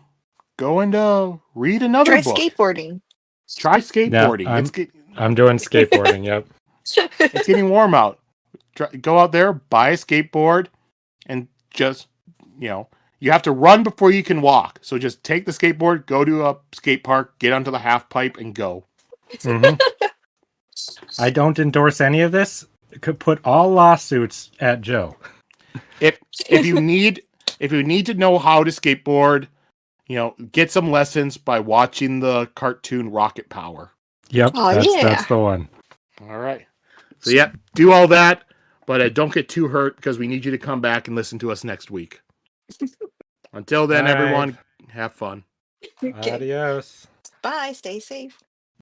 go and read another book. Skateboarding. Try skateboarding. Yeah, I'm doing skateboarding, yep. It's getting warm out. Go out there, buy a skateboard, and just, you know, you have to run before you can walk. So just take the skateboard, go to a skate park, get onto the half pipe, and go. Mm-hmm. I don't endorse any of this. could put all lawsuits at Joe. If you need to know how to skateboard, get some lessons by watching the cartoon Rocket Power. Yep, Oh, that's the one. All right. So do all that, but don't get too hurt because we need you to come back and listen to us next week. Until then, All right. everyone, have fun. Okay. Adios. Bye. Stay safe.